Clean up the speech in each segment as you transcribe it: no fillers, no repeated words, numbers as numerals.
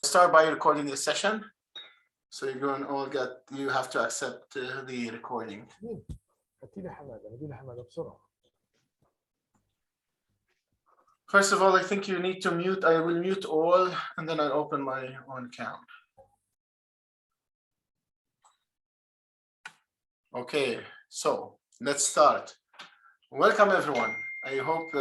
start by recording the session. So you're going to all you have to accept the recording. First of all, I think you need to mute. I will mute all, and then I'll open my own account. Okay, so let's start. Welcome, everyone. I hope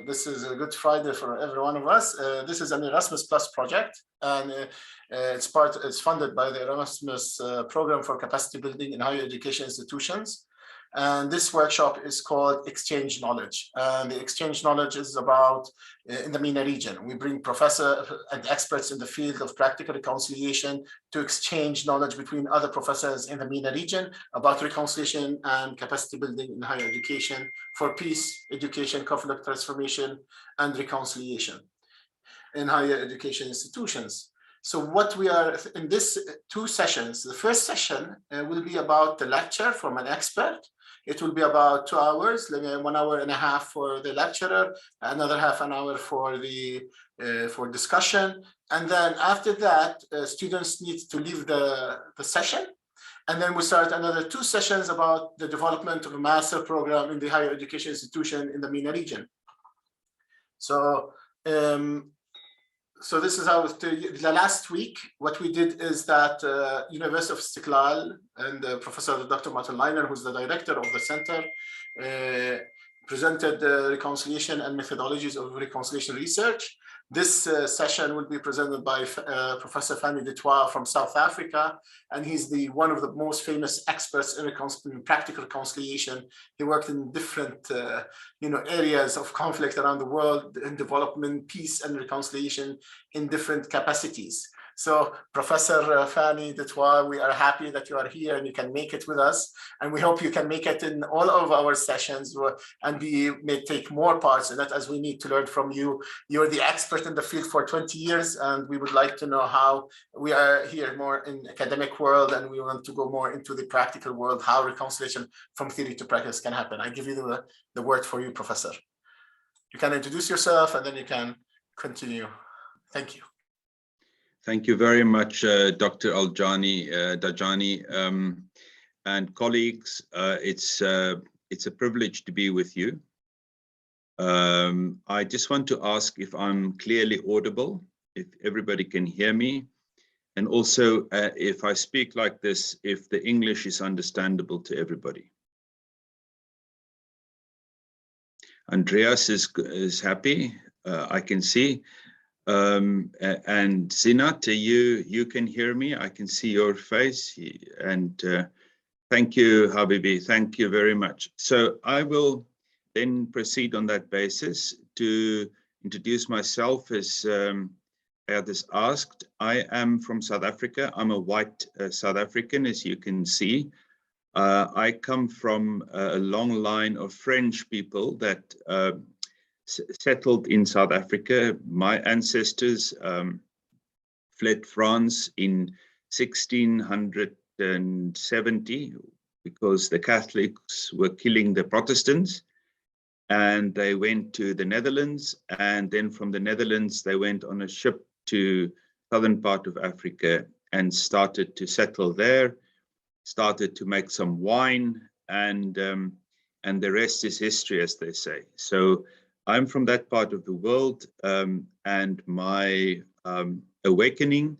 this is a good Friday for every one of us. This is an Erasmus Plus project, and it's funded by the Erasmus program for capacity building in higher education institutions. And this workshop is called Exchange Knowledge. And the exchange knowledge is about in the MENA region. We bring professors and experts in the field of practical reconciliation to exchange knowledge between other professors in the MENA region about reconciliation and capacity building in higher education for peace, education, conflict transformation, and reconciliation in higher education institutions. So what we are in this 2 sessions, the first session will be about the lecture from an expert. It will be about 2 hours, 1 hour and a half for the lecturer, another half an hour for the for discussion. And then after that, students need to leave the session. And then we start another 2 sessions about the development of a master program in the higher education institution in the MENA region. So, so this is how the last week, what we did is that University of Istiklal and Professor Dr. Martin Leiner, who's the director of the center, presented the reconciliation and methodologies of reconciliation research. This session will be presented by Professor Fanie du Toit from South Africa, and he's one of the most famous experts in practical reconciliation. He worked in different areas of conflict around the world, in development, peace, and reconciliation in different capacities. So Professor Fanie du Toit, we are happy that you are here and you can make it with us. And we hope you can make it in all of our sessions and may take more parts in it, as we need to learn from you. You're the expert in the field for 20 years, and we would like to know how we are here more in academic world, and we want to go more into the practical world, how reconciliation from theory to practice can happen. I give you the word for you, Professor. You can introduce yourself and then you can continue. Thank you. Thank you very much, Dr. Dajani, and colleagues. It's a privilege to be with you. I just want to ask if I'm clearly audible, if everybody can hear me, and also if I speak like this, if the English is understandable to everybody. Andreas is happy, I can see. And Zinat, you can hear me, I can see your face, and thank you, Habibi, thank you very much. So I will then proceed on that basis to introduce myself. As Ed has asked, I am from South Africa. I'm a white South African, as you can see. I come from a long line of French people that settled in South Africa. My ancestors fled France in 1670 because the Catholics were killing the Protestants, and they went to the Netherlands, and then from the Netherlands they went on a ship to southern part of Africa and started to settle there, started to make some wine, and the rest is history, as they say. So I'm from that part of the world, and my awakening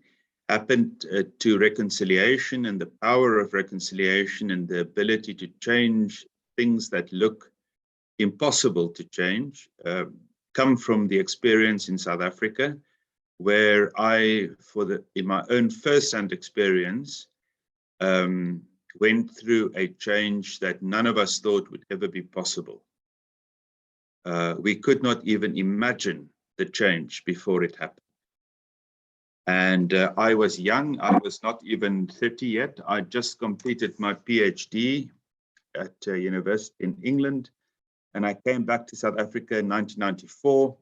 happened to reconciliation and the power of reconciliation and the ability to change things that look impossible to change, come from the experience in South Africa, where I, in my own first-hand experience, went through a change that none of us thought would ever be possible. We could not even imagine the change before it happened. And I was young, I was not even 30 yet. I just completed my PhD at a university in England, and I came back to South Africa in 1994,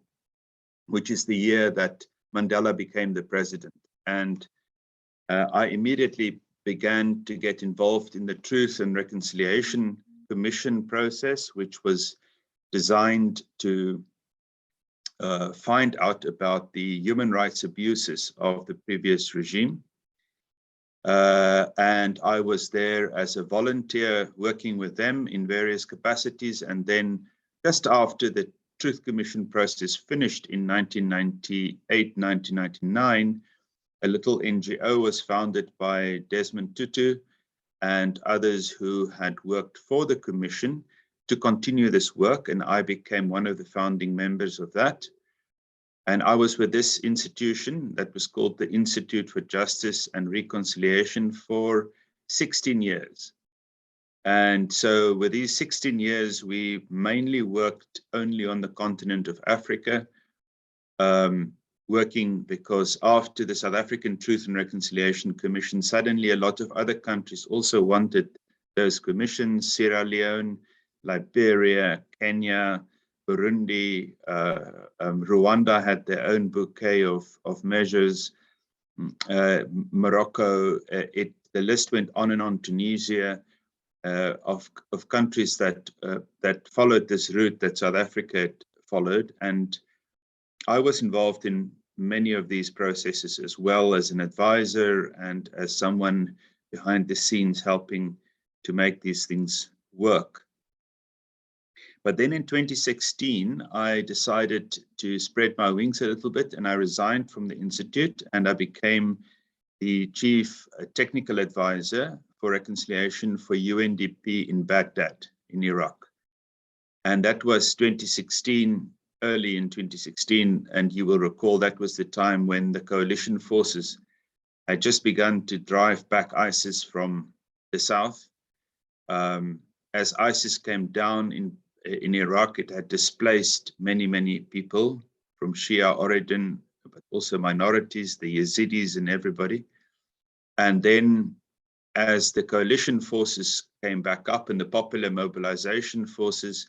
which is the year that Mandela became the president. And I immediately began to get involved in the Truth and Reconciliation Commission process, which was designed to find out about the human rights abuses of the previous regime. And I was there as a volunteer working with them in various capacities. And then just after the Truth Commission process finished in 1998, 1999, a little NGO was founded by Desmond Tutu and others who had worked for the Commission to continue this work. And I became one of the founding members of that. And I was with this institution that was called the Institute for Justice and Reconciliation for 16 years. And so with these 16 years, we mainly worked only on the continent of Africa, working because after the South African Truth and Reconciliation Commission, suddenly a lot of other countries also wanted those commissions: Sierra Leone, Liberia, Kenya, Burundi, Rwanda had their own bouquet of measures, Morocco, the list went on and on, Tunisia, of countries that followed this route that South Africa had followed. And I was involved in many of these processes as well as an advisor and as someone behind the scenes helping to make these things work. But then in 2016, I decided to spread my wings a little bit, and I resigned from the Institute, and I became the Chief Technical Advisor for Reconciliation for UNDP in Baghdad, in Iraq. And that was 2016, early in 2016, and you will recall that was the time when the coalition forces had just begun to drive back ISIS from the south. As ISIS came down in Iraq, it had displaced many people from Shia origin, but also minorities, the Yazidis and everybody. And then as the coalition forces came back up and the popular mobilization forces,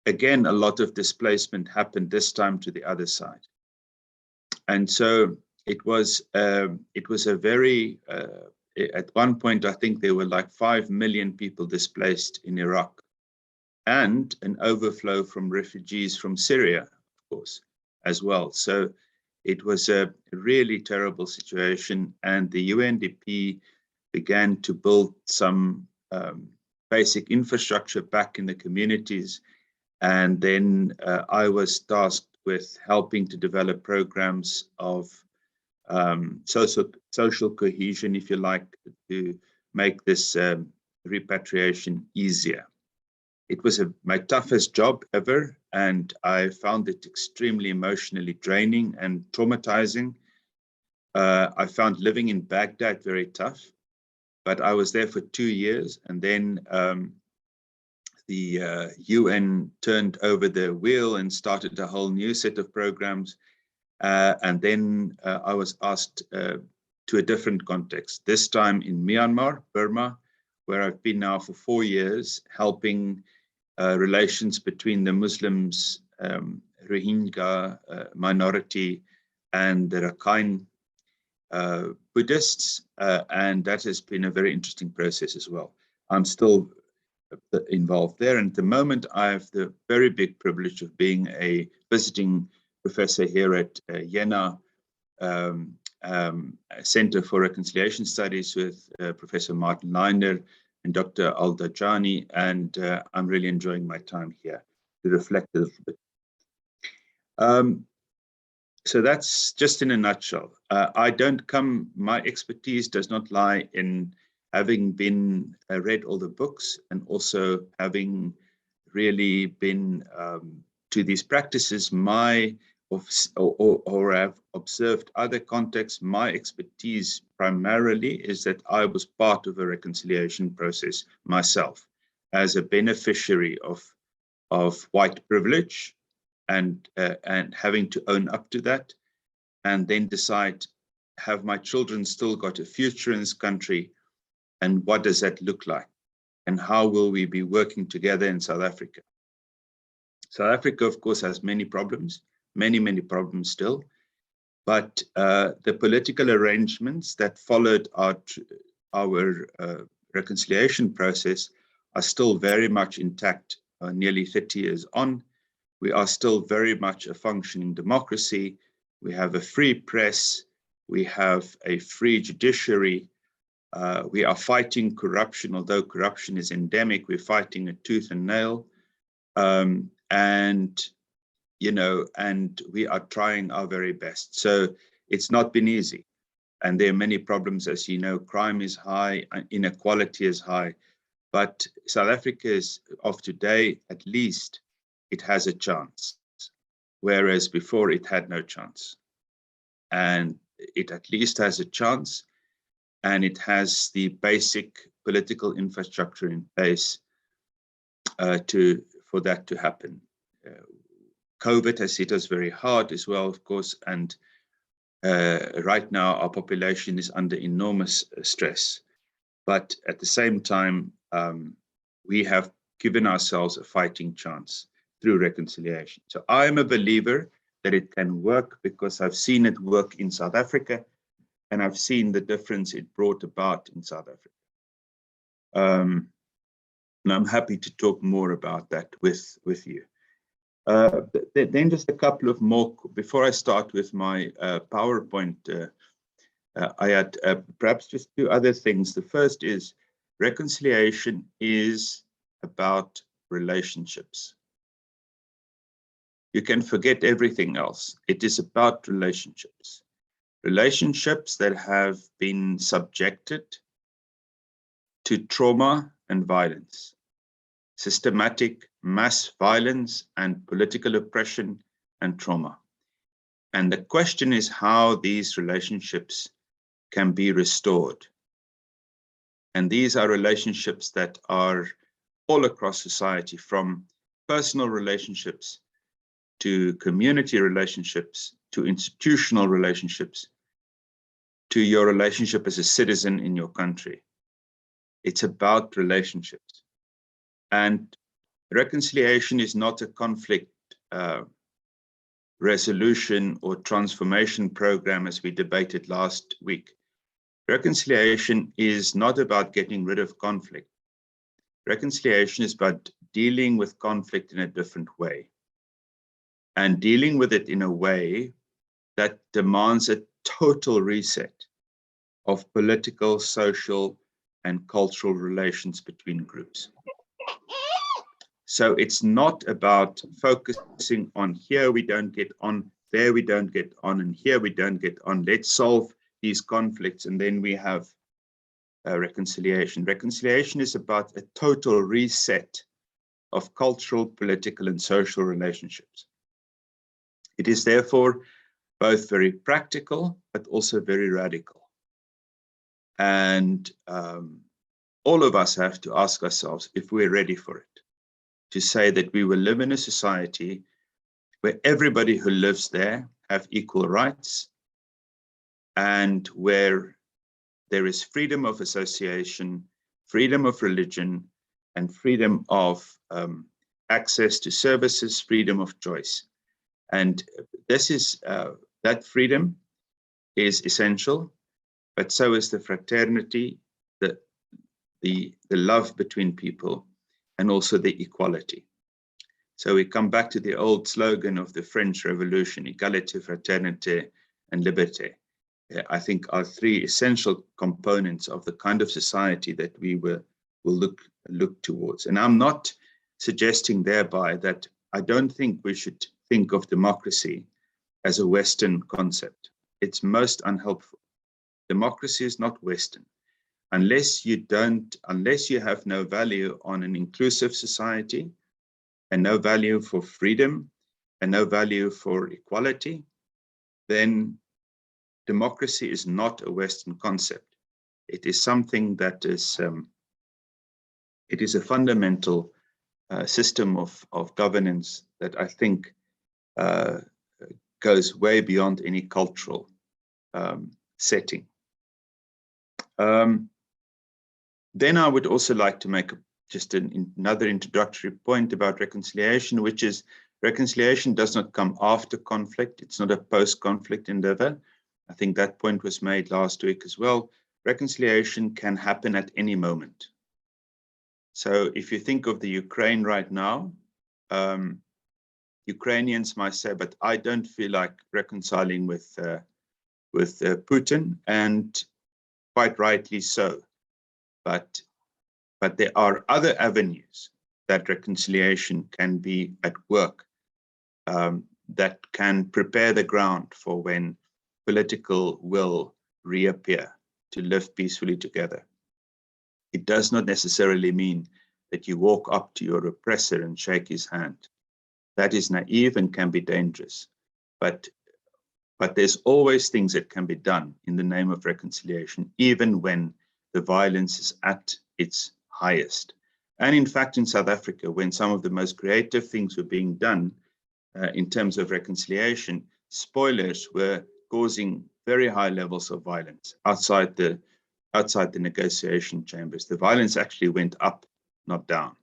again, a lot of displacement happened, this time to the other side. And so it was a very, at one point, I think there were like 5 million people displaced in Iraq, and an overflow from refugees from Syria, of course, as well. So it was a really terrible situation, and the UNDP began to build some basic infrastructure back in the communities. And then I was tasked with helping to develop programs of social cohesion, if you like, to make this repatriation easier. It was my toughest job ever, and I found it extremely emotionally draining and traumatizing. I found living in Baghdad very tough, but I was there for 2 years, and then the UN turned over the wheel and started a whole new set of programs. And then I was asked to a different context, this time in Myanmar, Burma, where I've been now for 4 years, helping relations between the Muslims, Rohingya minority, and the Rakhine Buddhists, and that has been a very interesting process as well. I'm still involved there, and at the moment I have the very big privilege of being a visiting professor here at Jena Center for Reconciliation Studies with Professor Martin Leiner and Dr. Al-Dajani, and I'm really enjoying my time here to reflect a little bit. So that's just in a nutshell. My expertise does not lie in having been read all the books and also having really been to these practices, or have observed other contexts. My expertise primarily is that I was part of a reconciliation process myself as a beneficiary of white privilege, and having to own up to that, and then decide, have my children still got a future in this country, and what does that look like, and how will we be working together in South Africa? South Africa, of course, has many problems, many problems still, but the political arrangements that followed our reconciliation process are still very much intact, nearly 30 years on. We are still very much a functioning democracy. We have a free press. We have a free judiciary. We are fighting corruption, although corruption is endemic. We're fighting it tooth and nail. And we are trying our very best. So it's not been easy. And there are many problems, as you know. Crime is high, inequality is high. But South Africa of today, at least, it has a chance. Whereas before it had no chance. And it at least has a chance. And it has the basic political infrastructure in place for that to happen. COVID has hit us very hard as well, of course, and right now our population is under enormous stress. But at the same time, we have given ourselves a fighting chance through reconciliation. So I am a believer that it can work because I've seen it work in South Africa, and I've seen the difference it brought about in South Africa. And I'm happy to talk more about that with you. Then just a couple of more, before I start with my PowerPoint, I had perhaps just two other things. The first is reconciliation is about relationships. You can forget everything else. It is about relationships. Relationships that have been subjected to trauma and violence, systematic mass violence and political oppression and trauma. And the question is how these relationships can be restored. And these are relationships that are all across society, from personal relationships to community relationships, to institutional relationships, to your relationship as a citizen in your country. It's about relationships. And reconciliation is not a conflict resolution or transformation program, as we debated last week. Reconciliation is not about getting rid of conflict. Reconciliation is about dealing with conflict in a different way, and dealing with it in a way that demands a total reset of political, social, and cultural relations between groups. So it's not about focusing on here we don't get on, there we don't get on, and here we don't get on. Let's solve these conflicts and then we have reconciliation. Reconciliation is about a total reset of cultural, political, and social relationships. It is therefore both very practical, but also very radical. And all of us have to ask ourselves if we're ready for it, to say that we will live in a society where everybody who lives there have equal rights, and where there is freedom of association, freedom of religion, and freedom of access to services, freedom of choice. And this is, that freedom is essential, but so is the fraternity, the love between people, and also the equality. So we come back to the old slogan of the French Revolution, égalité, fraternité, and liberté. I think are three essential components of the kind of society that we will look towards. And I'm not suggesting thereby that I don't think we should think of democracy as a Western concept. It's most unhelpful. Democracy is not Western. Unless you have no value on an inclusive society, and no value for freedom, and no value for equality, then democracy is not a Western concept. It is something that is, it is a fundamental system of governance that I think goes way beyond any cultural setting. Then I would also like to make just another introductory point about reconciliation, which is reconciliation does not come after conflict. It's not a post-conflict endeavor. I think that point was made last week as well. Reconciliation can happen at any moment. So if you think of the Ukraine right now, Ukrainians might say, but I don't feel like reconciling with Putin, and quite rightly so. But there are other avenues that reconciliation can be at work, that can prepare the ground for when political will reappear to live peacefully together. It does not necessarily mean that you walk up to your oppressor and shake his hand. That is naive and can be dangerous. But there's always things that can be done in the name of reconciliation, even when the violence is at its highest. And in fact, in South Africa, when some of the most creative things were being done in terms of reconciliation, spoilers were causing very high levels of violence outside the negotiation chambers. The violence actually went up, not down,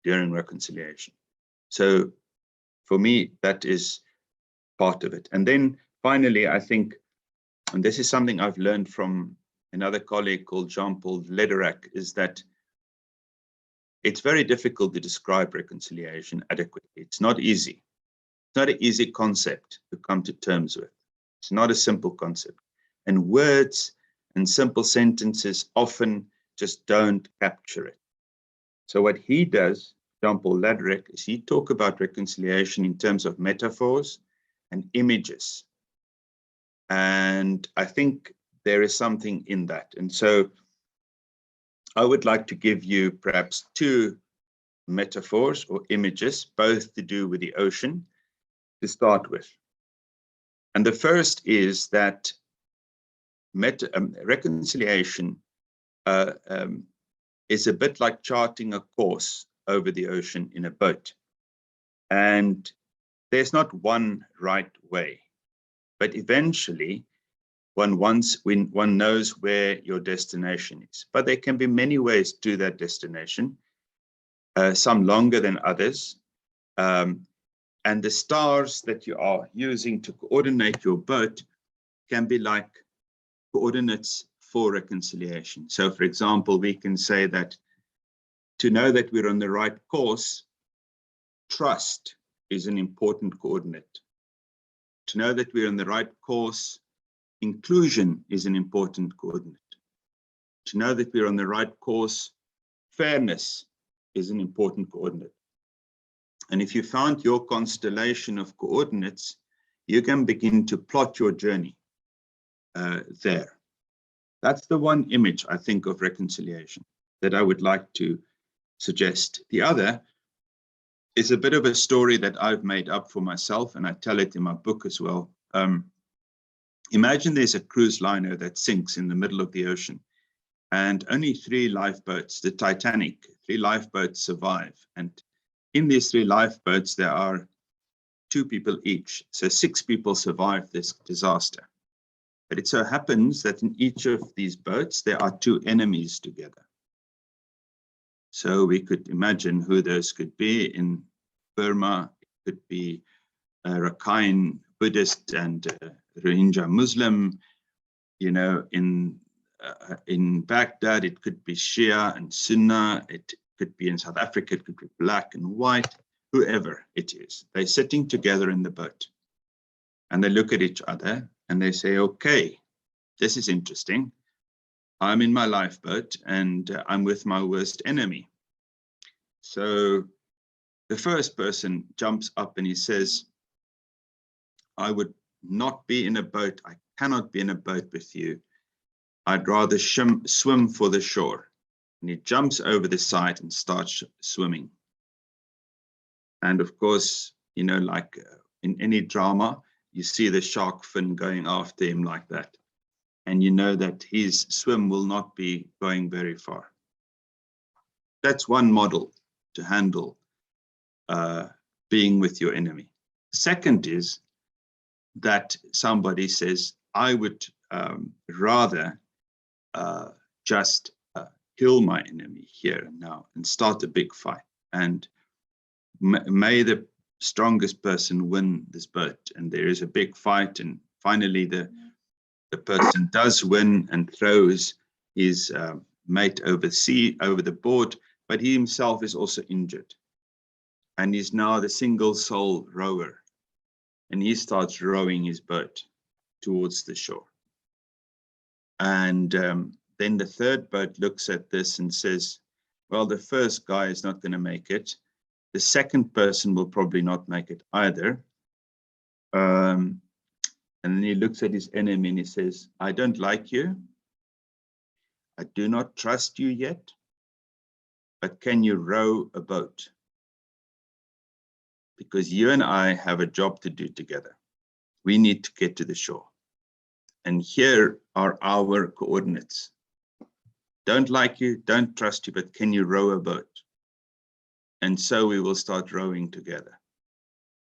during reconciliation. So for me, that is part of it. And then finally, I think, and this is something I've learned from another colleague called Jean-Paul Lederac, is that it's very difficult to describe reconciliation adequately. It's not easy. It's not an easy concept to come to terms with. It's not a simple concept. And words and simple sentences often just don't capture it. So what he does, Jean-Paul Lederac, is he talks about reconciliation in terms of metaphors and images. And I think there is something in that. And so I would like to give you perhaps two metaphors or images, both to do with the ocean, to start with. And the first is that reconciliation is a bit like charting a course over the ocean in a boat. And there's not one right way, but eventually one knows where your destination is. But there can be many ways to that destination, some longer than others. And the stars that you are using to coordinate your boat can be like coordinates for reconciliation. So for example, we can say that to know that we're on the right course, trust is an important coordinate. To know that we're on the right course, inclusion is an important coordinate. To know that we're on the right course, fairness is an important coordinate. And if you found your constellation of coordinates, you can begin to plot your journey there. That's the one image, I think, of reconciliation that I would like to suggest. The other is a bit of a story that I've made up for myself, and I tell it in my book as well. Imagine there's a cruise liner that sinks in the middle of the ocean, and only 3 lifeboats, the Titanic, 3 lifeboats survive. And in these 3 lifeboats, there are 2 people each. So 6 people survive this disaster. But it so happens that in each of these boats, there are 2 enemies together. So we could imagine who those could be. In Burma, it could be Rakhine Buddhist and Rohingya Muslim. You know, in Baghdad, it could be Shia and Sunni. It could be in South Africa, it could be black and white, whoever it is. They're sitting together in the boat and they look at each other and they say, okay, this is interesting. I'm in my lifeboat and I'm with my worst enemy. So the first person jumps up and he says, I would not be in a boat. I cannot be in a boat with you. I'd rather swim for the shore. And he jumps over the side and starts swimming. And of course, you know, like in any drama, you see the shark fin going after him like that. And you know that his swim will not be going very far. That's one model to handle being with your enemy. Second is that somebody says, I would rather just kill my enemy here and now and start a big fight. And may the strongest person win this boat. And there is a big fight. And finally, the person does win and throws his mate over the board, but he himself is also injured. and he's now the single sole rower. And he starts rowing his boat towards the shore. And then the third boat looks at this and says, well, the first guy is not going to make it. The second person will probably not make it either. And then he looks at his enemy and he says, I don't like you. I do not trust you yet, but can you row a boat? Because you and I have a job to do together. We need to get to the shore. And here are our coordinates. Don't like you, don't trust you, but can you row a boat? And so we will start rowing together.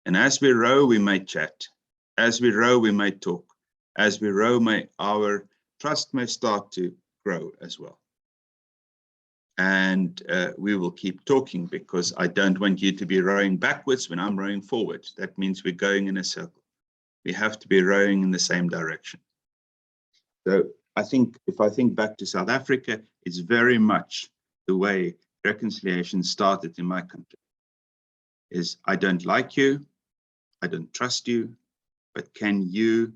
And as we row, we may chat. As we row, we may talk. As we row, our trust may start to grow as well. And we will keep talking, because I don't want you to be rowing backwards when I'm rowing forward. That means we're going in a circle. We have to be rowing in the same direction. So I think, if I think back to South Africa, it's very much the way reconciliation started in my country. Is I don't like you, I don't trust you, but can you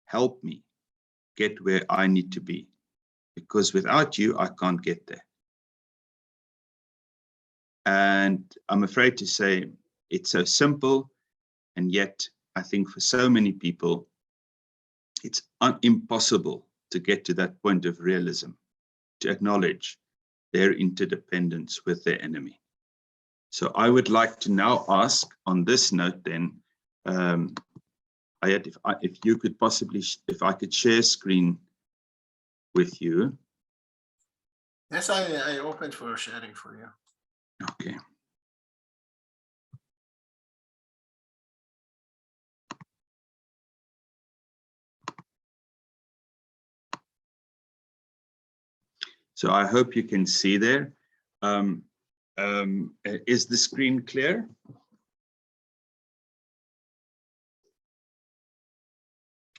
help me get where I need to be? Because without you, I can't get there. And I'm afraid to say it's so simple, and yet I think for so many people, it's impossible to get to that point of realism, to acknowledge their interdependence with their enemy. So I would like to now ask, on this note then, Ayat, if you could possibly, if I could share screen with you. Yes, I opened for sharing for you. Okay. So I hope you can see there. Is the screen clear?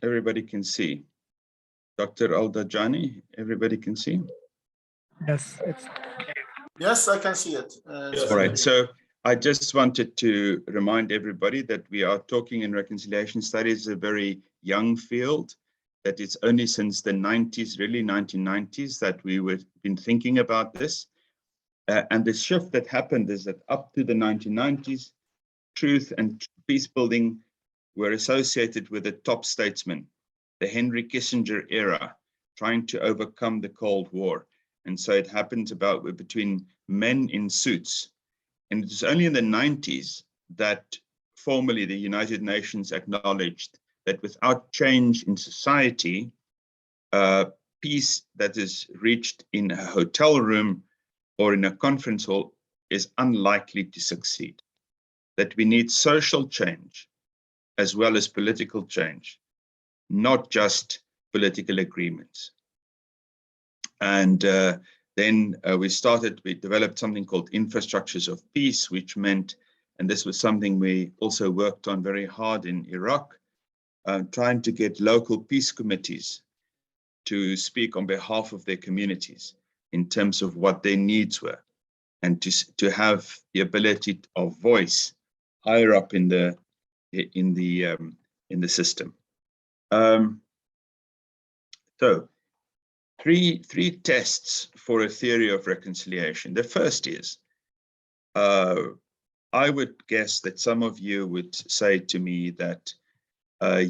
Everybody can see. Dr. Al-Dajani, everybody can see? Yes, Yes, I can see it. All right, so I just wanted to remind everybody that we are talking in reconciliation studies, a very young field, that it's only since the 90s, really 1990s, that we were been thinking about this. And the shift that happened is that up to the 1990s, truth and peace building were associated with the top statesmen, the Henry Kissinger era, trying to overcome the Cold War. And so it happened between men in suits. And it was only in the 90s that formally the United Nations acknowledged that without change in society, peace that is reached in a hotel room or in a conference hall is unlikely to succeed. That we need social change as well as political change, not just political agreements. And then we developed something called infrastructures of peace, which meant, and this was something we also worked on very hard in Iraq, trying to get local peace committees to speak on behalf of their communities in terms of what their needs were, and to have the ability of voice higher up in the system. So three tests for a theory of reconciliation. The first is, I would guess that some of you would say to me that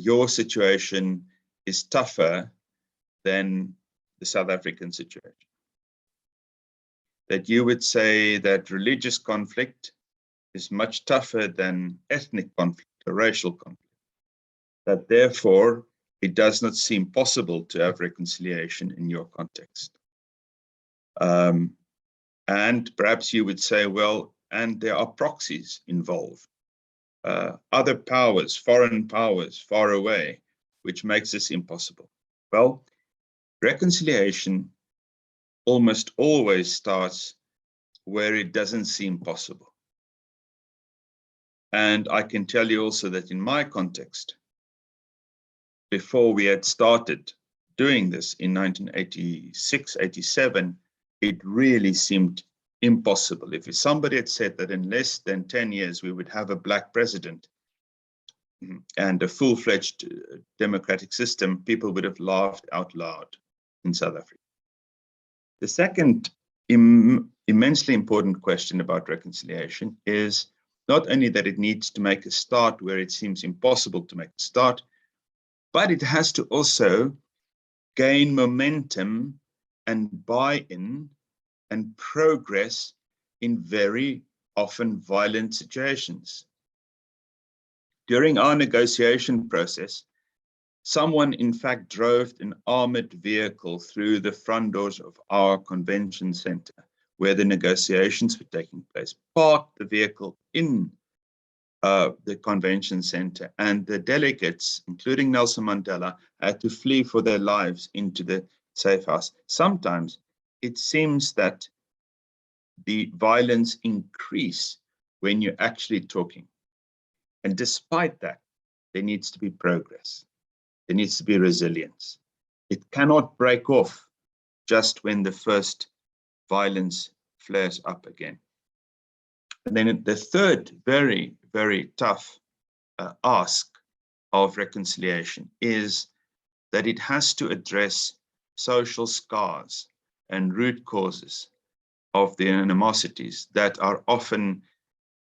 your situation is tougher than the South African situation. That you would say that religious conflict is much tougher than ethnic conflict or racial conflict. That therefore, it does not seem possible to have reconciliation in your context. And perhaps you would say, well, and there are proxies involved, other powers, foreign powers far away, which makes this impossible. Well, reconciliation almost always starts where it doesn't seem possible. And I can tell you also that in my context, before we had started doing this in 1986, 87, it really seemed impossible. If somebody had said that in less than 10 years we would have a black president and a full-fledged democratic system, people would have laughed out loud in South Africa. The second immensely important question about reconciliation is not only that it needs to make a start where it seems impossible to make a start, but it has to also gain momentum and buy-in and progress in very often violent situations. During our negotiation process, someone in fact drove an armored vehicle through the front doors of our convention center where the negotiations were taking place, parked the vehicle in the convention center, and the delegates, including Nelson Mandela, had to flee for their lives into the safe house. Sometimes it seems that the violence increases when you're actually talking. And despite that, there needs to be progress. There needs to be resilience. It cannot break off just when the first violence flares up again. And then the third very, very tough ask of reconciliation is that it has to address social scars and root causes of the animosities that are often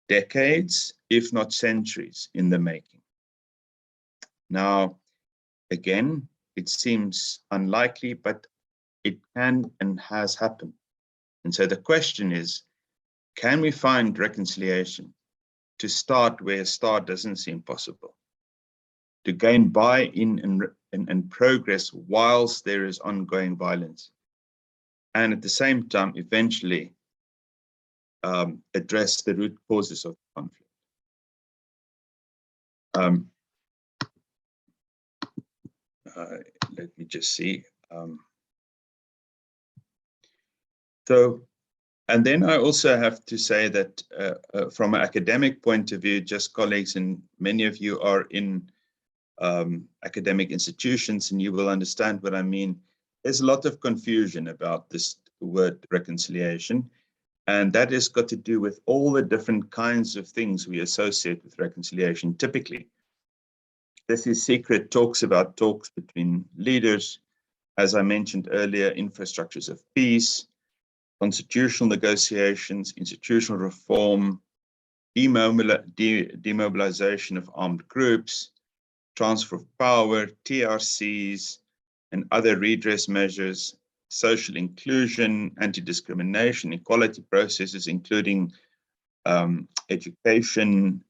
decades, if not centuries, in the making. Now, again, it seems unlikely, but it can and has happened. And so the question is, can we find reconciliation to start where a start doesn't seem possible, to gain buy-in and progress whilst there is ongoing violence, and at the same time, eventually address the root causes of the conflict? Let me just see. And then I also have to say that from an academic point of view, just colleagues, and many of you are in academic institutions, and you will understand what I mean. There's a lot of confusion about this word reconciliation, and that has got to do with all the different kinds of things we associate with reconciliation typically. This is secret talks about talks between leaders, as I mentioned earlier, infrastructures of peace, constitutional negotiations, institutional reform, demobilization of armed groups, transfer of power, TRCs, and other redress measures, social inclusion, anti-discrimination, equality processes, including education,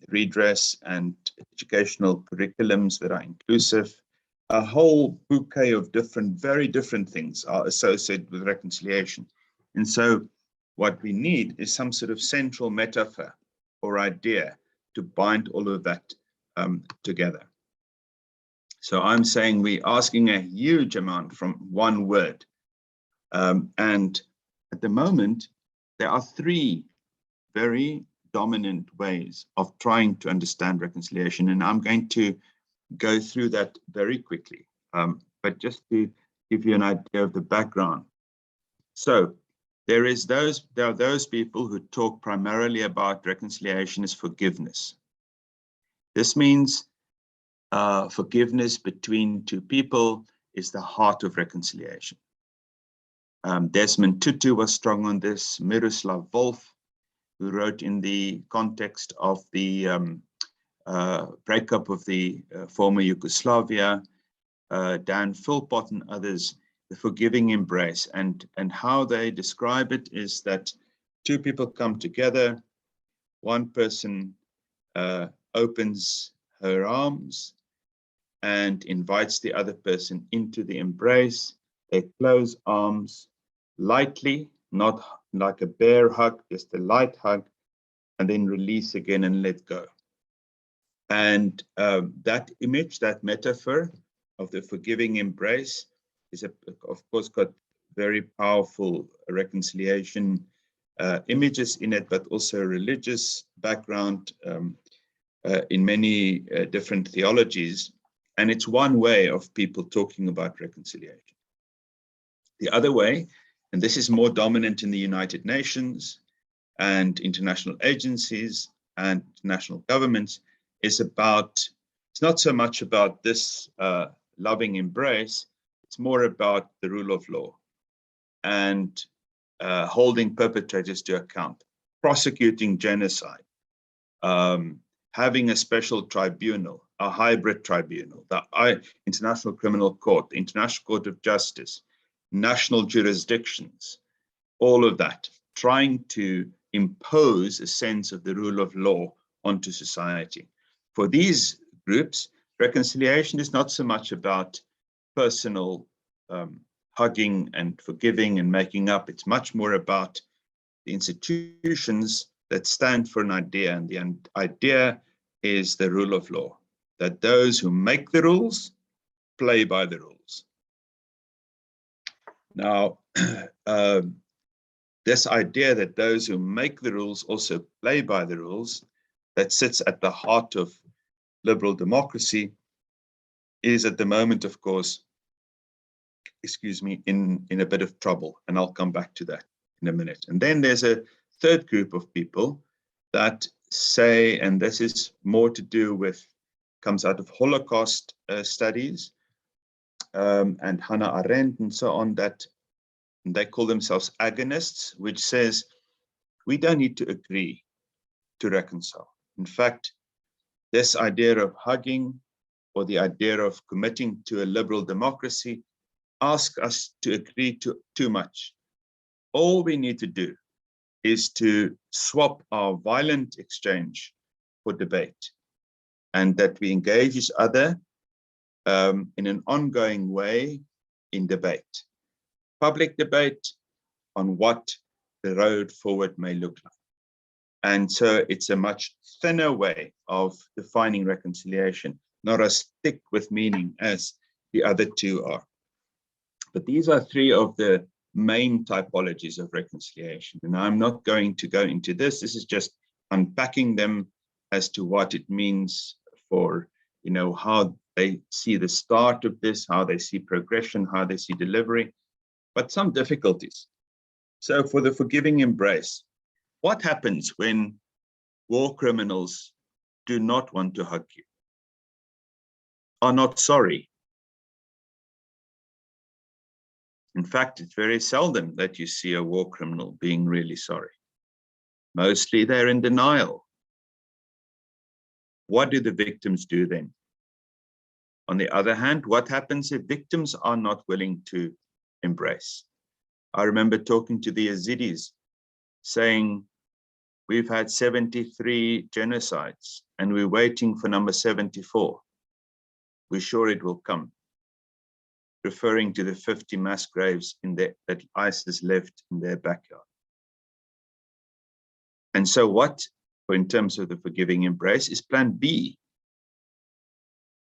redress, and educational curriculums that are inclusive. A whole bouquet of very different things are associated with reconciliation. And so what we need is some sort of central metaphor or idea to bind all of that together. So I'm saying we're asking a huge amount from one word. And at the moment, there are three very dominant ways of trying to understand reconciliation. And I'm going to go through that very quickly, but just to give you an idea of the background. So there are those people who talk primarily about reconciliation as forgiveness. This means forgiveness between two people is the heart of reconciliation. Desmond Tutu was strong on this. Miroslav Volf, who wrote in the context of the breakup of the former Yugoslavia, Dan Philpott and others, the forgiving embrace, and how they describe it is that two people come together, one person opens her arms and invites the other person into the embrace. They close arms lightly, not like a bear hug, just a light hug, and then release again and let go. And that image, that metaphor of the forgiving embrace is, of course, got very powerful reconciliation images in it, but also religious background in many different theologies. And it's one way of people talking about reconciliation. The other way and this is more dominant in the United Nations and international agencies and national governments, is about, it's not so much about this loving embrace, it's more about the rule of law and holding perpetrators to account, prosecuting genocide, having a special tribunal, a hybrid tribunal, the International Criminal Court, the International Court of Justice, national jurisdictions, all of that, trying to impose a sense of the rule of law onto society. For these groups, reconciliation is not so much about personal hugging and forgiving and making up. It's much more about the institutions that stand for an idea, and the idea is the rule of law, that those who make the rules play by the rules. Now, this idea that those who make the rules also play by the rules, that sits at the heart of liberal democracy, is at the moment, of course, excuse me, in a bit of trouble, and I'll come back to that in a minute. And then there's a third group of people that say, and this is more to do with, comes out of Holocaust studies, and Hannah Arendt and so on, that they call themselves agonists, which says we don't need to agree to reconcile. In fact, this idea of hugging or the idea of committing to a liberal democracy asks us to agree to too much. All we need to do is to swap our violent exchange for debate, and that we engage each other in an ongoing way in debate, public debate on what the road forward may look like. And so it's a much thinner way of defining reconciliation, not as thick with meaning as the other two are. But these are three of the main typologies of reconciliation. And I'm not going to go into this. This is just unpacking them as to what it means for, how they see the start of this, how they see progression, how they see delivery, but some difficulties. So for the forgiving embrace, what happens when war criminals do not want to hug you, are not sorry? In fact, it's very seldom that you see a war criminal being really sorry. Mostly they're in denial. What do the victims do then? On the other hand, what happens if victims are not willing to embrace? I remember talking to the Yazidis saying, we've had 73 genocides and we're waiting for number 74. We're sure it will come, referring to the 50 mass graves that ISIS left in their backyard. And so what, in terms of the forgiving embrace, is plan B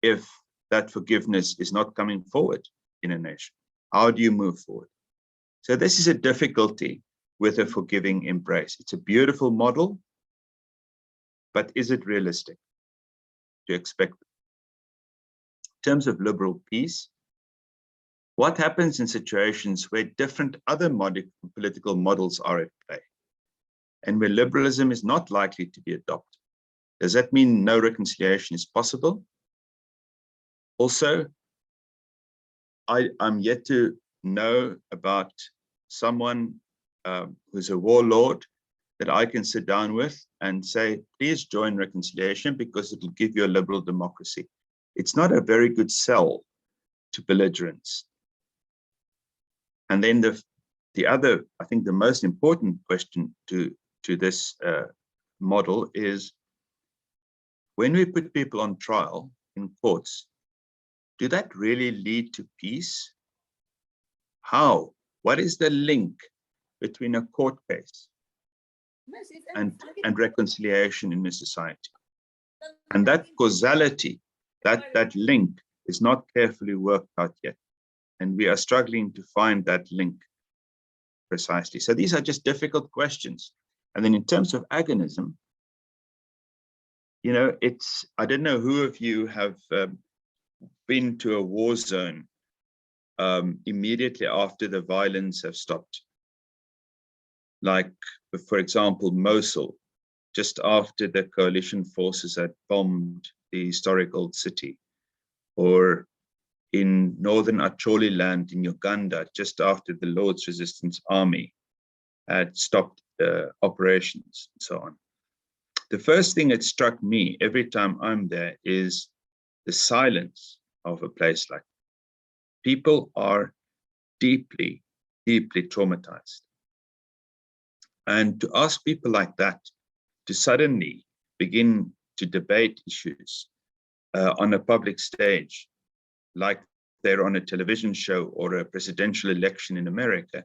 if that forgiveness is not coming forward in a nation? How do you move forward? So this is a difficulty with a forgiving embrace. It's a beautiful model, but is it realistic to expect? In terms of liberal peace, what happens in situations where different other political models are at play and where liberalism is not likely to be adopted? Does that mean no reconciliation is possible? Also, I'm yet to know about someone who's a warlord that I can sit down with and say, please join reconciliation because it will give you a liberal democracy. It's not a very good sell to belligerents. And then the other, I think the most important question to this model is, when we put people on trial in courts, do that really lead to peace? How? What is the link between a court case and reconciliation in a society? And that causality, that link is not carefully worked out yet. And we are struggling to find that link precisely. So these are just difficult questions. And then in terms of agonism, I don't know who of you have been to a war zone immediately after the violence have stopped. like, for example, Mosul, just after the coalition forces had bombed the historic old city, or in northern Acholi land in Uganda, just after the Lord's Resistance Army had stopped operations and so on. The first thing that struck me every time I'm there is the silence of a place like that. People are deeply, deeply traumatized. And to ask people like that to suddenly begin to debate issues on a public stage, like they're on a television show or a presidential election in America,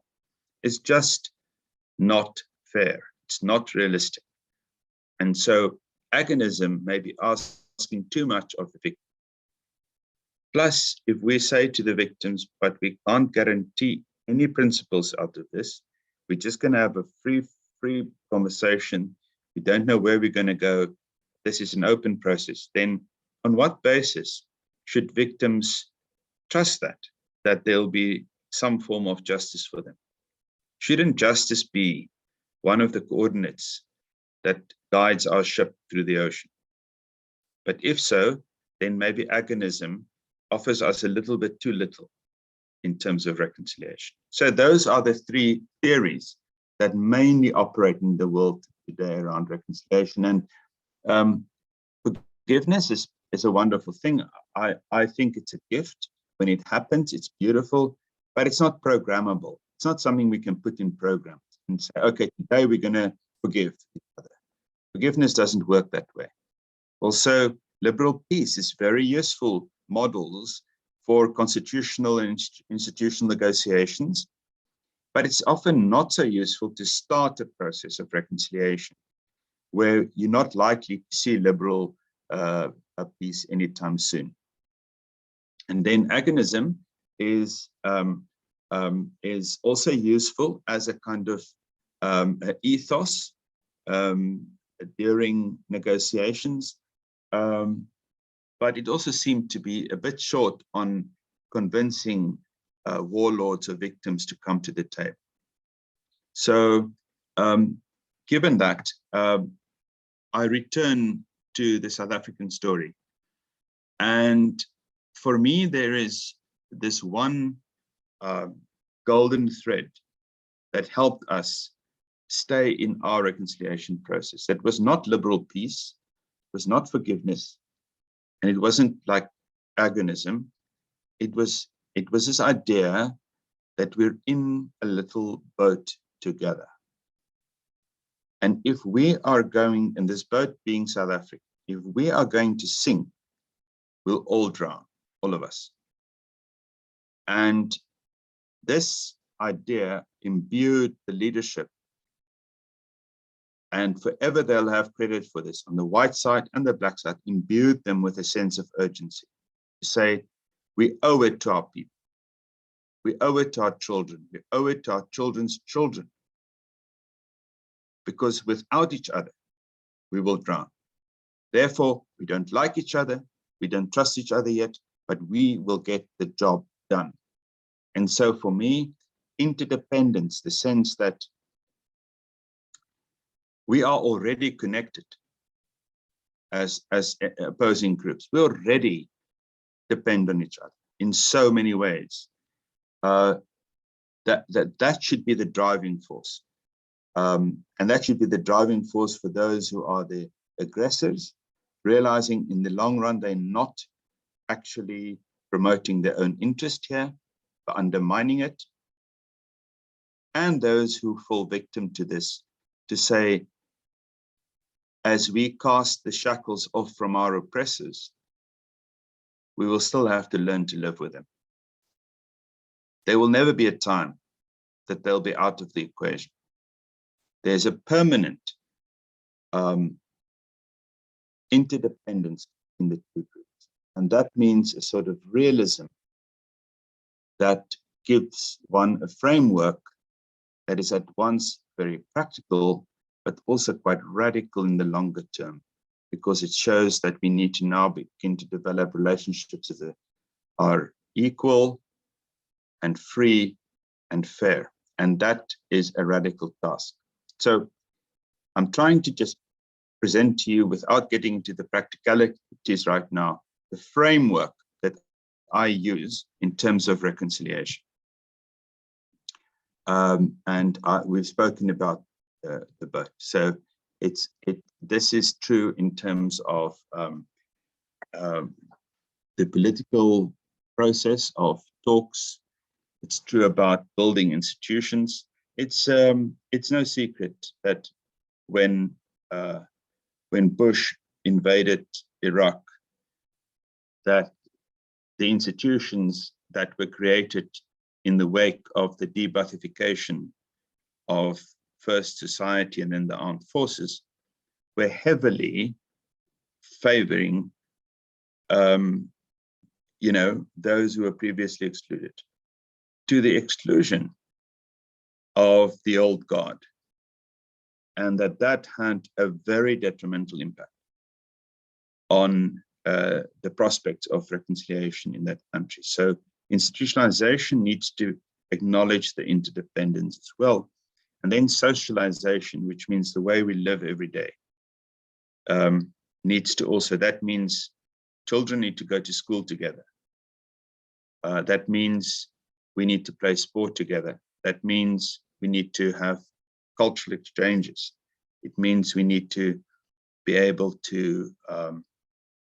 is just not fair. It's not realistic. And so agonism may be asking too much of the victim. Plus, if we say to the victims, but we can't guarantee any principles out of this, we're just going to have a free conversation. We don't know where we're going to go. This is an open process. Then on what basis should victims trust that there'll be some form of justice for them? Shouldn't justice be one of the coordinates that guides our ship through the ocean? But if so, then maybe agonism offers us a little bit too little in terms of reconciliation. So those are the three theories that mainly operate in the world today around reconciliation. And forgiveness is a wonderful thing. I think it's a gift. When it happens, it's beautiful, but it's not programmable. It's not something we can put in programs and say, okay, today we're going to forgive each other. Forgiveness doesn't work that way. Also, liberal peace is very useful models for constitutional and institutional negotiations, but it's often not so useful to start a process of reconciliation where you're not likely to see liberal peace anytime soon. And then agonism is also useful as a kind of ethos during negotiations, but it also seemed to be a bit short on convincing warlords or victims to come to the table. So given that, I return to the South African story. And for me, there is this one golden thread that helped us stay in our reconciliation process. That was not liberal peace, it was not forgiveness, and it wasn't like agonism. It was this idea that we're in a little boat together. And if we are going, in this boat being South Africa, if we are going to sink, we'll all drown, all of us. And this idea imbued the leadership, and forever they'll have credit for this, on the white side and the black side, imbued them with a sense of urgency to say, we owe it to our people. We owe it to our children. We owe it to our children's children. Because without each other, we will drown. Therefore, we don't like each other. We don't trust each other yet, but we will get the job done. And so for me, interdependence, the sense that we are already connected as opposing groups. We already depend on each other in so many ways. That should be the driving force. And that should be the driving force for those who are the aggressors, realizing in the long run, they're not actually promoting their own interest here, but undermining it. And those who fall victim to this, to say, as we cast the shackles off from our oppressors, we will still have to learn to live with them. There will never be a time that they'll be out of the equation. There's a permanent interdependence in the two groups. And that means a sort of realism that gives one a framework that is at once very practical, but also quite radical in the longer term, because it shows that we need to now begin to develop relationships that are equal and free and fair. And that is a radical task. So I'm trying to just present to you, without getting into the practicalities right now, the framework that I use in terms of reconciliation. We've spoken about the boat. So this is true in terms of the political process of talks. It's true about building institutions. It's no secret that when Bush invaded Iraq, that the institutions that were created in the wake of the de-Baathification of first society and then the armed forces were heavily favoring those who were previously excluded, to the exclusion of the old guard, and that had a very detrimental impact on the prospects of reconciliation in that country. So institutionalization needs to acknowledge the interdependence as well. And then socialization, which means the way we live every day, needs to also, that means children need to go to school together. That means we need to play sport together. That means we need to have cultural exchanges. It means we need to be able to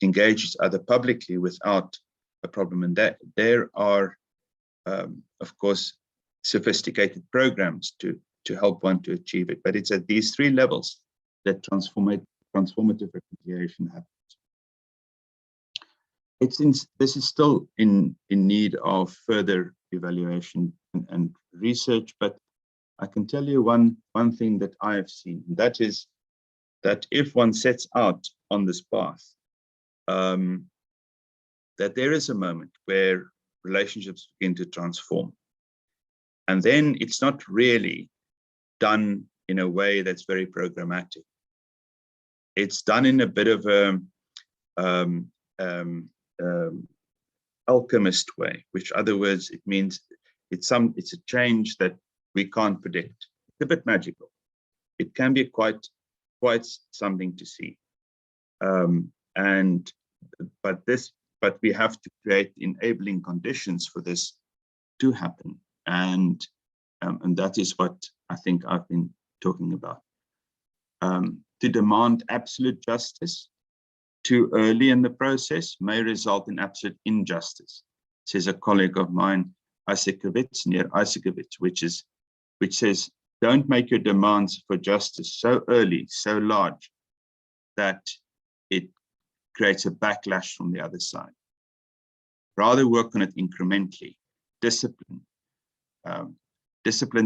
engage each other publicly without a problem. And that there are, of course, sophisticated programs to help one to achieve it. But it's at these three levels that transformative reconciliation happens. This is still in need of further evaluation and research, but I can tell you one thing that I have seen, that is that if one sets out on this path, that there is a moment where relationships begin to transform. And then it's not really done in a way that's very programmatic. It's done in a bit of a alchemist way, which other words, it means it's a change that we can't predict. It's a bit magical. It can be quite something to see. But we have to create enabling conditions for this to happen. And that is what I think I've been talking about. To demand absolute justice too early in the process may result in absolute injustice, says a colleague of mine, near Isakovich, which says, don't make your demands for justice so early, so large, that it creates a backlash from the other side. Rather work on it incrementally, disciplined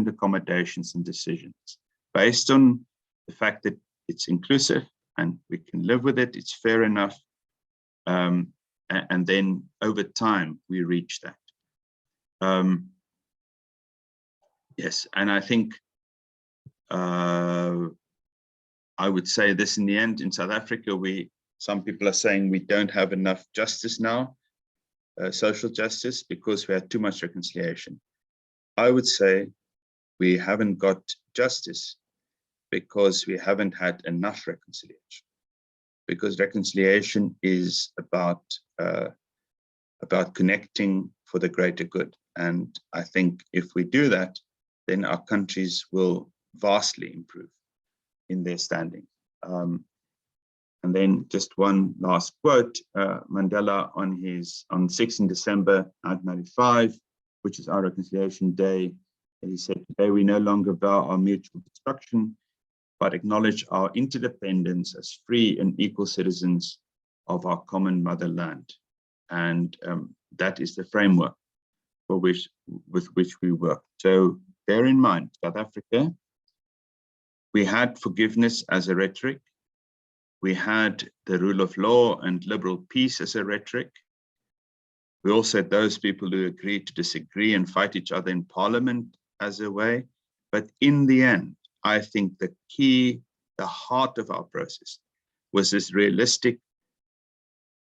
accommodations and decisions based on the fact that it's inclusive and we can live with it, it's fair enough. And then over time, we reach that. Yes, and I think I would say this in the end, in South Africa, some people are saying we don't have enough justice now, social justice, because we had too much reconciliation. I would say we haven't got justice because we haven't had enough reconciliation. Because reconciliation is about connecting for the greater good. And I think if we do that, then our countries will vastly improve in their standing. And then just one last quote, Mandela on 16 December 1995, which is our Reconciliation Day, and he said, today we no longer vow our mutual destruction, but acknowledge our interdependence as free and equal citizens of our common motherland. And that is the framework with which we work. So bear in mind, South Africa, we had forgiveness as a rhetoric. We had the rule of law and liberal peace as a rhetoric. We also had those people who agreed to disagree and fight each other in parliament as a way. But in the end, I think the key, the heart of our process was this realistic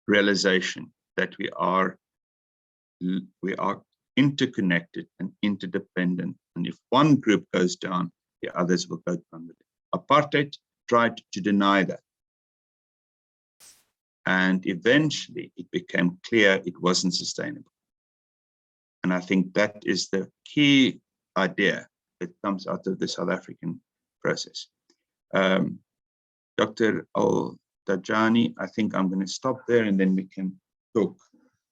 realization that we are interconnected and interdependent. And if one group goes down, the others will go to Bangladesh. Apartheid tried to deny that. And eventually it became clear it wasn't sustainable. And I think that is the key idea that comes out of the South African process. Dr. Al-Dajani, I think I'm going to stop there and then we can talk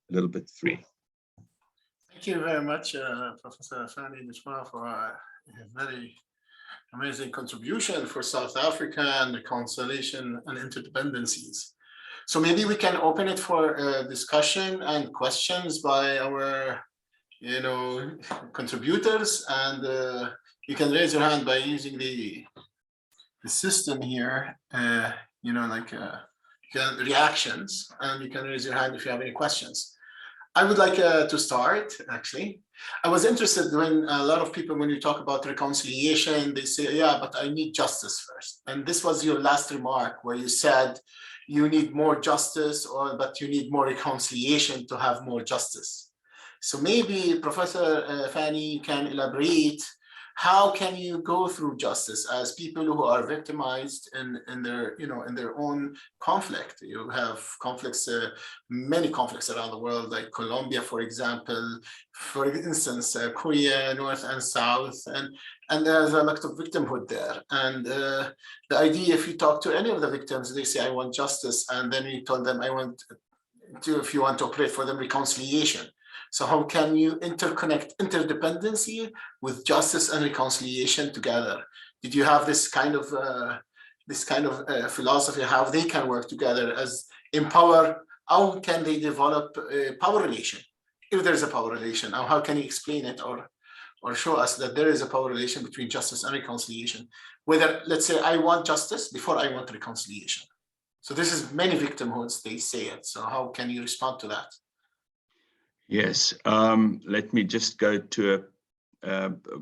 a little bit free. Thank you very much, Professor Fanie du Toit, for a very amazing contribution for South Africa and reconciliation and interdependencies. So maybe we can open it for discussion and questions by our, contributors, and you can raise your hand by using the system here, reactions, and you can raise your hand if you have any questions. I would like to start, actually. I was interested when a lot of people, when you talk about reconciliation, they say, yeah, but I need justice first. And this was your last remark where you said you need more justice, but you need more reconciliation to have more justice. So maybe Professor Fanie can elaborate. How can you go through justice as people who are victimized in their own conflict? You have conflicts, many conflicts around the world, like Colombia, for example, for instance, Korea, North and South, and there's a lot of victimhood there. And the idea, if you talk to any of the victims, they say, I want justice. And then you told them, if you want to operate for them, reconciliation. So how can you interconnect interdependency with justice and reconciliation together? Did you have this kind of philosophy, how they can work together as empower? How can they develop a power relation, if there's a power relation? Or how can you explain it or show us that there is a power relation between justice and reconciliation? Whether, let's say, I want justice before I want reconciliation. So this is many victimhoods, they say it. So how can you respond to that? Yes, let me just go to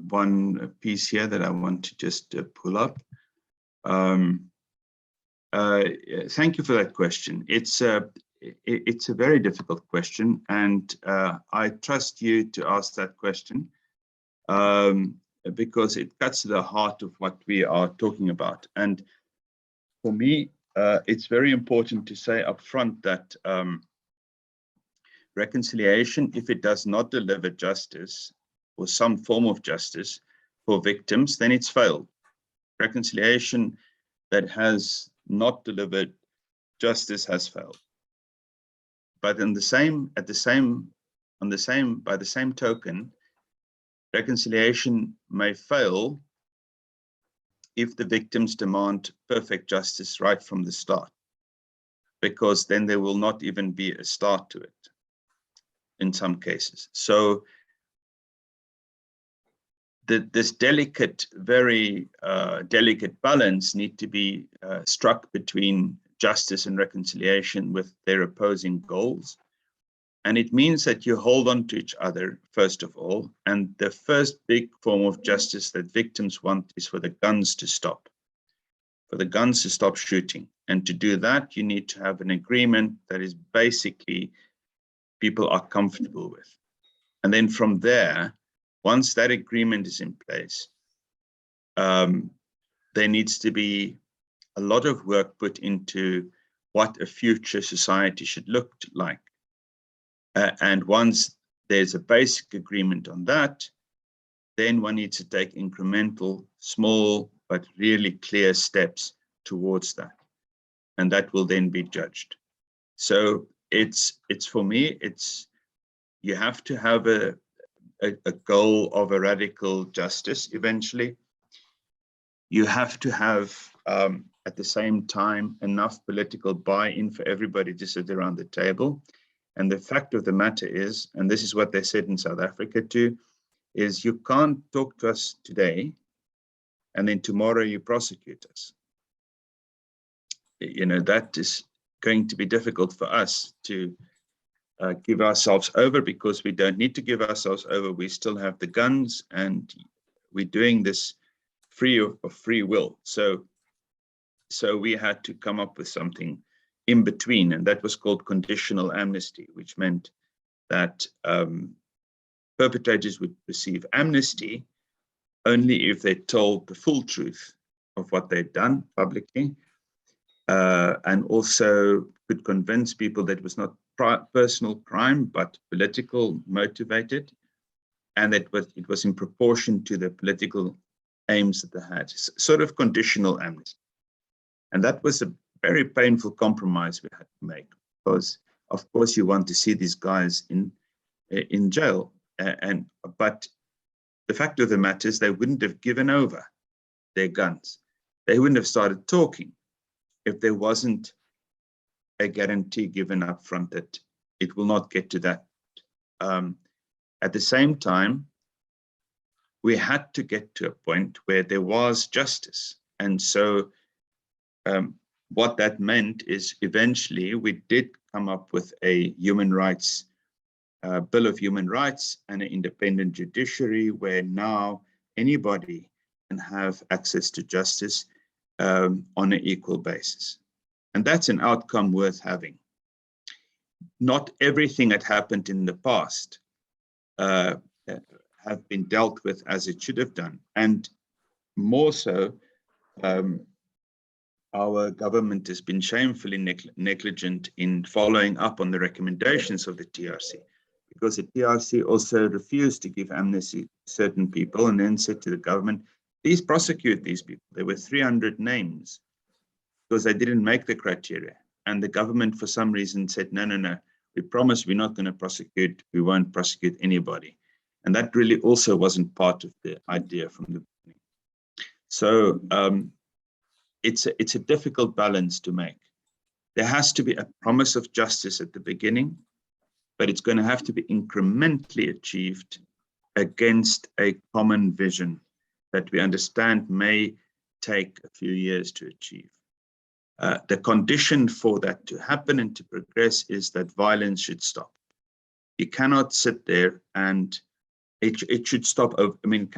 one piece here that I want to just pull up. Thank you for that question. It's a very difficult question, and I trust you to ask that question because it cuts to the heart of what we are talking about. And for me, it's very important to say up front that reconciliation, if it does not deliver justice or some form of justice for victims, then it's failed. Reconciliation that has not delivered justice has failed. But by the same token, reconciliation may fail if the victims demand perfect justice right from the start, because then there will not even be a start to it in some cases. So this delicate, very delicate balance need to be struck between justice and reconciliation with their opposing goals. And it means that you hold on to each other, first of all. And the first big form of justice that victims want is for the guns to stop, shooting. And to do that, you need to have an agreement that is basically people are comfortable with. And then from there, once that agreement is in place, there needs to be a lot of work put into what a future society should look like. And once there's a basic agreement on that, then one needs to take incremental, small, but really clear steps towards that. And that will then be judged. So it's for me, you have to have a goal of a radical justice eventually. You have to have, at the same time, enough political buy-in for everybody to sit around the table. And the fact of the matter is, and this is what they said in South Africa too, is you can't talk to us today and then tomorrow you prosecute us. You know, that is going to be difficult for us to give ourselves over, because we don't need to give ourselves over. We still have the guns and we're doing this free of free will. So we had to come up with something in between, and that was called conditional amnesty, which meant that perpetrators would receive amnesty only if they told the full truth of what they'd done publicly, and also could convince people that it was not personal crime, but political motivated, and that it was in proportion to the political aims that they had, sort of conditional amnesty. And that was a very painful compromise we had to make, because of course you want to see these guys in jail, but the fact of the matter is they wouldn't have given over their guns. They wouldn't have started talking if there wasn't a guarantee given up front that it will not get to that. At the same time, we had to get to a point where there was justice. And so what that meant is eventually we did come up with a human rights Bill of Human Rights and an independent judiciary where now anybody can have access to justice on an equal basis. And that's an outcome worth having. Not everything that happened in the past have been dealt with as it should have done. And more so, our government has been shamefully negligent in following up on the recommendations of the TRC, because the TRC also refused to give amnesty to certain people and then said to the government, please prosecute these people. There were 300 names because they didn't make the criteria. And the government, for some reason, said, no, we promise we're not going to prosecute. We won't prosecute anybody. And that really also wasn't part of the idea from the beginning. So it's a difficult balance to make. There has to be a promise of justice at the beginning, but it's going to have to be incrementally achieved against a common vision that we understand may take a few years to achieve. The condition for that to happen and to progress is that violence should stop. You cannot sit there and it should stop. I mean,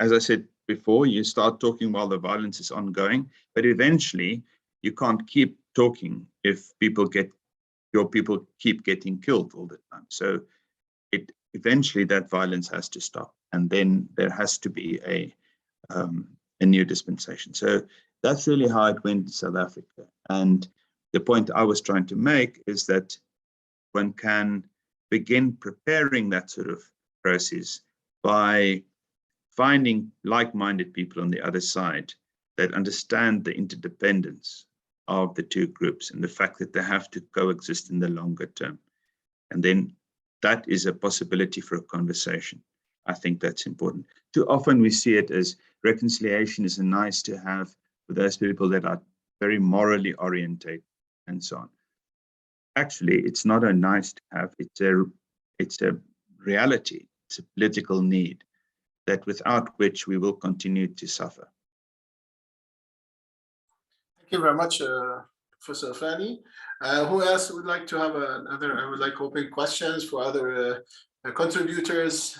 as I said before, you start talking while the violence is ongoing, but eventually you can't keep talking if your people keep getting killed all the time. So eventually that violence has to stop, and then there has to be a new dispensation. So that's really how it went in South Africa. And the point I was trying to make is that one can begin preparing that sort of process by finding like-minded people on the other side that understand the interdependence of the two groups and the fact that they have to coexist in the longer term. And then that is a possibility for a conversation. I think that's important. Too often we see it as reconciliation is a nice to have for those people that are very morally oriented and so on. Actually, it's not a nice to have, it's a reality, it's a political need that without which we will continue to suffer. Thank you very much, Professor Fanie. Who else would like to have I would like open questions for other contributors?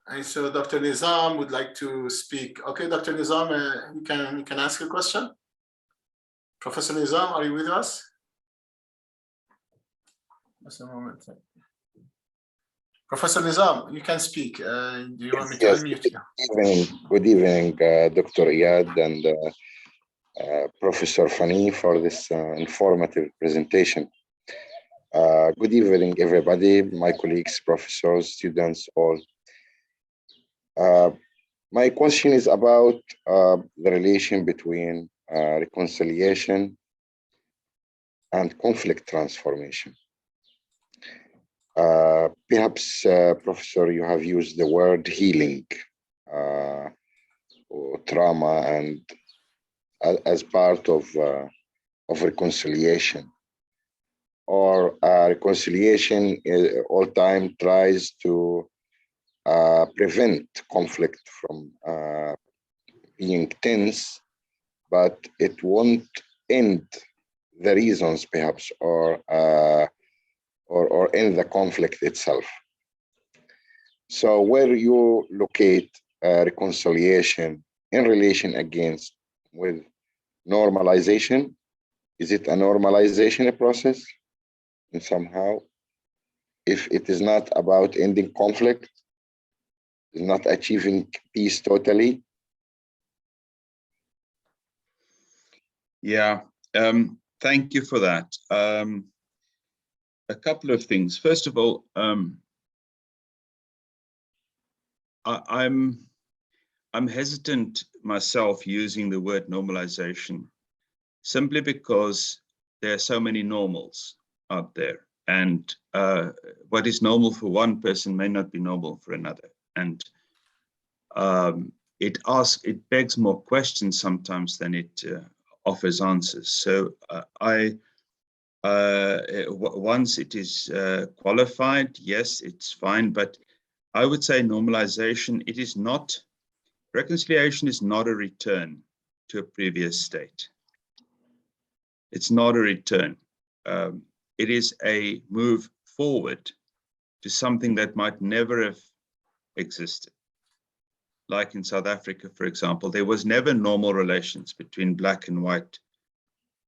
I saw Dr. Nizam would like to speak. Okay, Dr. Nizam, you can ask a question. Professor Nizam, are you with us? Just a moment. Professor Nizam, you can speak. Do you want me to unmute you? Good evening, Dr. Iyad and Professor Fanie for this informative presentation. Good evening, everybody, my colleagues, professors, students, all. My question is about the relation between reconciliation and conflict transformation. Perhaps, Professor, you have used the word healing or trauma and as part of reconciliation, or reconciliation all time tries to prevent conflict from being tense, but it won't end the reasons, perhaps, or end the conflict itself. So where you locate reconciliation in relation with normalization? Is it a normalization process? And somehow, if it is not about ending conflict, is not achieving peace totally? Yeah, thank you for that. A couple of things. First of all, I'm hesitant myself using the word normalization, simply because there are so many normals out there, and what is normal for one person may not be normal for another, and it begs more questions sometimes than it offers answers. So once it is qualified, yes, it's fine, but I would say normalization, it is not, reconciliation is not a return to a previous state. It's not a return. It is a move forward to something that might never have existed. Like in South Africa, for example, there was never normal relations between black and white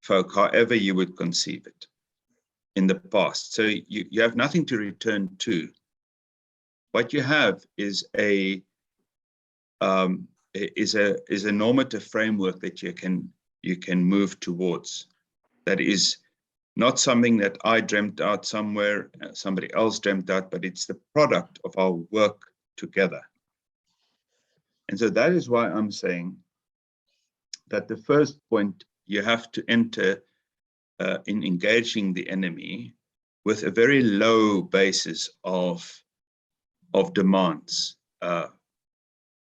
folk, however you would conceive it in the past. So you have nothing to return to. What you have is a normative framework that you can move towards. That is not something that I dreamt out somewhere, somebody else dreamt out, but it's the product of our work together. And so that is why I'm saying that the first point, you have to enter in engaging the enemy with a very low basis of demands,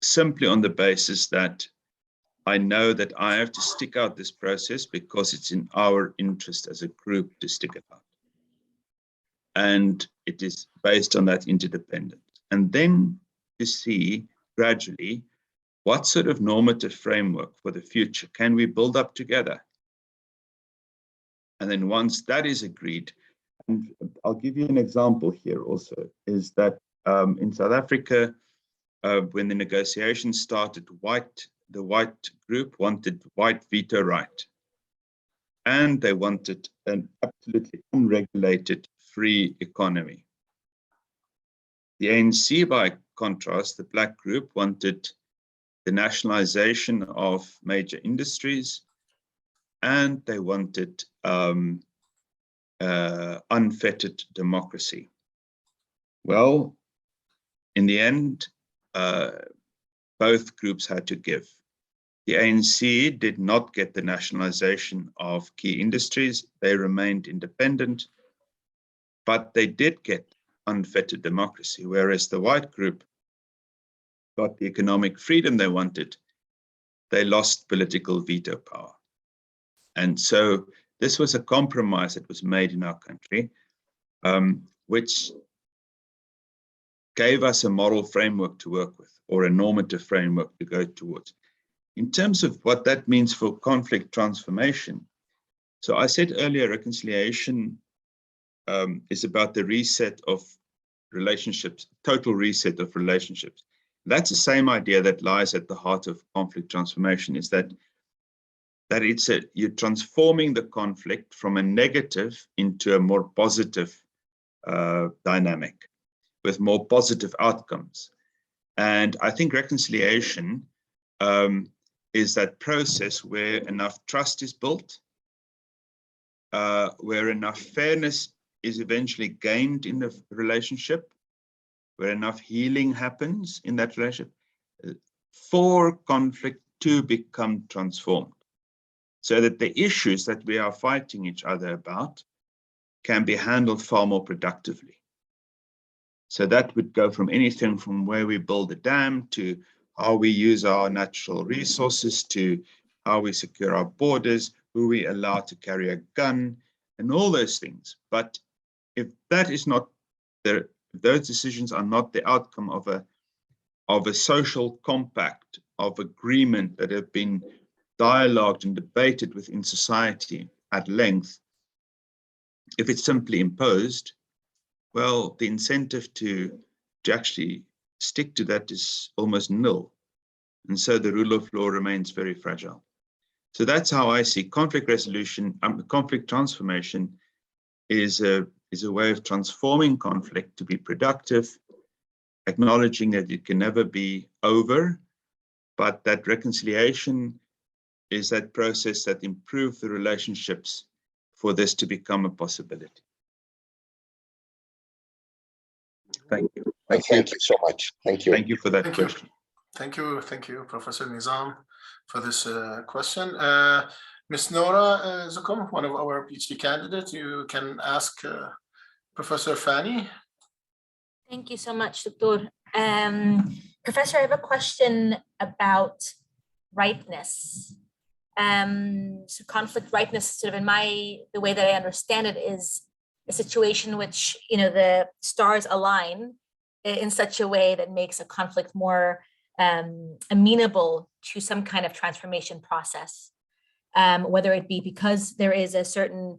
simply on the basis that I know that I have to stick out this process because it's in our interest as a group to stick it out. And it is based on that interdependence. And then to see gradually what sort of normative framework for the future can we build up together. And then once that is agreed, and I'll give you an example here also, is that in South Africa, when the negotiations started, the white group wanted white veto right. And they wanted an absolutely unregulated free economy. The ANC, by contrast, the black group, wanted the nationalization of major industries, and they wanted unfettered democracy. Well, in the end, both groups had to give. The ANC did not get the nationalization of key industries. They remained independent, but they did get unfettered democracy, whereas the white group got the economic freedom they wanted. They lost political veto power. And so this was a compromise that was made in our country, which gave us a moral framework to work with, or a normative framework to go towards. In terms of what that means for conflict transformation, so I said earlier, reconciliation is about the reset of relationships, total reset of relationships. That's the same idea that lies at the heart of conflict transformation, is that you're transforming the conflict from a negative into a more positive dynamic with more positive outcomes. And I think reconciliation is that process where enough trust is built, where enough fairness is eventually gained in the relationship, where enough healing happens in that relationship for conflict to become transformed, so that the issues that we are fighting each other about can be handled far more productively. So that would go from anything from where we build a dam to how we use our natural resources, to how we secure our borders, who we allow to carry a gun, and all those things. But if that is not if those decisions are not the outcome of a social compact, of agreement that have been dialogued and debated within society at length, if it's simply imposed, well, the incentive to actually stick to that is almost nil. And so the rule of law remains very fragile. So that's how I see conflict resolution. Conflict transformation is a way of transforming conflict to be productive acknowledging that it can never be over, but that reconciliation is that process that improves the relationships for this to become a possibility. Thank you. Thank you so much. Thank you. Thank you for that question. Thank you, Professor Nizam, for this question. Ms. Nora Zukum, one of our PhD candidates, you can ask Professor Fanie. Thank you so much, Dr. Professor, I have a question about rightness. So conflict rightness, sort of the way that I understand it, is a situation in which, the stars align in such a way that makes a conflict more amenable to some kind of transformation process, whether it be because there is a certain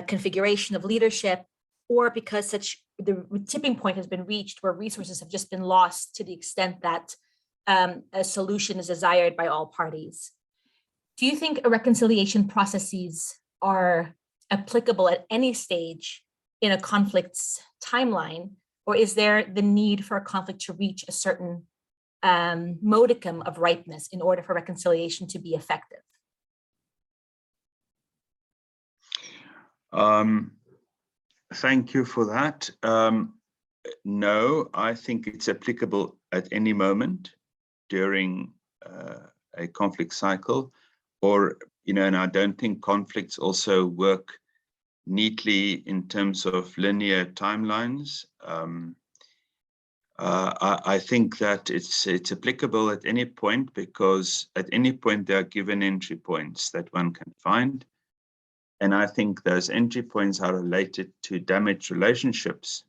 configuration of leadership, or because the tipping point has been reached where resources have just been lost to the extent that a solution is desired by all parties. Do you think reconciliation processes are applicable at any stage in a conflict's timeline, or is there the need for a conflict to reach a certain modicum of ripeness in order for reconciliation to be effective? Thank you for that. No, I think it's applicable at any moment during a conflict cycle, or, and I don't think conflicts also work neatly in terms of linear timelines. I think that it's applicable at any point, because at any point there are given entry points that one can find. And I think those entry points are related to damaged relationships.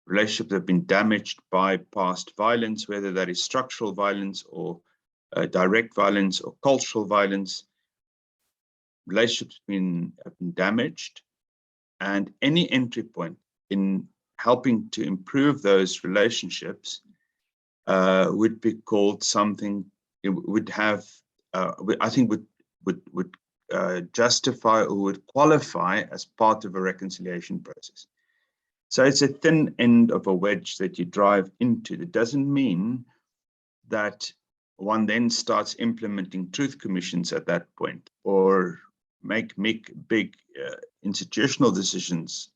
Relationships have been damaged by past violence, whether that is structural violence or direct violence or cultural violence. Relationships have been damaged, and any entry point in helping to improve those relationships would be called something. It would have, I think, would justify or would qualify as part of a reconciliation process. So it's a thin end of a wedge that you drive into. It doesn't mean that one then starts implementing truth commissions at that point, or make big institutional decisions,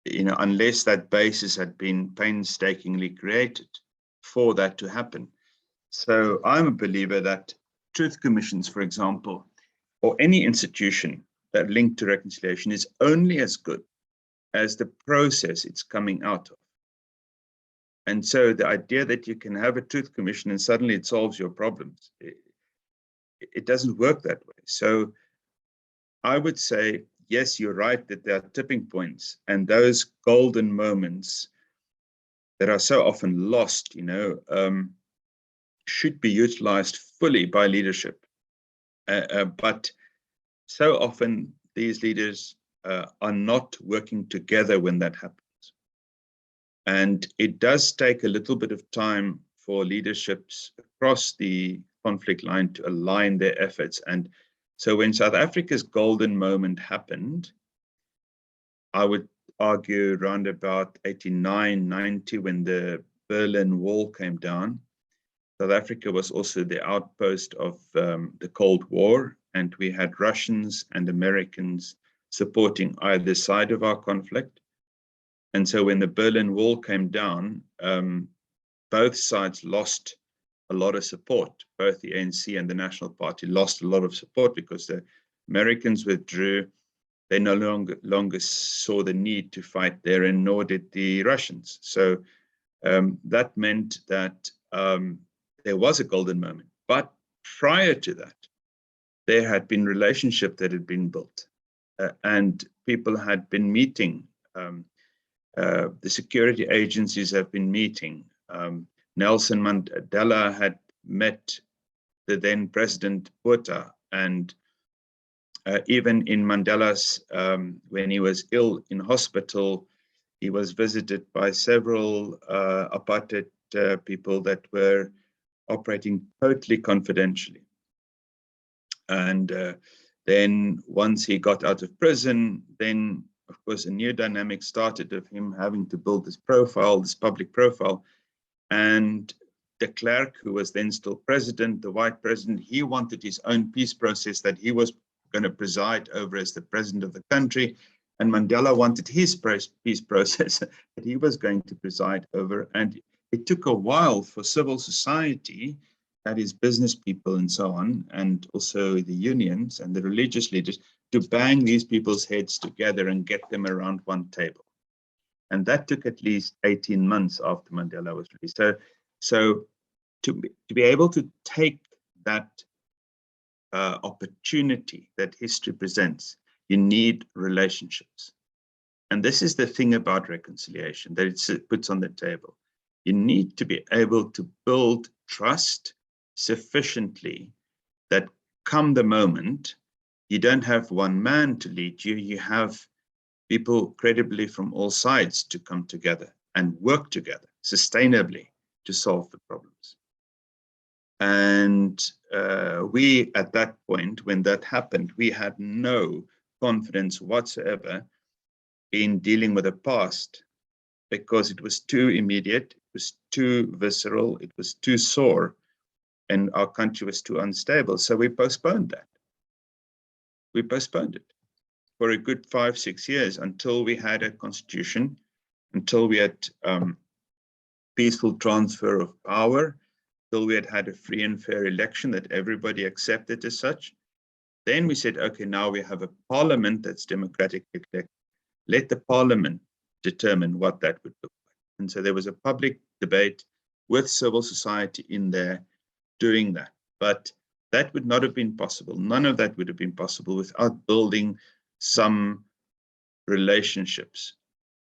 unless that basis had been painstakingly created for that to happen. So I'm a believer that truth commissions, for example, or any institution that linked to reconciliation, is only as good as the process it's coming out of. And so the idea that you can have a truth commission and suddenly it solves your problems, it doesn't work that way. So I would say, yes, you're right that there are tipping points, and those golden moments that are so often lost, should be utilized fully by leadership. But so often these leaders are not working together when that happens. And it does take a little bit of time for leaderships across the conflict line to align their efforts. And so when South Africa's golden moment happened, I would argue around about 89, 90, when the Berlin Wall came down, South Africa was also the outpost of the Cold War, and we had Russians and Americans supporting either side of our conflict. And so when the Berlin Wall came down, both sides lost a lot of support. Both the ANC and the National Party lost a lot of support because the Americans withdrew. They no longer saw the need to fight there, and nor did the Russians. So that meant that there was a golden moment. But prior to that, there had been relationship that had been built, and people had been meeting. The security agencies have been meeting. Nelson Mandela had met the then President Botha, and even in Mandela's, when he was ill in hospital, he was visited by several apartheid people that were operating totally confidentially. And then once he got out of prison, then of course, a new dynamic started of him having to build this profile, this public profile. And de Klerk, who was then still president, the white president, he wanted his own peace process that he was going to preside over as the president of the country. And Mandela wanted his peace process that he was going to preside over. And it took a while for civil society, that is business people and so on, and also the unions and the religious leaders, to bang these people's heads together and get them around one table. And that took at least 18 months after Mandela was released. So to be able to take that opportunity that history presents, you need relationships. And this is the thing about reconciliation that it puts on the table. You need to be able to build trust sufficiently that come the moment, you don't have one man to lead you, you have people credibly from all sides to come together and work together sustainably to solve the problems. And we, at that point, when that happened, we had no confidence whatsoever in dealing with the past, because it was too immediate, it was too visceral, it was too sore, and our country was too unstable. So we postponed that. We postponed it for a good 5-6 years until we had a constitution, until we had peaceful transfer of power, until we had a free and fair election that everybody accepted as such. Then we said, okay, now we have a parliament that's democratically elected. Let the parliament determine what that would look like. And so there was a public debate with civil society in there doing that. But that would not have been possible. None of that would have been possible without building some relationships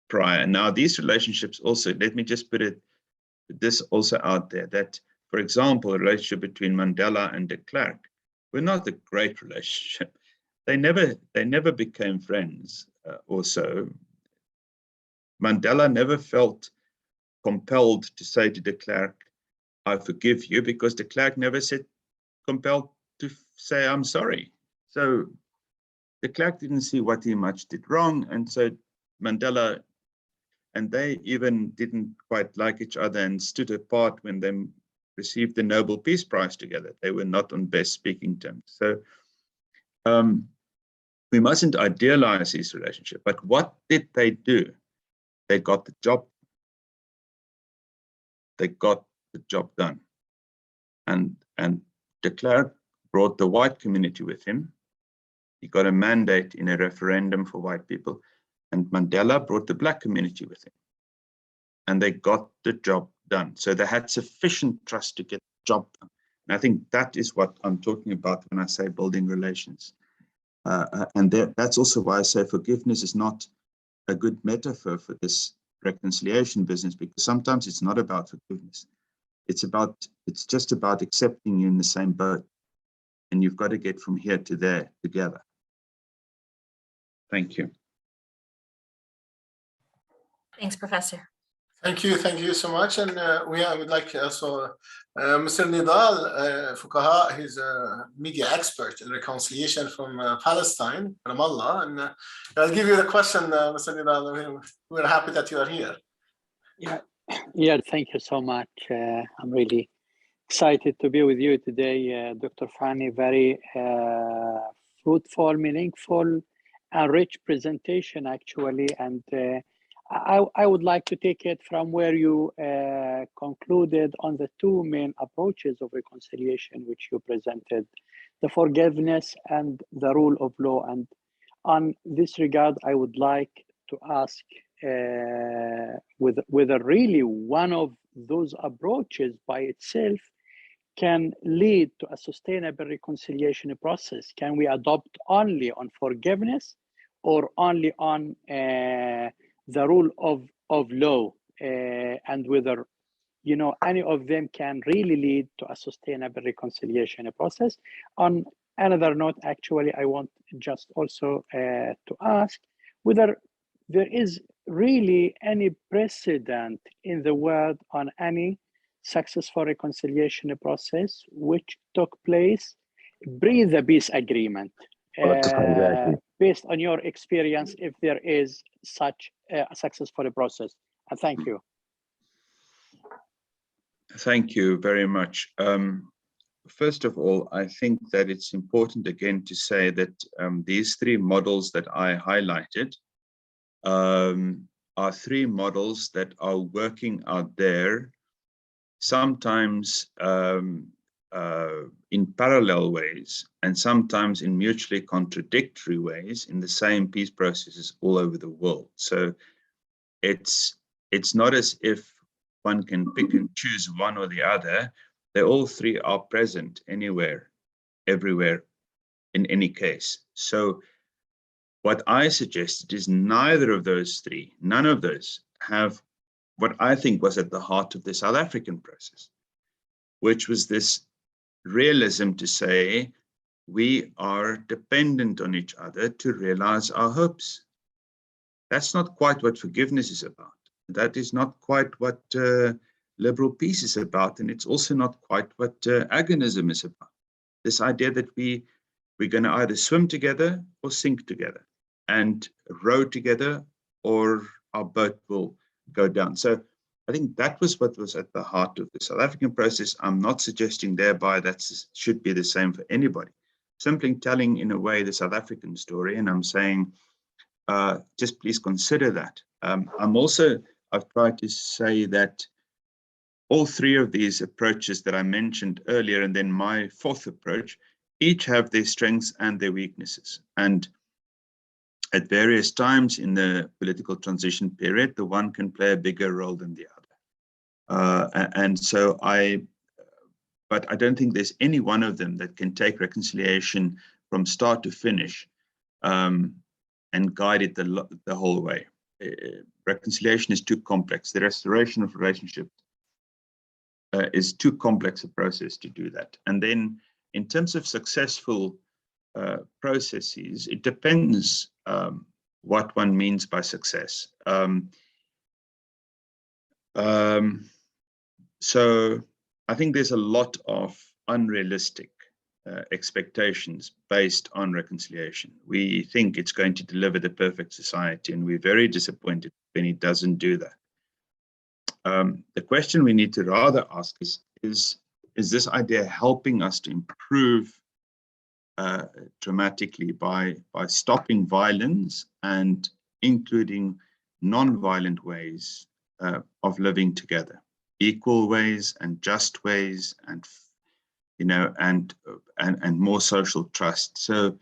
prior. Now, these relationships also, let me just put this also out there, that, for example, a relationship between Mandela and de Klerk were not a great relationship. They never became friends or so. Mandela never felt compelled to say to de Klerk, I forgive you, because de Klerk never said compelled to say, I'm sorry. So de Klerk didn't see what he much did wrong. And so Mandela, and they even didn't quite like each other and stood apart when they received the Nobel Peace Prize together. They were not on best speaking terms. So we mustn't idealize this relationship. But what did they do? They got the job. They got the job done. And de Klerk brought the white community with him. He got a mandate in a referendum for white people. And Mandela brought the black community with him. And they got the job done. So they had sufficient trust to get the job done. And I think that is what I'm talking about when I say building relations. And that's also why I say forgiveness is not a good metaphor for this reconciliation business, because sometimes it's not about forgiveness. It's just about accepting you in the same boat. And you've got to get from here to there together. Thank you. Thanks, Professor. Thank you so much. And I would like also Mr. Nidal Fukaha. He's a media expert in reconciliation from Palestine, Ramallah. And I'll give you the question, Mr. Nidal. We're happy that you are here. Yeah, thank you so much. I'm really excited to be with you today, Dr. Fanie. Very fruitful, meaningful, and rich presentation, actually. And I would like to take it from where you concluded on the two main approaches of reconciliation, which you presented, the forgiveness and the rule of law. And on this regard, I would like to ask whether really one of those approaches by itself can lead to a sustainable reconciliation process. Can we adopt only on forgiveness or only on the rule of law, and whether any of them can really lead to a sustainable reconciliation process? On another note, actually, I want just also to ask whether there is really any precedent in the world on any successful reconciliation process which took place pre the peace agreement. based on your experience, if there is such a successful process. And thank you. Thank you very much. First of all, I think that it's important again to say that these three models that I highlighted are three models that are working out there, sometimes in parallel ways and sometimes in mutually contradictory ways in the same peace processes all over the world. So it's not as if one can pick and choose one or the other. They all three are present anywhere, everywhere, in any case. So what I suggested is neither of those three, none of those have what I think was at the heart of the South African process, which was this realism to say we are dependent on each other to realize our hopes. That's not quite what forgiveness is about. That is not quite what liberal peace is about, and it's also not quite what agonism is about. This idea that we're going to either swim together or sink together, and row together, or our boat will go down. So I think that was what was at the heart of the South African process. I'm not suggesting thereby that should be the same for anybody. Simply telling in a way the South African story, and I'm saying, just please consider that. I've tried to say that all three of these approaches that I mentioned earlier, and then my fourth approach, each have their strengths and their weaknesses. And at various times in the political transition period, the one can play a bigger role than the other. But I don't think there's any one of them that can take reconciliation from start to finish and guide it the whole way. Reconciliation is too complex. The restoration of relationships is too complex a process to do that. And then in terms of successful processes, it depends what one means by success. So I think there's a lot of unrealistic expectations based on reconciliation. We think it's going to deliver the perfect society, and we're very disappointed when it doesn't do that. The question we need to rather ask is this idea helping us to improve dramatically by stopping violence and including non-violent ways of living together, equal ways and just ways, and and more social trust. So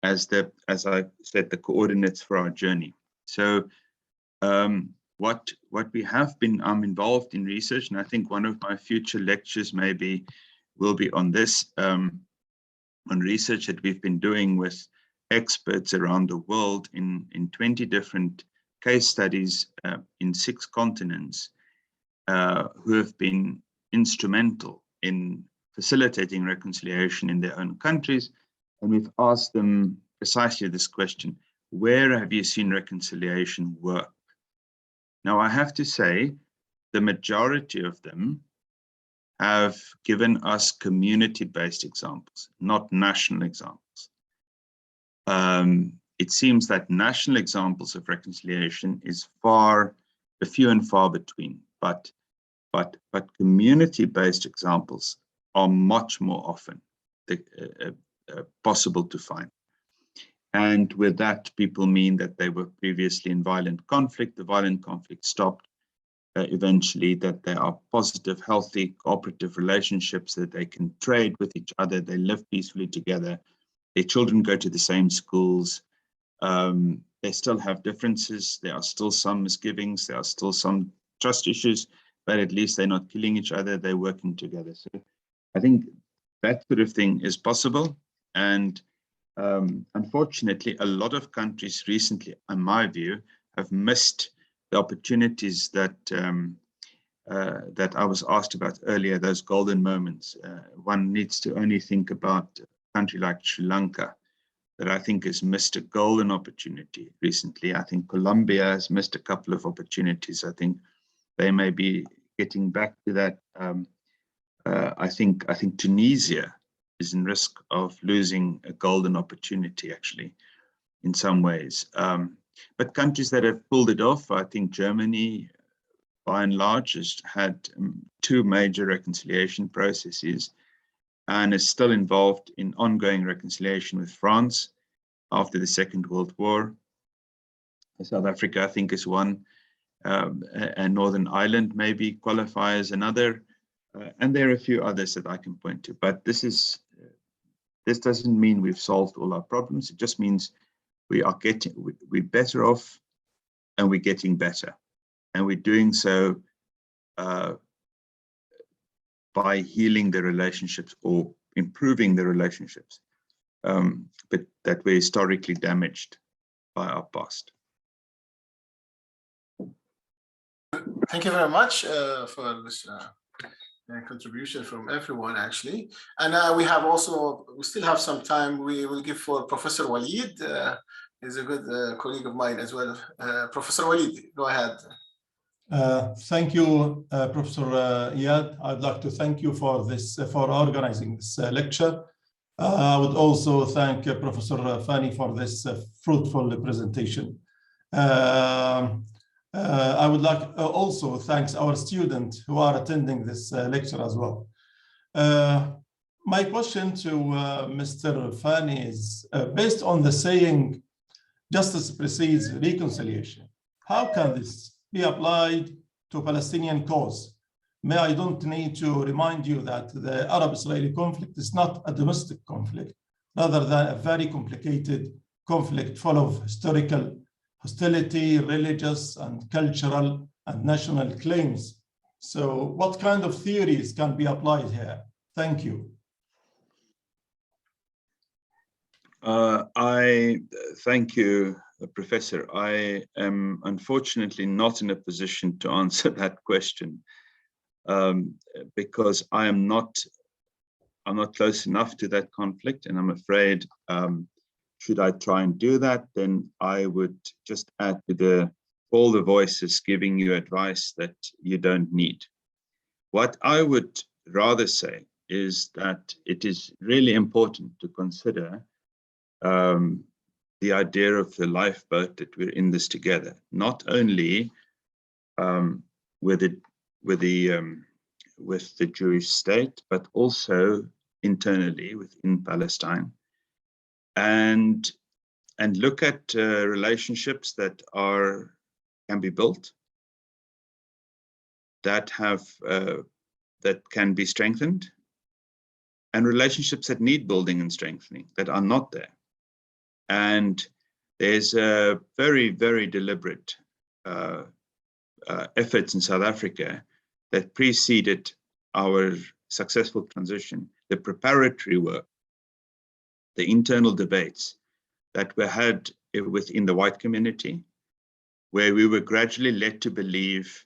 as I said, the coordinates for our journey. So what we have been, I'm involved in research, and I think one of my future lectures will be on this, on research that we've been doing with experts around the world in 20 different case studies in 6 continents who have been instrumental in facilitating reconciliation in their own countries. And we've asked them precisely this question: where have you seen reconciliation work? Now, I have to say, the majority of them have given us community-based examples, not national examples. It seems that national examples of reconciliation is few and far between, but community-based examples are much more often possible to find. And with that, people mean that they were previously in violent conflict, the violent conflict stopped, eventually that there are positive, healthy, cooperative relationships, that they can trade with each other, they live peacefully together, their children go to the same schools, they still have differences, there are still some misgivings, there are still some trust issues, but at least they're not killing each other, they're working together. So I think that sort of thing is possible. And unfortunately, a lot of countries recently, in my view, have missed the opportunities that I was asked about earlier, those golden moments. One needs to only think about a country like Sri Lanka, that I think has missed a golden opportunity recently. I think Colombia has missed a couple of opportunities. I think they may be getting back to that. I think Tunisia is in risk of losing a golden opportunity, actually. in some ways. But countries that have pulled it off, I think Germany, by and large, has had 2 major reconciliation processes and is still involved in ongoing reconciliation with France after the Second World War. South Africa, I think, is one, and Northern Ireland maybe qualify as another, and there are a few others that I can point to. But this doesn't mean we've solved all our problems. It just means we're better off, and we're getting better, and we're doing so by healing the relationships or improving the relationships, but that were historically damaged by our past. Thank you very much for this contribution from everyone, actually. And we still have some time. We will give for Professor Walid. He's a good colleague of mine as well. Professor Walid, go ahead. Thank you, Professor Iyad. I'd like to thank you for organizing this lecture. I would also thank Professor Fanie for this fruitful presentation. I would like also thank our students who are attending this lecture as well. My question to Mr. Fanie is, based on the saying, justice precedes reconciliation, how can this be applied to Palestinian cause? I don't need to remind you that the Arab-Israeli conflict is not a domestic conflict, rather than a very complicated conflict full of historical hostility, religious and cultural and national claims. So what kind of theories can be applied here? Thank you. I thank you, Professor. I am unfortunately not in a position to answer that question because I'm not close enough to that conflict, and I'm afraid should I try and do that, then I would just add to all the voices giving you advice that you don't need. What I would rather say is that it is really important to consider the idea of the lifeboat, that we're in this together, not only with the Jewish state, but also internally within Palestine, and look at relationships that can be built, that can be strengthened, and relationships that need building and strengthening that are not there. And there's a very, very deliberate efforts in South Africa that preceded our successful transition, the preparatory work, the internal debates that were had within the white community, where we were gradually led to believe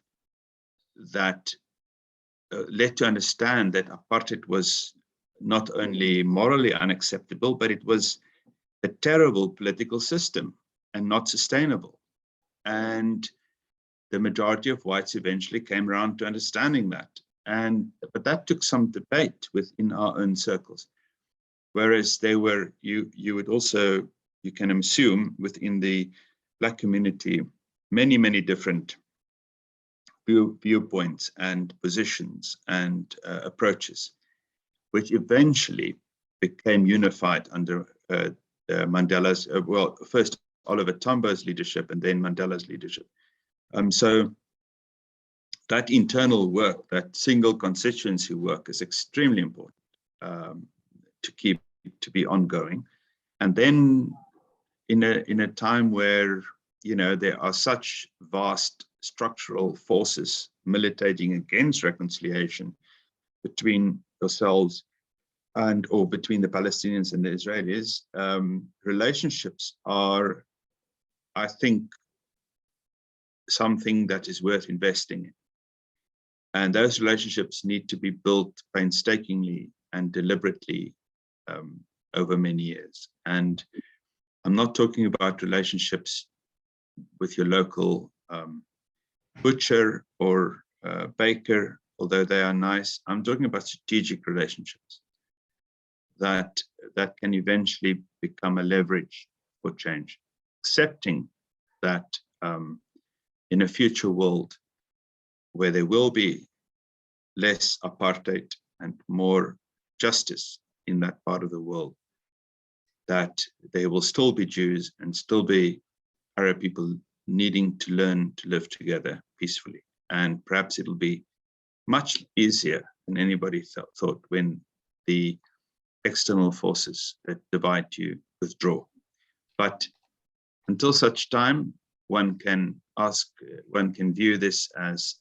that, led to understand that apartheid was not only morally unacceptable, but it was a terrible political system and not sustainable. And the majority of whites eventually came around to understanding that. But that took some debate within our own circles. Whereas you can assume within the Black community, many, many different viewpoints and positions and approaches, which eventually became unified under Mandela's, first Oliver Tambo's leadership and then Mandela's leadership. So that internal work, that single constituency work, is extremely important to be ongoing. And then in a time where there are such vast structural forces militating against reconciliation between yourselves or between the Palestinians and the Israelis, relationships are, I think, something that is worth investing in. And those relationships need to be built painstakingly and deliberately over many years. And I'm not talking about relationships with your local butcher or baker, although they are nice. I'm talking about strategic relationships that can eventually become a leverage for change. accepting that in a future world where there will be less apartheid and more justice in that part of the world, that there will still be Jews and still be Arab people needing to learn to live together peacefully. And perhaps it'll be much easier than anybody thought when the external forces that divide you withdraw. But until such time, one can view this as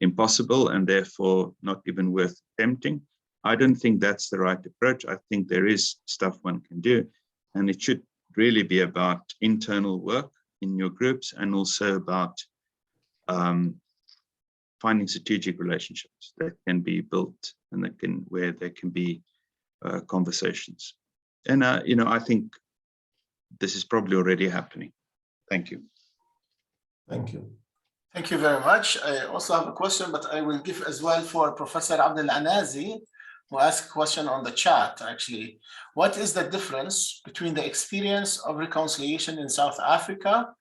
impossible and therefore not even worth attempting. I don't think that's the right approach. I think there is stuff one can do, and it should really be about internal work in your groups and also about finding strategic relationships that can be built and where there can be conversations. And I think this is probably already happening. Thank you. Thank you. Thank you very much. I also have a question, but I will give as well for Professor Abdel Anazi, who asked a question on the chat, actually. What is the difference between the experience of reconciliation in South Africa,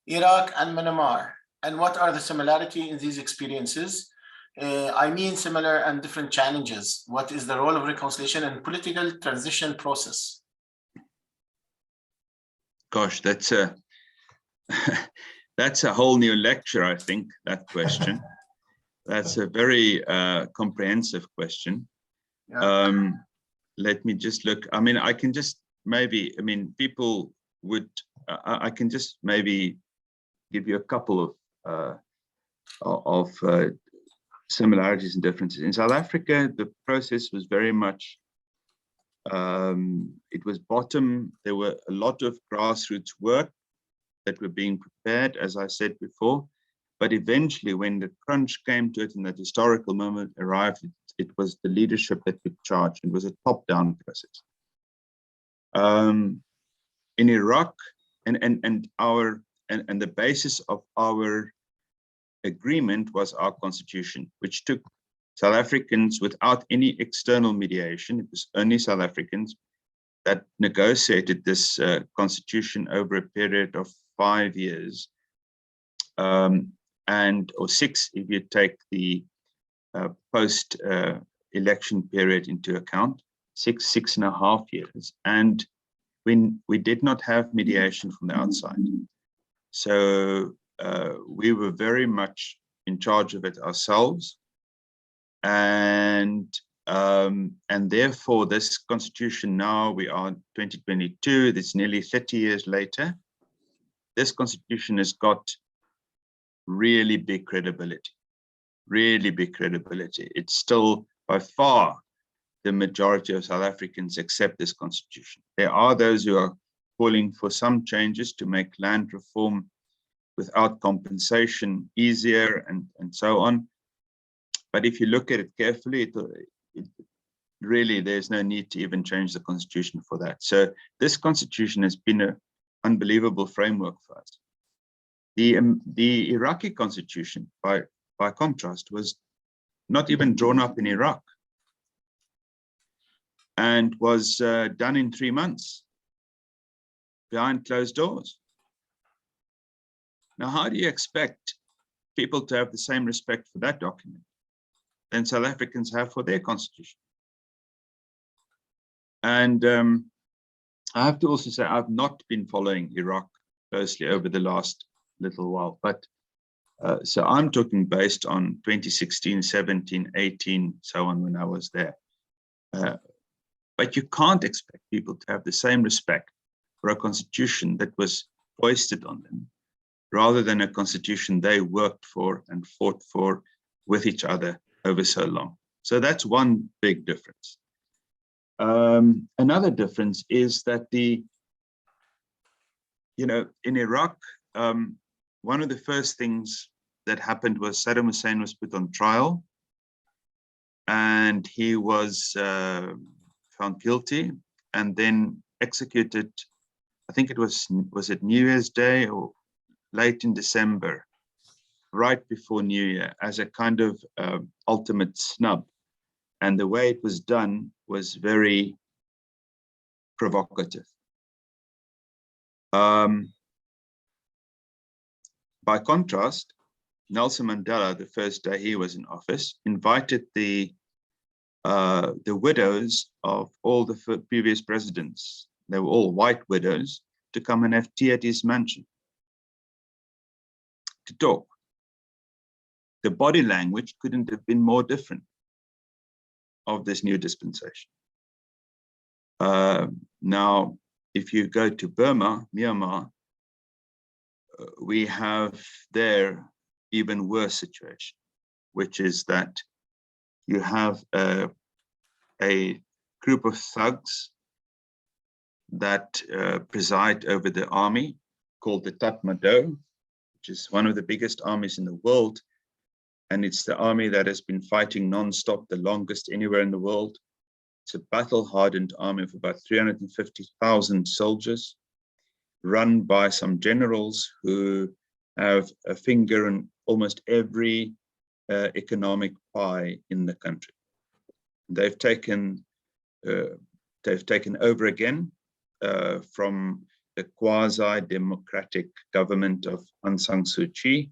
Iraq, and Myanmar? And what are the similarities in these experiences? I mean, similar and different challenges. What is the role of reconciliation in political transition process? Gosh, that's a whole new lecture, I think, that question. That's a very comprehensive question. Yeah. Let me just look. I mean, I can just maybe, people would, I can just maybe give you a couple of similarities and differences. In South Africa, the process was very much, it was bottom. There were a lot of grassroots work that were being prepared, as I said before. But eventually, when the crunch came to it and that historical moment arrived, it was the leadership that took charge. It was a top-down process. In Iraq, and the basis of our agreement was our constitution, which took South Africans without any external mediation. It was only South Africans that negotiated this constitution over a period of 5 years, or 6 if you take the post-election period into account, 6.5 years. And we did not have mediation from the outside. So we were very much in charge of it ourselves. And therefore, this constitution now, we are 2022, it's nearly 30 years later. This constitution has got really big credibility, really big credibility. It's still by far the majority of South Africans accept this constitution. There are those who are calling for some changes to make land reform without compensation easier and so on. But if you look at it carefully, really, there's no need to even change the constitution for that. So this constitution has been an unbelievable framework for us. The Iraqi constitution, by contrast, was not even drawn up in Iraq and was done in 3 months behind closed doors. Now, how do you expect people to have the same respect for that document than South Africans have for their constitution? And I have to also say, I've not been following Iraq closely over the last little while, but so I'm talking based on 2016, 17, 18, so on, when I was there. But you can't expect people to have the same respect for a constitution that was foisted on them, rather than a constitution they worked for and fought for with each other over so long. So that's one big difference. Another difference is that in Iraq, one of the first things that happened was Saddam Hussein was put on trial, and he was found guilty and then executed. I think it was it New Year's Day or late in December, right before New Year, as a kind of ultimate snub. And the way it was done was very provocative. By contrast, Nelson Mandela, the first day he was in office, invited the widows of all the previous presidents, they were all white widows, to come and have tea at his mansion to talk. The body language couldn't have been more different of this new dispensation. Now, if you go to Burma, Myanmar, we have there even worse situation, which is that you have a group of thugs that preside over the army called the Tatmadaw, which is one of the biggest armies in the world. And it's the army that has been fighting non-stop, the longest anywhere in the world. It's a battle-hardened army of about 350,000 soldiers, run by some generals who have a finger in almost every economic pie in the country. They've taken over again from the quasi-democratic government of Aung San Suu Kyi,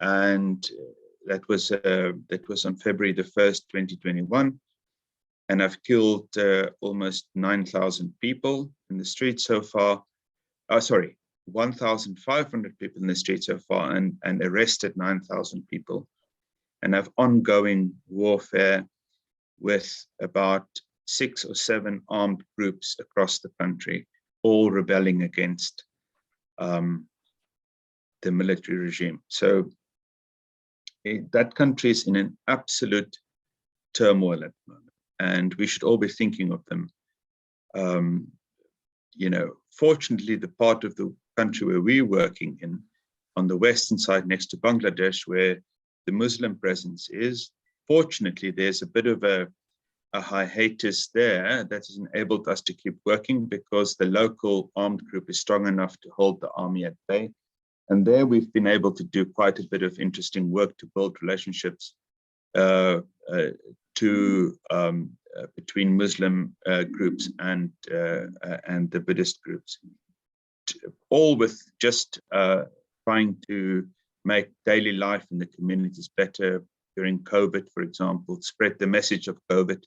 and that was on February the 1st, 2021, and I've killed almost 9,000 people in the streets so far. 1,500 people in the streets so far, and arrested 9,000 people, and have ongoing warfare with about 6 or 7 armed groups across the country, all rebelling against the military regime. So that country is in an absolute turmoil at the moment, and we should all be thinking of them. You know, fortunately, the part of the country where we're working in, on the western side next to Bangladesh, where the Muslim presence is, fortunately, there's a bit of a hiatus there that has enabled us to keep working because the local armed group is strong enough to hold the army at bay. And there we've been able to do quite a bit of interesting work to build relationships between Muslim groups and the Buddhist groups, all with just trying to make daily life in the communities better during COVID, for example, spread the message of COVID,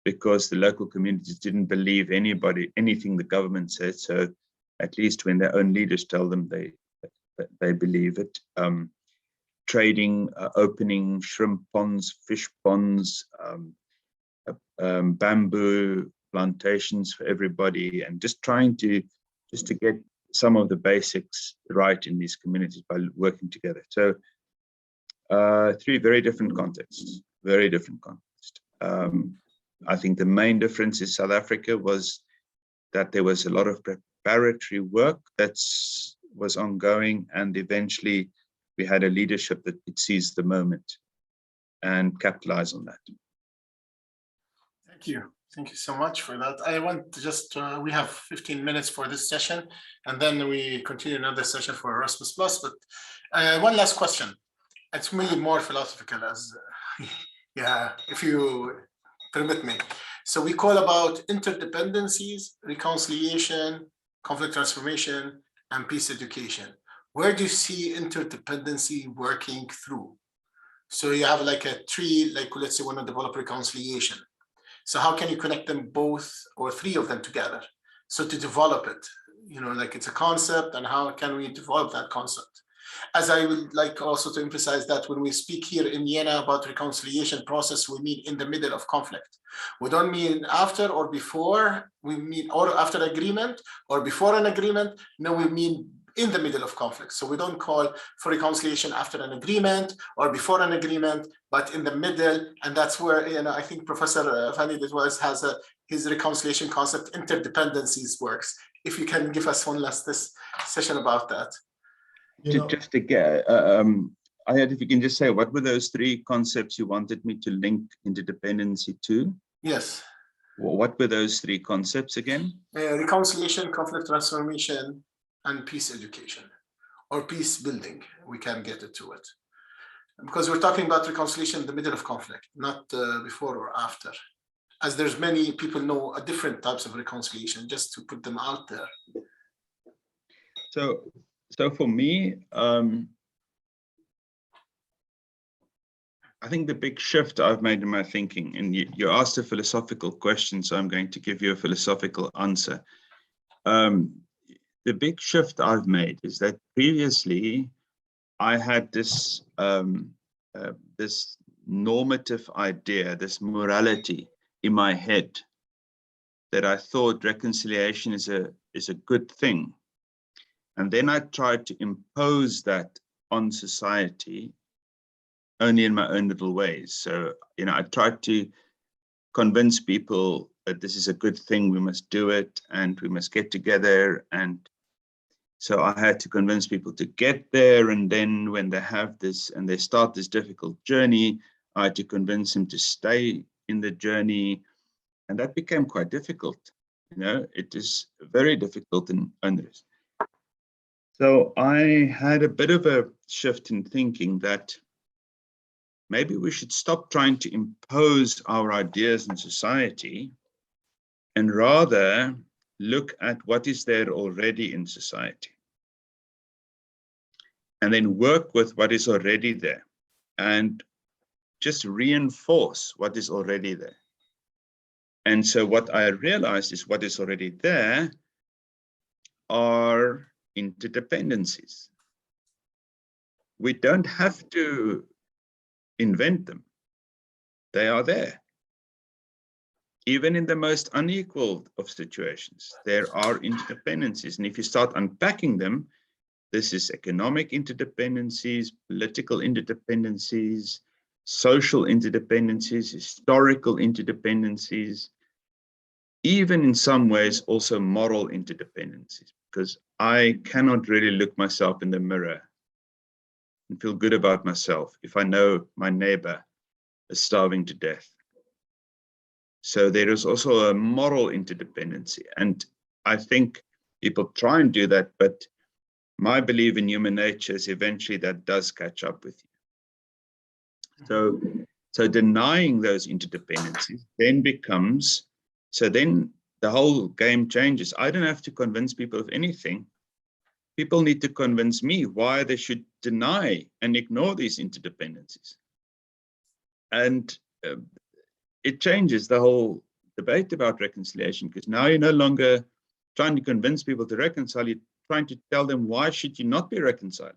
because the local communities didn't believe anything the government said. So at least when their own leaders tell them, they believe it. Trading, opening shrimp ponds, fish ponds, bamboo plantations for everybody, and just trying to get some of the basics right in these communities by working together. So 3 very different contexts, very different contexts. I think the main difference in South Africa was that there was a lot of preparatory work that was ongoing, and eventually we had a leadership that could seize the moment and capitalize on that. Thank you. Thank you so much for that. I want to just, we have 15 minutes for this session, and then we continue another session for Erasmus+. But one last question. It's really more philosophical, as yeah, if you permit me. So we call about interdependencies, reconciliation, conflict transformation, and peace education. Where do you see interdependency working through? So you have like a tree, like let's say we want to develop reconciliation. So how can you connect them both or 3 of them together? So to develop it, you know, like it's a concept, and how can we develop that concept? As I would like also to emphasize that when we speak here in Vienna about reconciliation process, we mean in the middle of conflict. We don't mean after or before, we mean or after agreement or before an agreement. No, we mean in the middle of conflict. So we don't call for reconciliation after an agreement or before an agreement, but in the middle. And that's where, you know, I think Professor Fanie du Toit has his reconciliation concept, interdependencies, works. If you can give us one last session about that. Just to get, Ayat, if you can just say, what were those 3 concepts you wanted me to link interdependency to? Yes. What were those 3 concepts again? Reconciliation, conflict transformation, and peace education, or peace building. We can get to it. Because we're talking about reconciliation in the middle of conflict, not before or after. As there's many people know different types of reconciliation, just to put them out there. So for me, I think the big shift I've made in my thinking, and you asked a philosophical question, so I'm going to give you a philosophical answer. The big shift I've made is that previously I had this this normative idea, this morality in my head, that I thought reconciliation is a good thing. And then I tried to impose that on society only in my own little ways. So, I tried to convince people that this is a good thing, we must do it, and we must get together. And so I had to convince people to get there. And then when they have this and they start this difficult journey, I had to convince them to stay in the journey. And that became quite difficult. It is very difficult and onerous. So I had a bit of a shift in thinking that maybe we should stop trying to impose our ideas in society and rather look at what is there already in society and then work with what is already there and just reinforce what is already there. And so what I realized is what is already there are interdependencies. We don't have to invent them. They are there. Even in the most unequal of situations, there are interdependencies. And if you start unpacking them, this is economic interdependencies, political interdependencies, social interdependencies, historical interdependencies, even in some ways also moral interdependencies, because I cannot really look myself in the mirror and feel good about myself if I know my neighbor is starving to death. So there is also a moral interdependency. And I think people try and do that, but my belief in human nature is eventually that does catch up with you. So denying those interdependencies then becomes, so then the whole game changes. I don't have to convince people of anything. People need to convince me why they should deny and ignore these interdependencies. And it changes the whole debate about reconciliation, because now you're no longer trying to convince people to reconcile, you're trying to tell them why should you not be reconciling,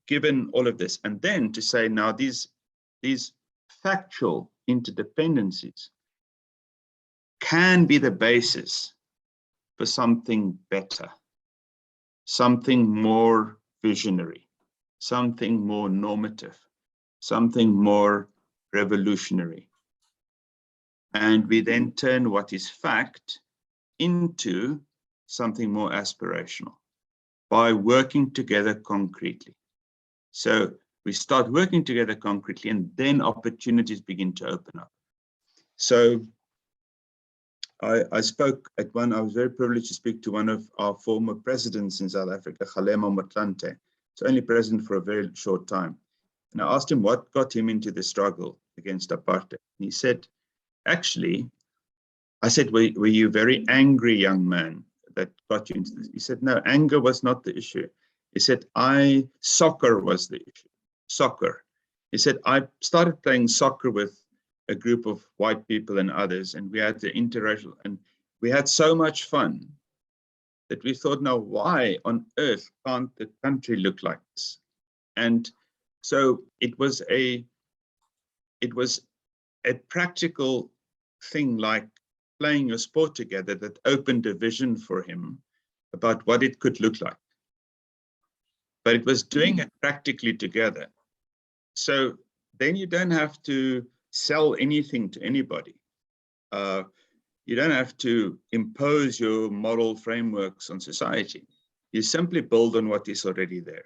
given all of this. And then to say now these factual interdependencies can be the basis for something better, something more visionary, something more normative, something more revolutionary. And we then turn what is fact into something more aspirational by working together concretely. So we start working together concretely, and then opportunities begin to open up. So I spoke at one, I was very privileged to speak to one of our former presidents in South Africa, Kgalema Motlanthe. He's only president for a very short time. And I asked him what got him into the struggle against apartheid. And he said, actually, I said, were you a very angry young man that got you into this? He said, no, anger was not the issue. He said, soccer was the issue, soccer. He said, I started playing soccer with a group of white people and others, and we had the interracial, and we had so much fun that we thought, now, why on earth can't the country look like this? And so it was a practical thing, like playing a sport together, that opened a vision for him about what it could look like. But it was doing it practically together. So then you don't have to sell anything to anybody. You don't have to impose your moral frameworks on society. You simply build on what is already there.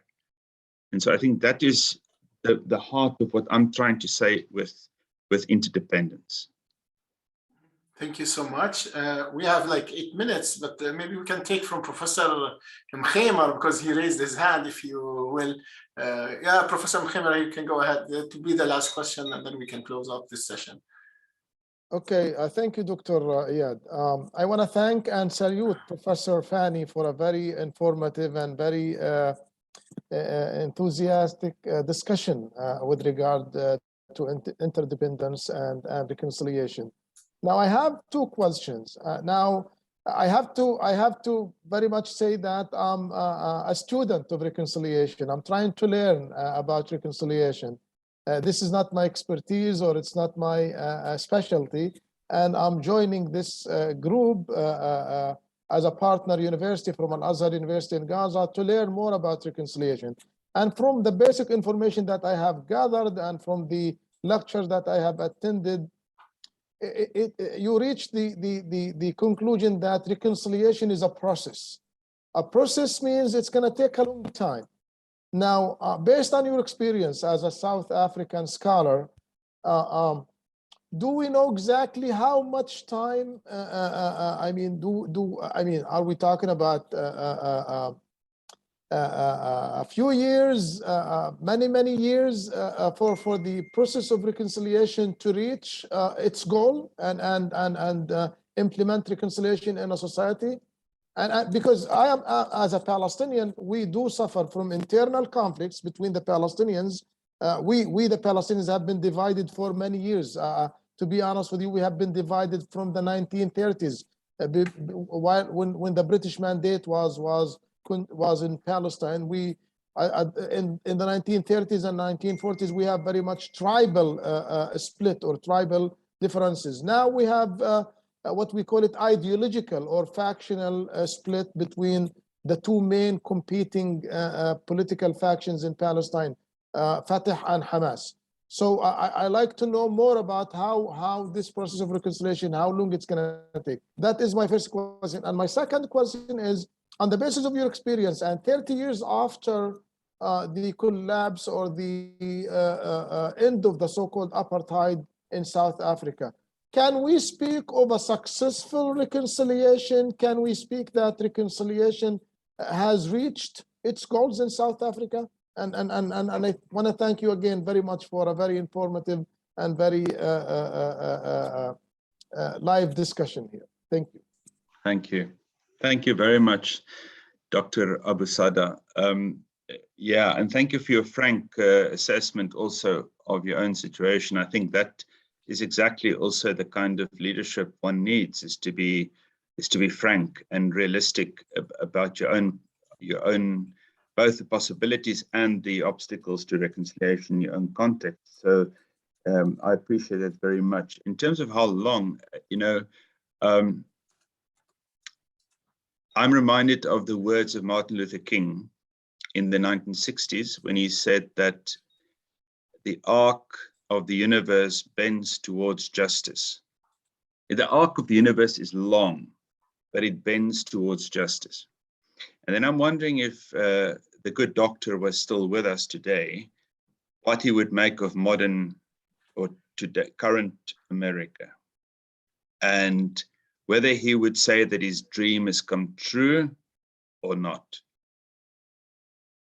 And so I think that is the heart of what I'm trying to say with interdependence. Thank you so much. We have like 8 minutes, but maybe we can take from Professor Mkhemer, because he raised his hand, if you will. Yeah, Professor Mkhemer, you can go ahead to be the last question, and then we can close up this session. Okay, thank you, Dr. Iyad. I want to thank and salute Professor Fanie for a very informative and very enthusiastic discussion with regard to interdependence and reconciliation. Now, I have two questions. Now, I have to very much say that I'm a student of reconciliation. I'm trying to learn about reconciliation. This is not my expertise, or it's not my specialty, and I'm joining this group as a partner university from Al-Azhar University in Gaza to learn more about reconciliation. And from the basic information that I have gathered and from the lectures that I have attended, you reach the conclusion that reconciliation is a process. A process means it's going to take a long time. Now, based on your experience as a South African scholar, do we know exactly how much time? I mean, are we talking about a few years, many years for the process of reconciliation to reach its goal and implement reconciliation in a society? And because I am, as a Palestinian, we do suffer from internal conflicts between the Palestinians. We the Palestinians have been divided for many years. To be honest with you, we have been divided from the 1930s, when the British mandate was in Palestine. We in the 1930s and 1940s, we have very much tribal split or tribal differences. Now we have what we call it ideological or factional split between the two main competing political factions in Palestine, Fatah and Hamas. So I like to know more about how this process of reconciliation, how long it's going to take. That is my first question. And my second question is, on the basis of your experience and 30 years after the collapse or the end of the so-called apartheid in South Africa, can we speak of a successful reconciliation? Can we speak that reconciliation has reached its goals in South Africa? And I want to thank you again very much for a very informative and very live discussion here. Thank you. Thank you. Thank you very much, Dr. Abu Sada. Yeah, and thank you for your frank assessment also of your own situation. I think that is exactly also the kind of leadership one needs, is to be frank and realistic about your own both the possibilities and the obstacles to reconciliation in your own context. So I appreciate that very much. In terms of how long, I'm reminded of the words of Martin Luther King in the 1960s when he said that the arc of the universe bends towards justice. The arc of the universe is long, but it bends towards justice. And then I'm wondering if the good doctor was still with us today, what he would make of modern or today, current America, and whether he would say that his dream has come true or not.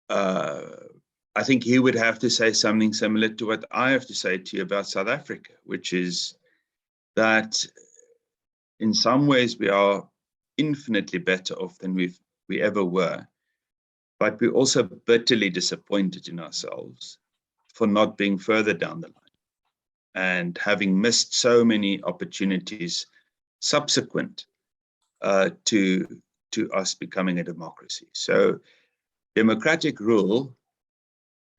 I think he would have to say something similar to what I have to say to you about South Africa, which is that in some ways we are infinitely better off than we ever were, but we're also bitterly disappointed in ourselves for not being further down the line and having missed so many opportunities subsequent to us becoming a democracy. So democratic rule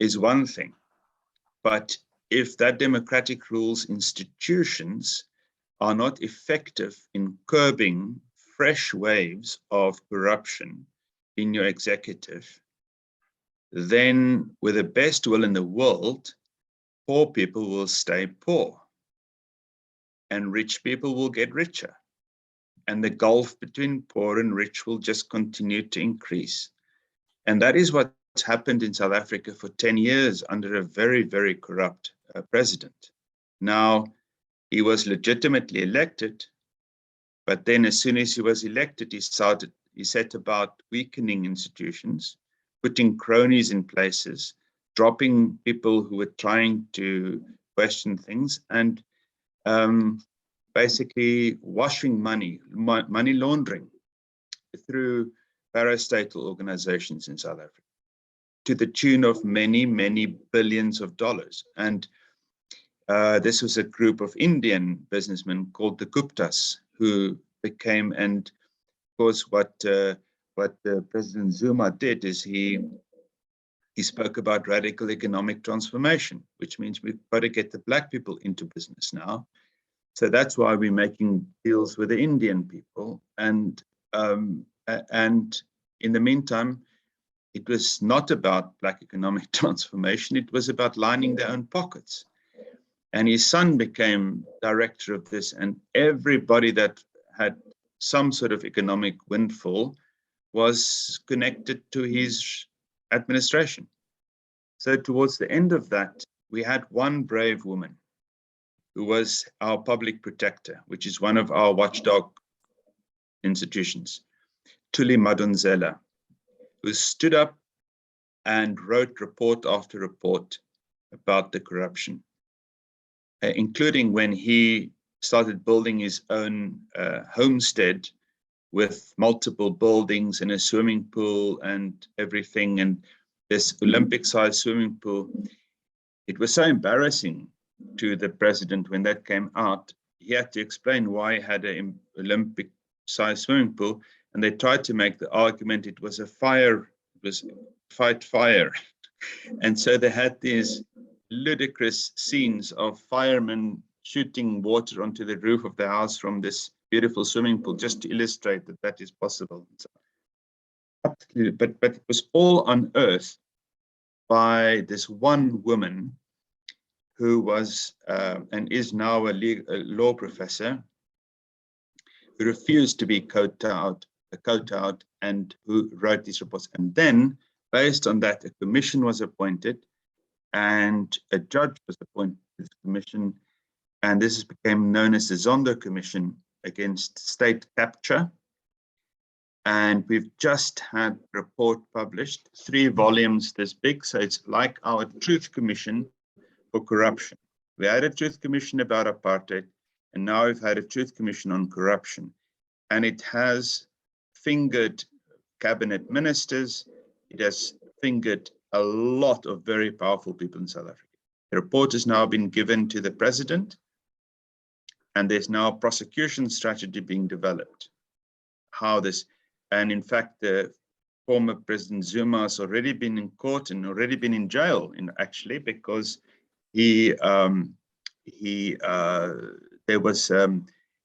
is one thing, but if that democratic rule's institutions are not effective in curbing fresh waves of corruption in your executive, then with the best will in the world, poor people will stay poor and rich people will get richer. And the gulf between poor and rich will just continue to increase. And that is what's happened in South Africa for 10 years under a very, very corrupt president. Now, he was legitimately elected, but then as soon as he was elected, he set about weakening institutions, putting cronies in places, dropping people who were trying to question things, and basically washing money laundering through parastatal organizations in South Africa to the tune of many, many billions of dollars. And this was a group of Indian businessmen called the Guptas who became, and of course what President Zuma did is he spoke about radical economic transformation, which means we've got to get the black people into business now. So that's why we're making deals with the Indian people. And in the meantime, it was not about black economic transformation. It was about lining their own pockets. And his son became director of this, and everybody that had some sort of economic windfall was connected to his administration. So towards the end of that, we had one brave woman who was our public protector, which is one of our watchdog institutions, Thuli Madonsela, who stood up and wrote report after report about the corruption, including when he started building his own homestead with multiple buildings and a swimming pool and everything, and this Olympic-sized swimming pool. It was so embarrassing to the president when that came out. He had to explain why he had an Olympic-sized swimming pool, and they tried to make the argument it was a fire, it was fight fire. And so they had these ludicrous scenes of firemen shooting water onto the roof of the house from this beautiful swimming pool, just to illustrate that that is possible. Absolutely, but it was all unearthed by this one woman who was and is now a law professor, who refused to be kowtowed and who wrote these reports. And then, based on that, a commission was appointed and a judge was appointed to this commission. And this became known as the Zondo Commission against state capture. And we've just had a report published, 3 volumes this big. So it's like our Truth Commission for corruption. We had a Truth Commission about apartheid, and now we've had a Truth Commission on corruption. And it has fingered cabinet ministers. It has fingered a lot of very powerful people in South Africa. The report has now been given to the president, and there's now a prosecution strategy being developed. How this, and in fact, the former President Zuma has already been in court and already been in jail, actually, because he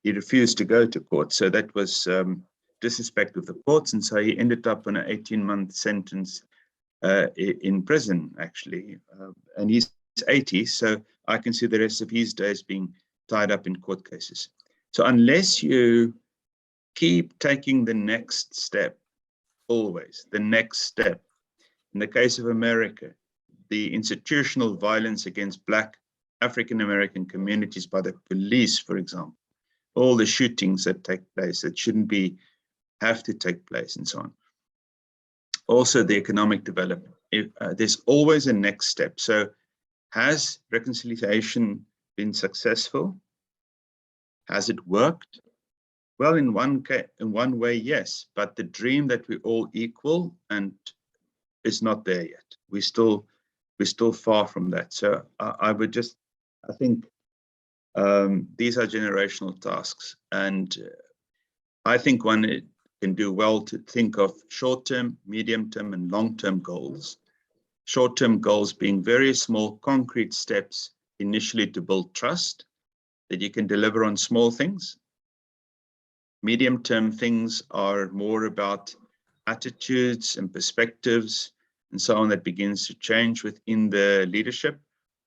refused to go to court. So that was disrespect of the courts, and so he ended up on an 18-month sentence in prison, actually. And he's 80, so I can see the rest of his days being tied up in court cases. So unless you keep taking the next step, always the next step, in the case of America, the institutional violence against Black African-American communities by the police, for example, all the shootings that take place that shouldn't have to take place and so on. Also the economic development, there's always a next step. So has reconciliation been successful? Has it worked? Well, in one way, yes, but the dream that we're all equal and is not there yet. We're still far from that. So I think these are generational tasks, and I think one can do well to think of short-term, medium-term, and long-term goals. Short-term goals being very small, concrete steps initially to build trust that you can deliver on small things. Medium-term things are more about attitudes and perspectives and so on that begins to change within the leadership.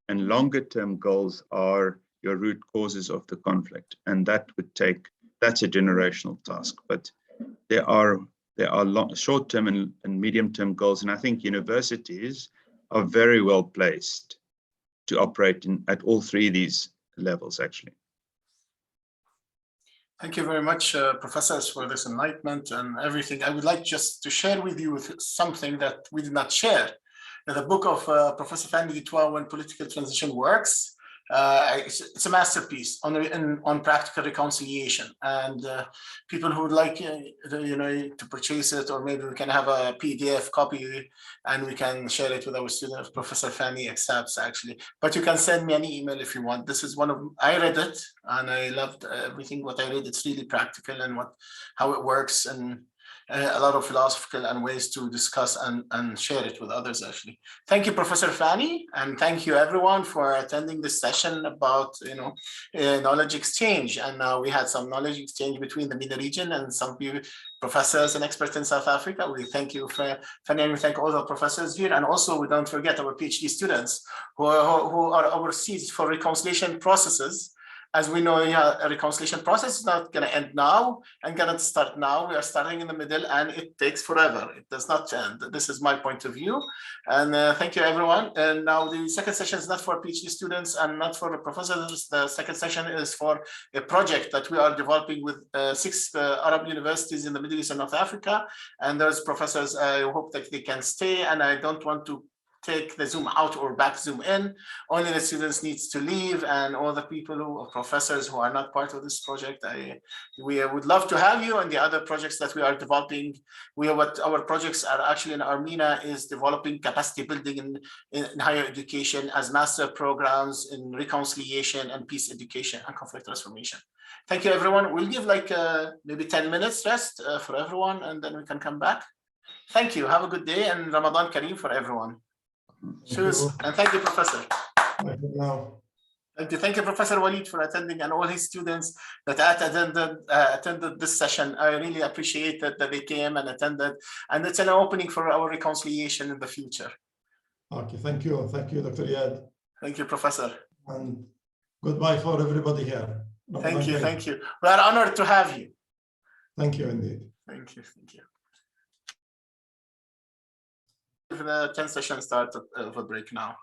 And longer-term goals are your root causes of the conflict, and that's a generational task. But there are short-term and medium-term goals, and I think universities are very well placed to operate at all 3 of these levels, actually. Thank you very much, professors, for this enlightenment and everything. I would like just to share with you something that we did not share. In the book of Professor Fanie du Toit, When Political Transition Works, It's a masterpiece on practical reconciliation, and people who would like to purchase it, or maybe we can have a PDF copy and we can share it with our student if Professor Fanie accepts, actually. But you can send me an email if you want. This is I read it and I loved everything what I read. It's really practical and how it works, and a lot of philosophical and ways to discuss and share it with others, actually. Thank you, Professor Fanie, and thank you everyone for attending this session about knowledge exchange. And now we had some knowledge exchange between the MENA region and some professors and experts in South Africa. We thank you, Fanie, and we thank all the professors here. And also we don't forget our PhD students who are overseas for reconciliation processes. As we know, a reconciliation process is not going to end now and going to start now. We are starting in the middle and it takes forever. It does not end. This is my point of view. And thank you, everyone. And now the second session is not for PhD students and not for the professors. The second session is for a project that we are developing with 6 Arab universities in the Middle East and North Africa. And those professors, I hope that they can stay, and I don't want to take the Zoom out or back Zoom in. Only the students needs to leave, and all the people or professors who are not part of this project, we would love to have you. And the other projects that we are developing, what our projects are actually in Armenia is developing capacity building in higher education as master programs in reconciliation and peace education and conflict transformation. Thank you, everyone. We'll give like maybe 10 minutes rest for everyone, and then we can come back. Thank you. Have a good day, and Ramadan Kareem for everyone. And thank you, Professor. Thank you, Professor Walid, for attending, and all his students that attended this session. I really appreciate that they came and attended, and it's an opening for our reconciliation in the future. Okay, thank you. Thank you, Dr. Iyad. Thank you, Professor. And goodbye for everybody here. Thank you, thank you. We are honored to have you. Thank you, indeed. Thank you, thank you. The 10th session starts of a break now.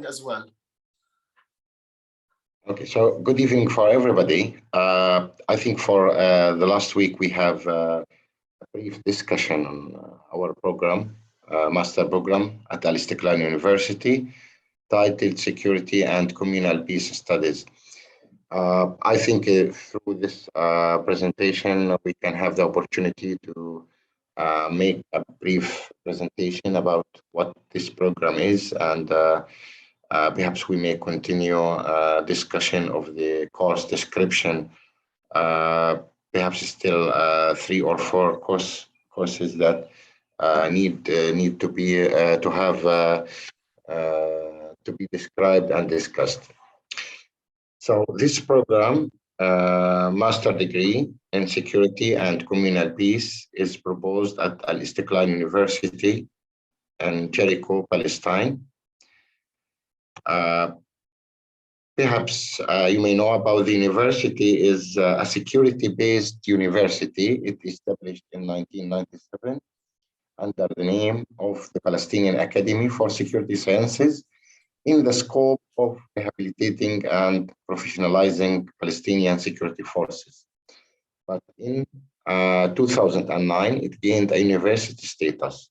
as well. Okay, so good evening for everybody. I think for the last week we have a brief discussion on our program, master program at Al Istiqlal University, titled Security and Communal Peace Studies. I think through this presentation, we can have the opportunity to make a brief presentation about what this program is, and perhaps we may continue discussion of the course description. Perhaps still 3 or 4 courses that need to be to be described and discussed. So this program, master degree in security and communal peace, is proposed at Al Istiqlal University in Jericho, Palestine. Perhaps you may know about the university is a security-based university. It established in 1997 under the name of the Palestinian Academy for Security Sciences in the scope of rehabilitating and professionalizing Palestinian security forces. But in 2009, it gained a university status.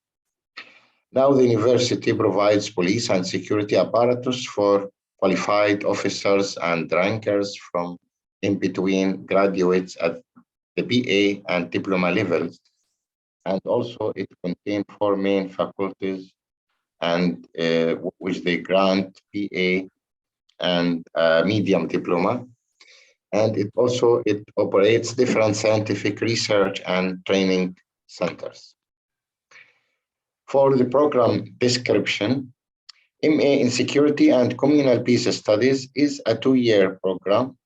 Now the university provides police and security apparatus for qualified officers and rankers from in between graduates at the BA and diploma levels. And also it contains 4 main faculties and which they grant PA and medium diploma. And it operates different scientific research and training centers. For the program description, MA in Security and Communal Peace Studies is a 2-year program,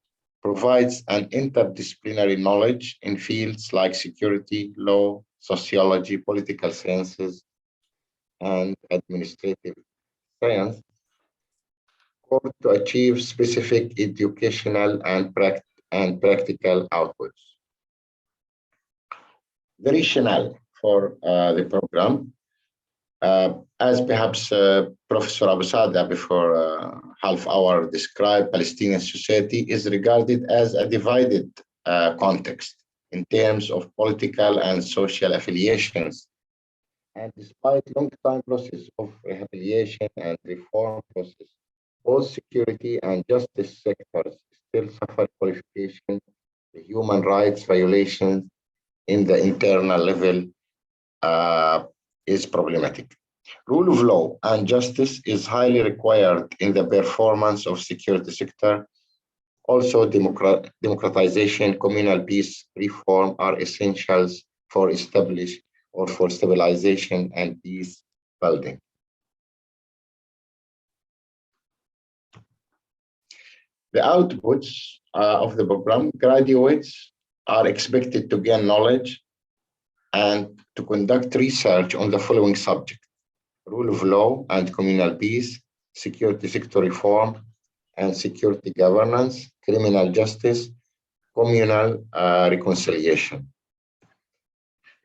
provides an interdisciplinary knowledge in fields like security, law, sociology, political sciences, and administrative science, or to achieve specific educational and practical outputs. The rationale for the program, as perhaps Professor Abu Sada before half hour described, Palestinian society is regarded as a divided context in terms of political and social affiliations. And despite long time process of rehabilitation and reform process, both security and justice sectors still suffer qualification, the human rights violations in the internal level is problematic. Rule of law and justice is highly required in the performance of security sector. Also, democratization, communal peace, reform are essentials for stabilization and peace building. The outputs of the program, graduates are expected to gain knowledge and to conduct research on the following subjects: rule of law and communal peace, security sector reform and security governance, criminal justice, communal reconciliation.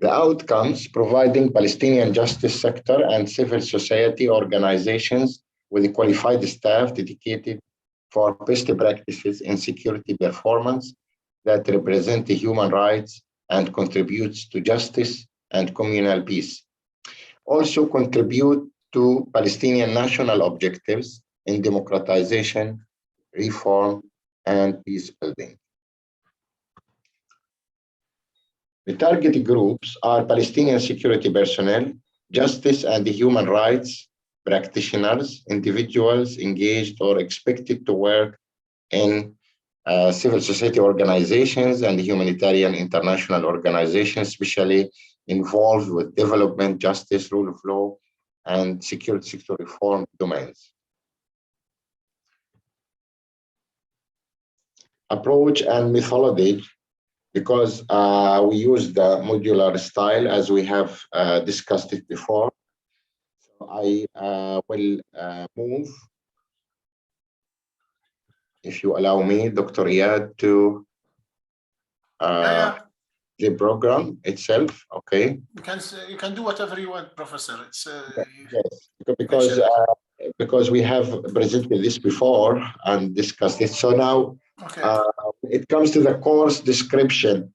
The outcomes, providing Palestinian justice sector and civil society organizations with qualified staff dedicated for best practices in security performance that represent the human rights and contributes to justice and communal peace. Also contribute to Palestinian national objectives in democratization, reform, and peace building. The target groups are Palestinian security personnel, justice and human rights practitioners, individuals engaged or expected to work in civil society organizations and humanitarian international organizations, especially involved with development, justice, rule of law, and security sector reform domains. Approach and methodology, because we use the modular style as we have discussed it before. So I will move, if you allow me, Dr. Iyad, to the program itself. Okay. You can do whatever you want, Professor. It's yes, because because we have presented this before and discussed it. So now it comes to the course description.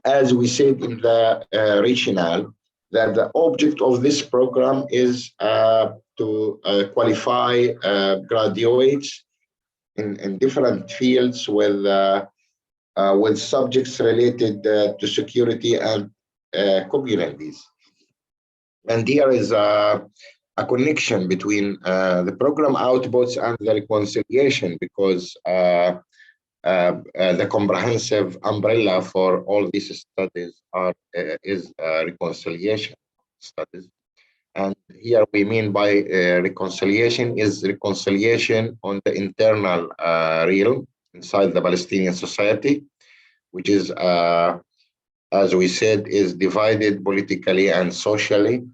As we said in the rationale, that the object of this program is to qualify graduates in different fields with subjects related to security and communities. And there is a connection between the program outputs and the reconciliation, because the comprehensive umbrella for all these studies is reconciliation studies. And here we mean by reconciliation is reconciliation on the internal realm inside the Palestinian society, which is, as we said, is divided politically and socially.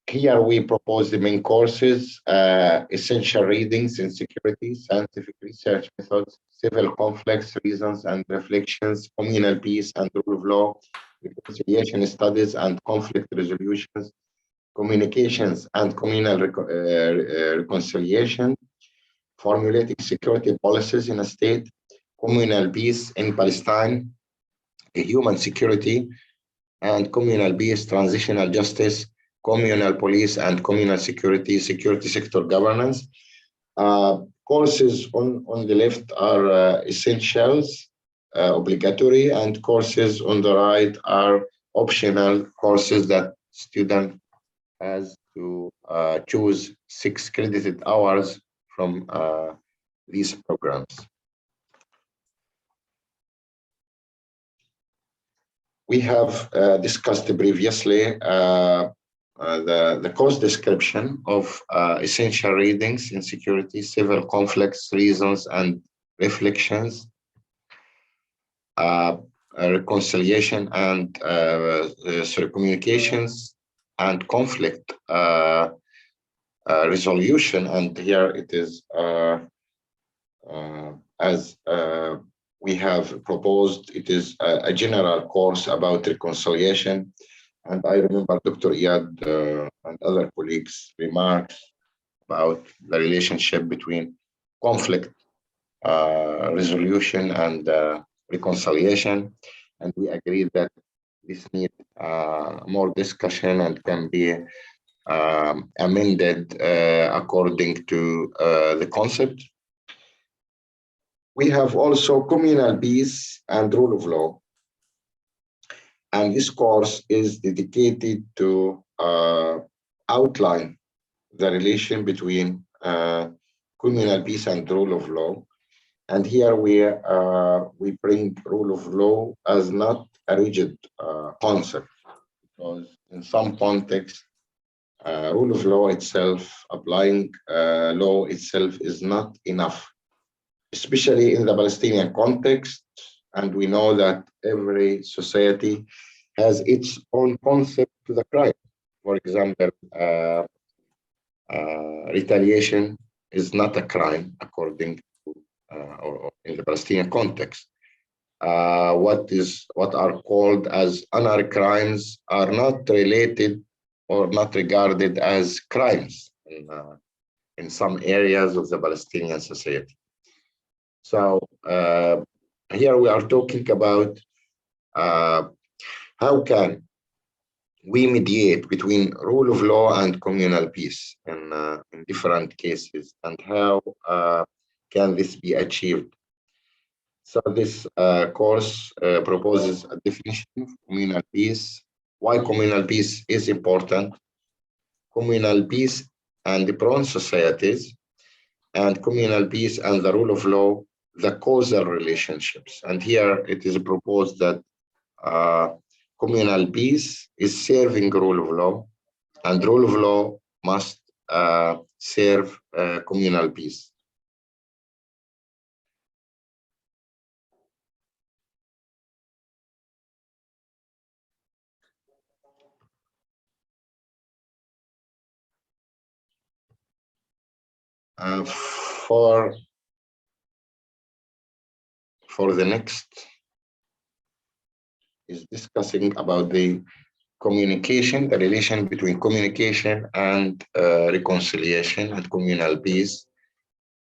Here we propose the main courses: essential readings in security, scientific research methods, civil conflicts, reasons and reflections, communal peace and rule of law, reconciliation studies and conflict resolutions, communications and communal reconciliation, formulating security policies in a state, communal peace in Palestine, human security and communal peace, transitional justice, communal police and communal security, security sector governance. Courses on the left are essentials, obligatory, and courses on the right are optional courses that student has to choose 6 credited hours from these programs. We have discussed previously the course description of essential readings in security, civil conflicts, reasons and reflections, reconciliation and communications and conflict resolution. And here it is as we have proposed, it is a general course about reconciliation. And I remember Dr. Iyad and other colleagues remarked about the relationship between conflict resolution and reconciliation. And we agree that this needs more discussion and can be amended according to the concept. We have also communal peace and rule of law. And this course is dedicated to outline the relation between communal peace and rule of law. And here we bring rule of law as not a rigid concept, because in some context, rule of law itself, applying law itself is not enough, especially in the Palestinian context. And we know that every society has its own concept to the crime. For example, retaliation is not a crime according to, or in the Palestinian context. What are called as honor crimes are not related or not regarded as crimes in some areas of the Palestinian society. So here we are talking about how can we mediate between rule of law and communal peace in different cases, and how can this be achieved. So this course proposes a definition of communal peace, why communal peace is important, communal peace and the prone societies, and communal peace and the rule of law, the causal relationships. And here it is proposed that communal peace is serving rule of law, and rule of law must serve communal peace. For the next is discussing about the communication, the relation between communication and reconciliation and communal peace.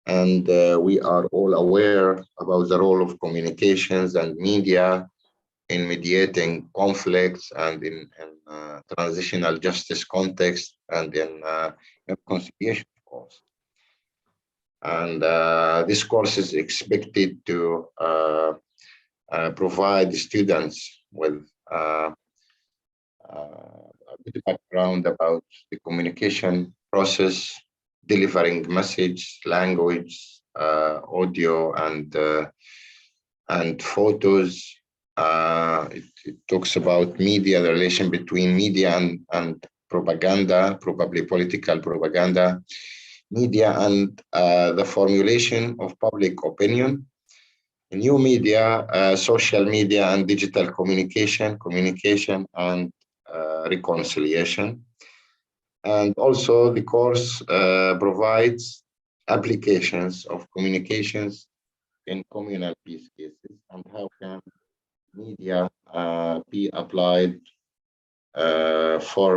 And we are all aware about the role of communications and media in mediating conflicts and in transitional justice context and in reconciliation, of course. And this course is expected to provide students with a bit background about the communication process, delivering message, language, audio, and photos. It talks about media, the relation between media and propaganda, probably political propaganda, media and the formulation of public opinion, new media, social media and digital communication and reconciliation. And also the course provides applications of communications in communal peace cases and how can media be applied for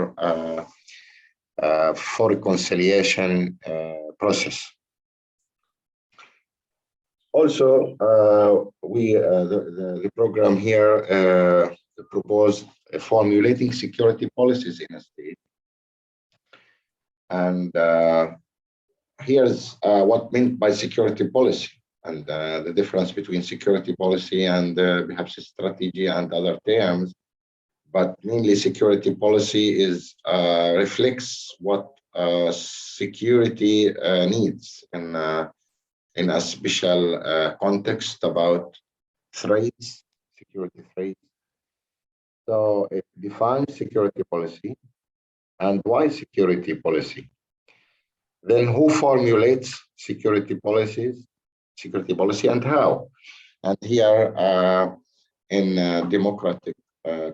reconciliation process. Also, the program here proposed formulating security policies in a state. And here's what meant by security policy and the difference between security policy and perhaps strategy and other terms. But mainly security policy is reflects what security needs in a special context about threats, security threats. So it defines security policy and why security policy. Then who formulates security policy and how? And here in democratic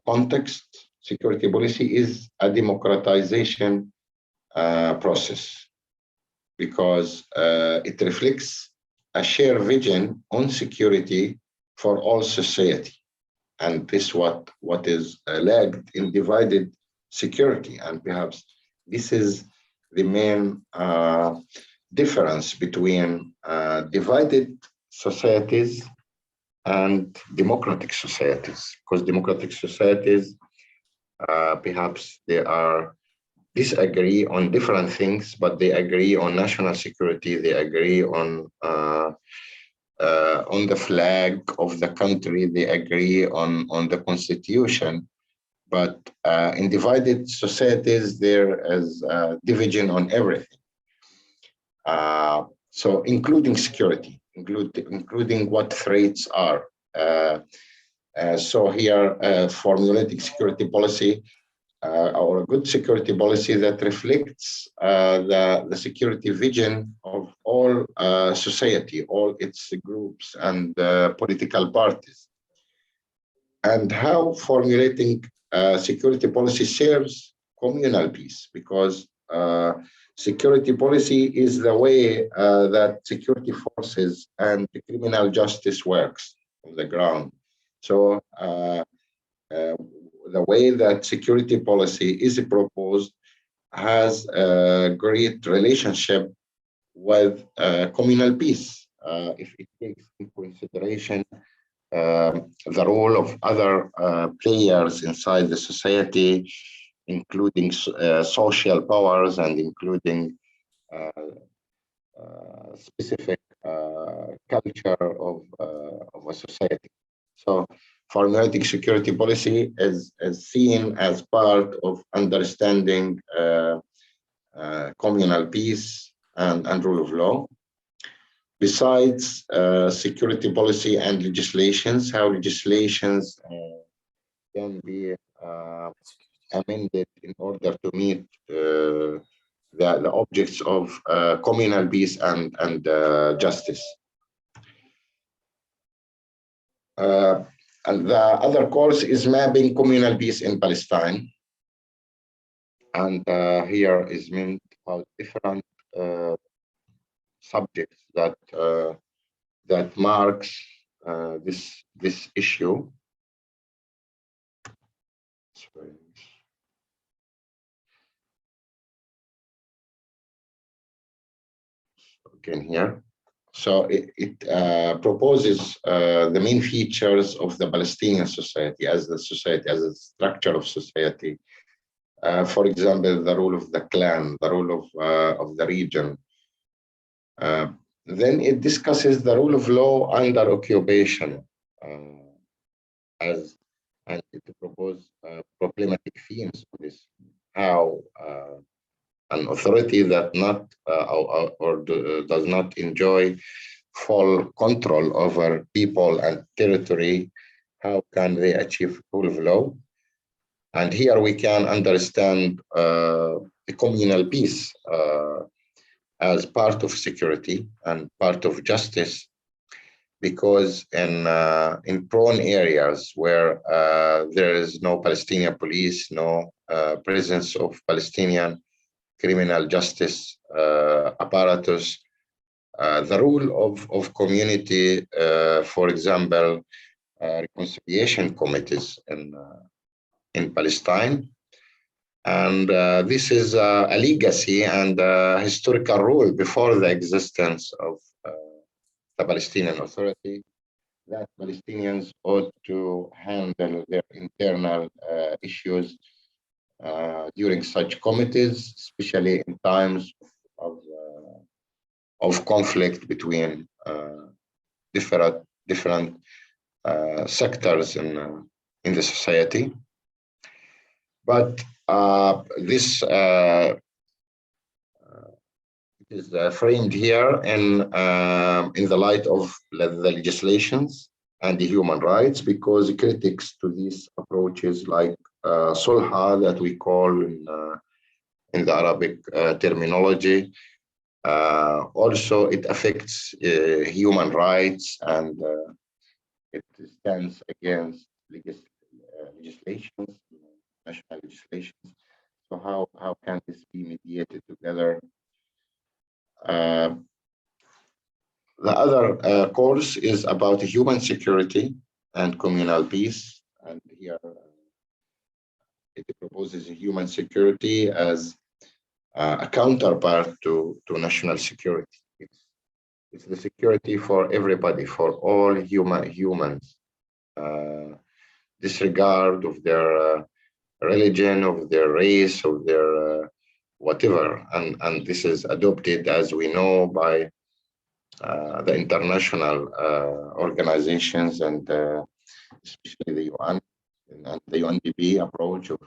context, security policy is a democratization process because it reflects a shared vision on security for all society. And this what is lagged in divided security. And perhaps this is the main difference between divided societies and democratic societies, because democratic societies perhaps they are disagree on different things, but they agree on national security, they agree on the flag of the country, they agree on the constitution. But in divided societies, there is division on everything. So including security, including what threats are. So here, formulating security policy or a good security policy that reflects the security vision of all society, all its groups and political parties. And how formulating security policy serves communal peace, because security policy is the way that security forces and the criminal justice works on the ground. So the way that security policy is proposed has a great relationship with communal peace. If it takes into consideration the role of other players inside the society, including social powers and including specific culture of a society. So formulating security policy is seen as part of understanding communal peace and rule of law. Besides security policy and legislations, how legislations can be amended in order to meet the objects of communal peace and justice. And the other course is mapping communal peace in Palestine. And here is meant about different subjects that marks this issue. again here. So it proposes the main features of the Palestinian society as a structure of society. For example, the role of the clan, the role of the region. Then it discusses the rule of law under occupation, and it proposes problematic themes for this. How an authority that does not enjoy full control over people and territory, how can they achieve rule of law? And here we can understand the communal peace as part of security and part of justice, because in prone areas where there is no Palestinian police, no presence of Palestinian criminal justice apparatus, the rule of community, for example, reconciliation committees in Palestine. And this is a legacy and a historical rule before the existence of the Palestinian Authority, that Palestinians ought to handle their internal issues during such committees, especially in times of conflict between different sectors in the society. But this is framed here in the light of the legislations and the human rights, because critics to these approaches, like Sulha, that we call in the Arabic terminology, also it affects human rights, and it stands against legislations, national legislations. So how can this be mediated together? The other course is about human security and communal peace, and here it proposes human security as a counterpart to national security. It's the security for everybody, for all humans, disregard of their religion, of their race, of their whatever, and this is adopted, as we know, by the international organizations, and especially the UN and the UNDP approach of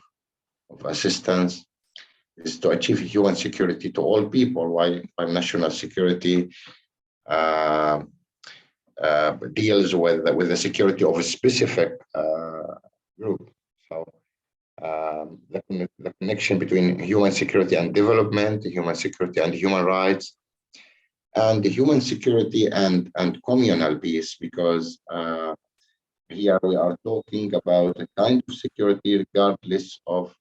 assistance is to achieve human security to all people, while national security deals with the security of a specific group. So the connection between human security and development, human security and human rights, and the human security and communal peace, because here we are talking about a kind of security regardless of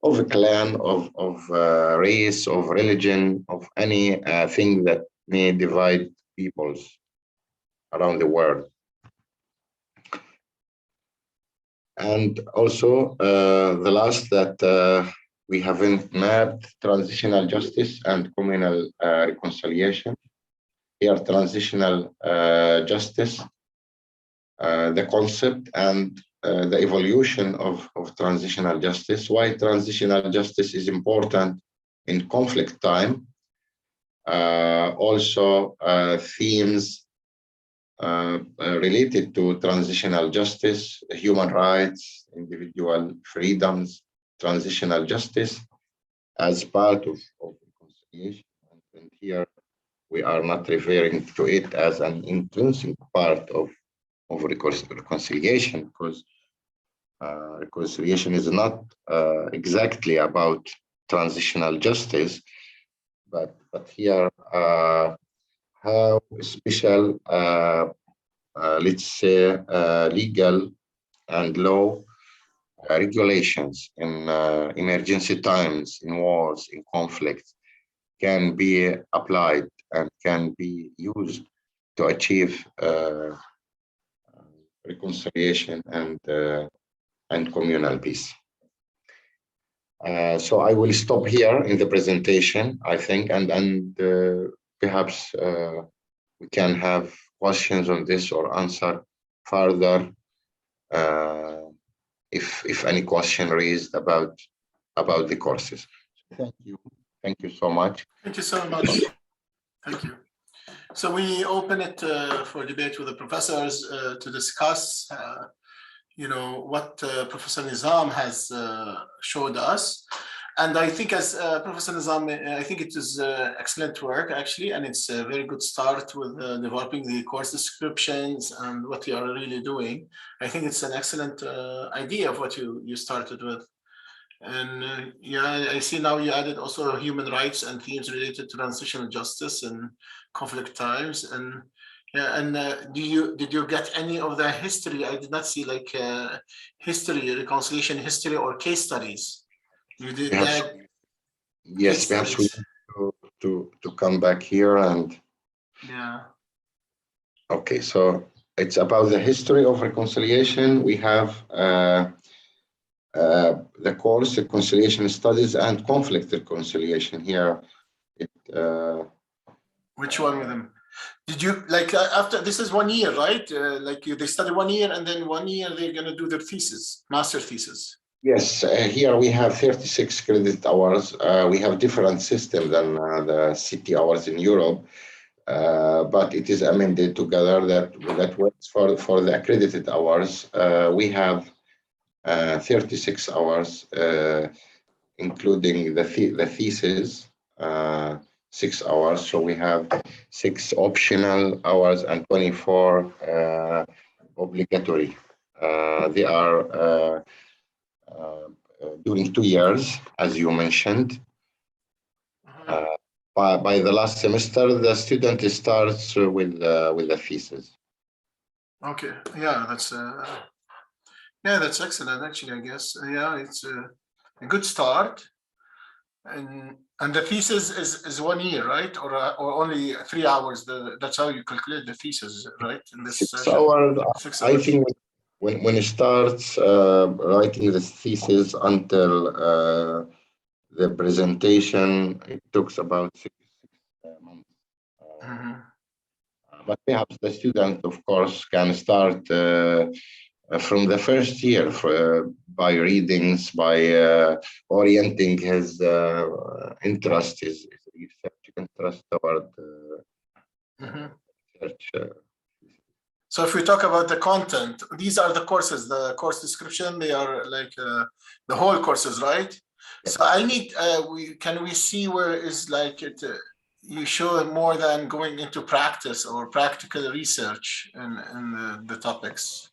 a clan, of race, of religion, of any thing that may divide peoples around the world. And also the last that we haven't mapped, transitional justice and communal reconciliation. Here, transitional justice, the concept and the evolution of transitional justice, why transitional justice is important in conflict time. Also themes related to transitional justice, human rights, individual freedoms, transitional justice as part of reconciliation. And here we are not referring to it as an intrinsic part of reconciliation, because reconciliation is not exactly about transitional justice, but here how special, let's say, legal and law regulations in emergency times, in wars, in conflicts, can be applied and can be used to achieve reconciliation and communal peace. So I will stop here in the presentation, I think, and perhaps we can have questions on this or answer further if any question raised about the courses. Thank you so much. Thank you so much. Thank you. So we open it for debate with the professors to discuss, what Professor Nizam has showed us. And I think as Professor Nizam, I think it is excellent work actually, and it's a very good start with developing the course descriptions and what you are really doing. I think it's an excellent idea of what you started with. And yeah, I see now you added also human rights and themes related to transitional justice and conflict times. And yeah, and did you get any of the history? I did not see like history, reconciliation history, or case studies. You did that. Yes, perhaps we need to come back here and. Yeah. Okay, so it's about the history of reconciliation. We have. The course Reconciliation Studies and Conflict Reconciliation here. Which one with them? Did you like after this is 1 year, right? They study 1 year and then 1 year they're going to do their thesis, master thesis. Yes, here we have 36 credit hours. We have different system than the CT hours in Europe, but it is amended together that works for the accredited hours. We have 36 hours, including the thesis, 6 hours. So we have 6 optional hours and 24 obligatory. They are during 2 years, as you mentioned. By the last semester, the student starts with the thesis. Okay, yeah, that's excellent. Actually, I guess it's a good start. And the thesis is 1 year, right? Or only 3 hours. That's how you calculate the thesis, right? In this 6 hours. 6 hours. I think when it starts writing the thesis until the presentation, it takes about 6 months. But perhaps the student, of course, can start from the first year by readings, by orienting his interest, his research interest toward research. So if we talk about the content, these are the courses, the course description, they are like the whole courses, right? So I need, can we see where is like you show more than going into practice or practical research in the topics?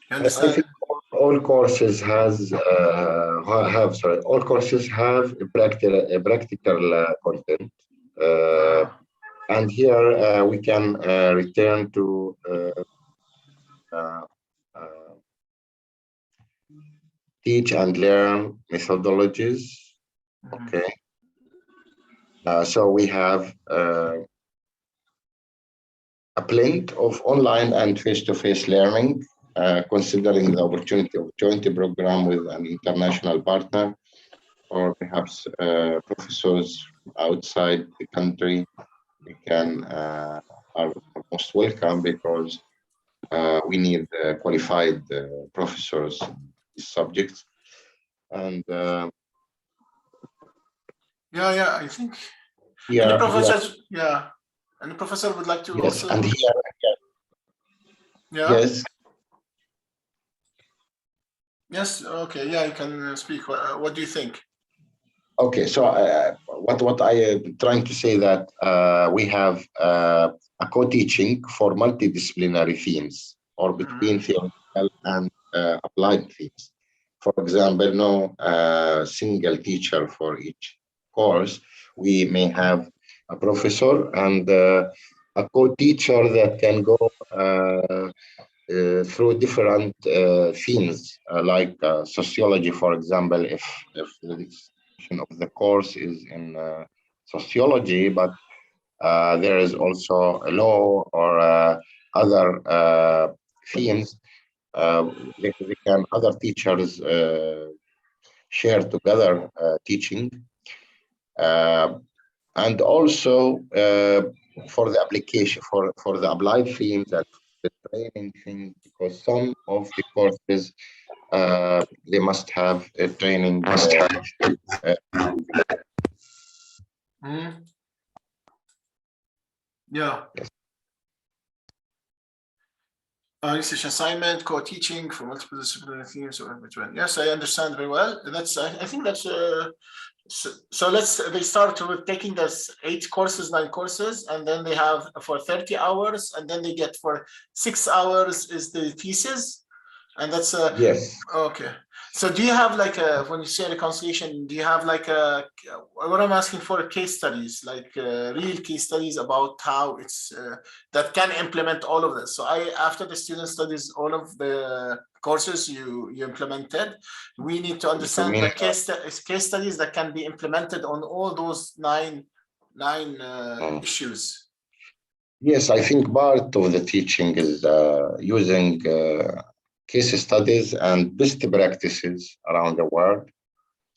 You understand? I think all courses all courses have a practical content. And here we can return to teach and learn methodologies. Okay. So we have a blend of online and face-to-face learning, considering the opportunity of joint program with an international partner, or perhaps professors outside the country. We can are most welcome because we need qualified professors in these subjects. And I think any professors, and the professor would like to also. And here, yes. Yes. Okay. Yeah, you can speak. What do you think? Okay. So what I am trying to say that we have a co-teaching for multidisciplinary themes or between theoretical and applied themes. For example, no single teacher for each course. We may have a professor and a co-teacher that can go through different themes, like sociology, for example, if the discussion of the course is in sociology, but there is also a law or other themes. Other teachers share together teaching. And also for the application, for the applied themes and the training thing, because some of the courses, they must have a training. Yeah. Yes. Research assignment, co-teaching for multiple disciplinary themes or between. Yes, I understand very well. That's I think that's so they start with taking this 8 courses, 9 courses, and then they have for 30 hours, and then they get for 6 hours is the thesis, and that's Yes. Okay. So do you have like when you say reconciliation, do you have like what I'm asking for case studies, like real case studies about how it's that can implement all of this? So after the student studies all of the courses you implemented, we need to understand the case studies that can be implemented on all those nine issues. Yes, I think part of the teaching is using case studies and best practices around the world.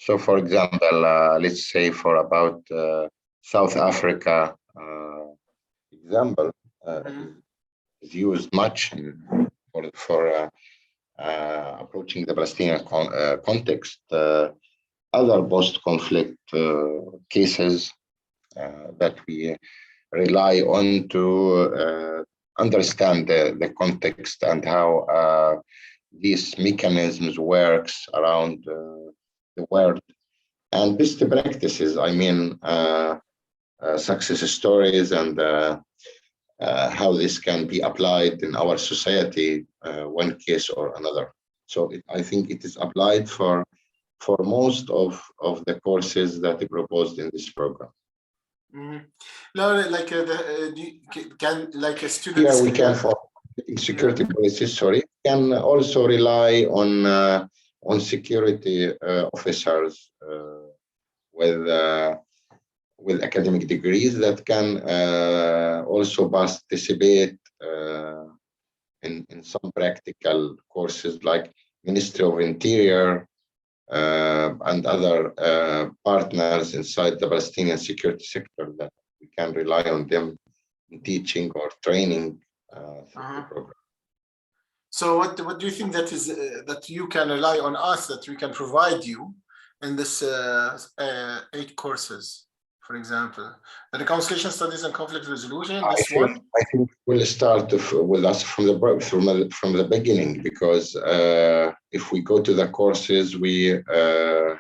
So, for example, let's say for about South Africa example is used much for approaching the Palestinian context. Other post-conflict cases that we rely on to understand the context and how these mechanisms works around the world, and best practices. I mean, success stories and how this can be applied in our society, one case or another. So I think it is applied for most of the courses that are proposed in this program. No, like can like a student. Here we can for security policies. Sorry, can also rely on security officers with academic degrees that can also participate in some practical courses like Ministry of Interior and other partners inside the Palestinian security sector that we can rely on them in teaching or training through the program. So what do you think that is that you can rely on us, that we can provide you in this 8 courses, for example, the reconciliation studies and conflict resolution? I think we'll start with us from the beginning, because if we go to the courses, we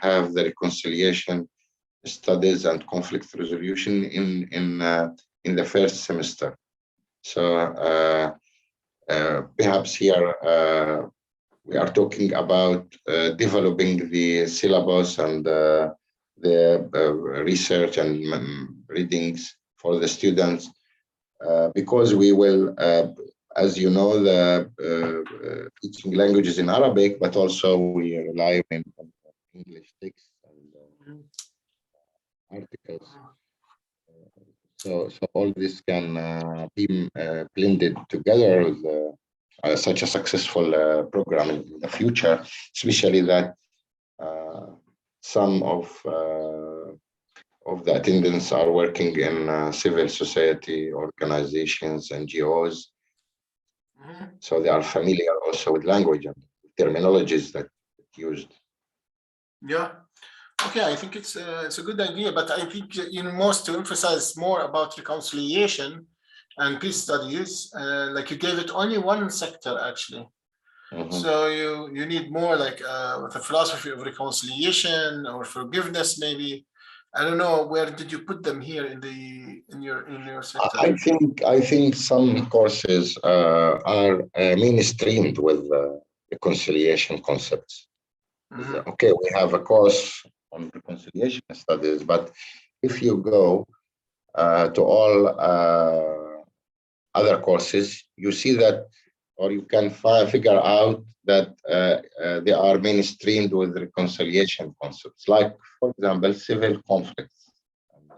have the reconciliation studies and conflict resolution in the first semester. So perhaps here we are talking about developing the syllabus and the research and readings for the students, because we will, as you know, the teaching languages in Arabic, but also we rely on English texts and articles. So all this can be blended together with such a successful program in the future, especially that some of the attendants are working in civil society organizations, NGOs. So they are familiar also with language and terminologies that used. Yeah. Okay, I think it's a good idea, but I think most to emphasize more about reconciliation and peace studies, like you gave it only one sector actually. So you need more like the philosophy of reconciliation or forgiveness, maybe. I don't know, where did you put them here in your sector? I think some courses are mainstreamed with reconciliation concepts. Okay, we have a course on reconciliation studies, but if you go to all other courses, you see that, or you can figure out that they are mainstreamed with reconciliation concepts, like, for example, civil conflicts. And,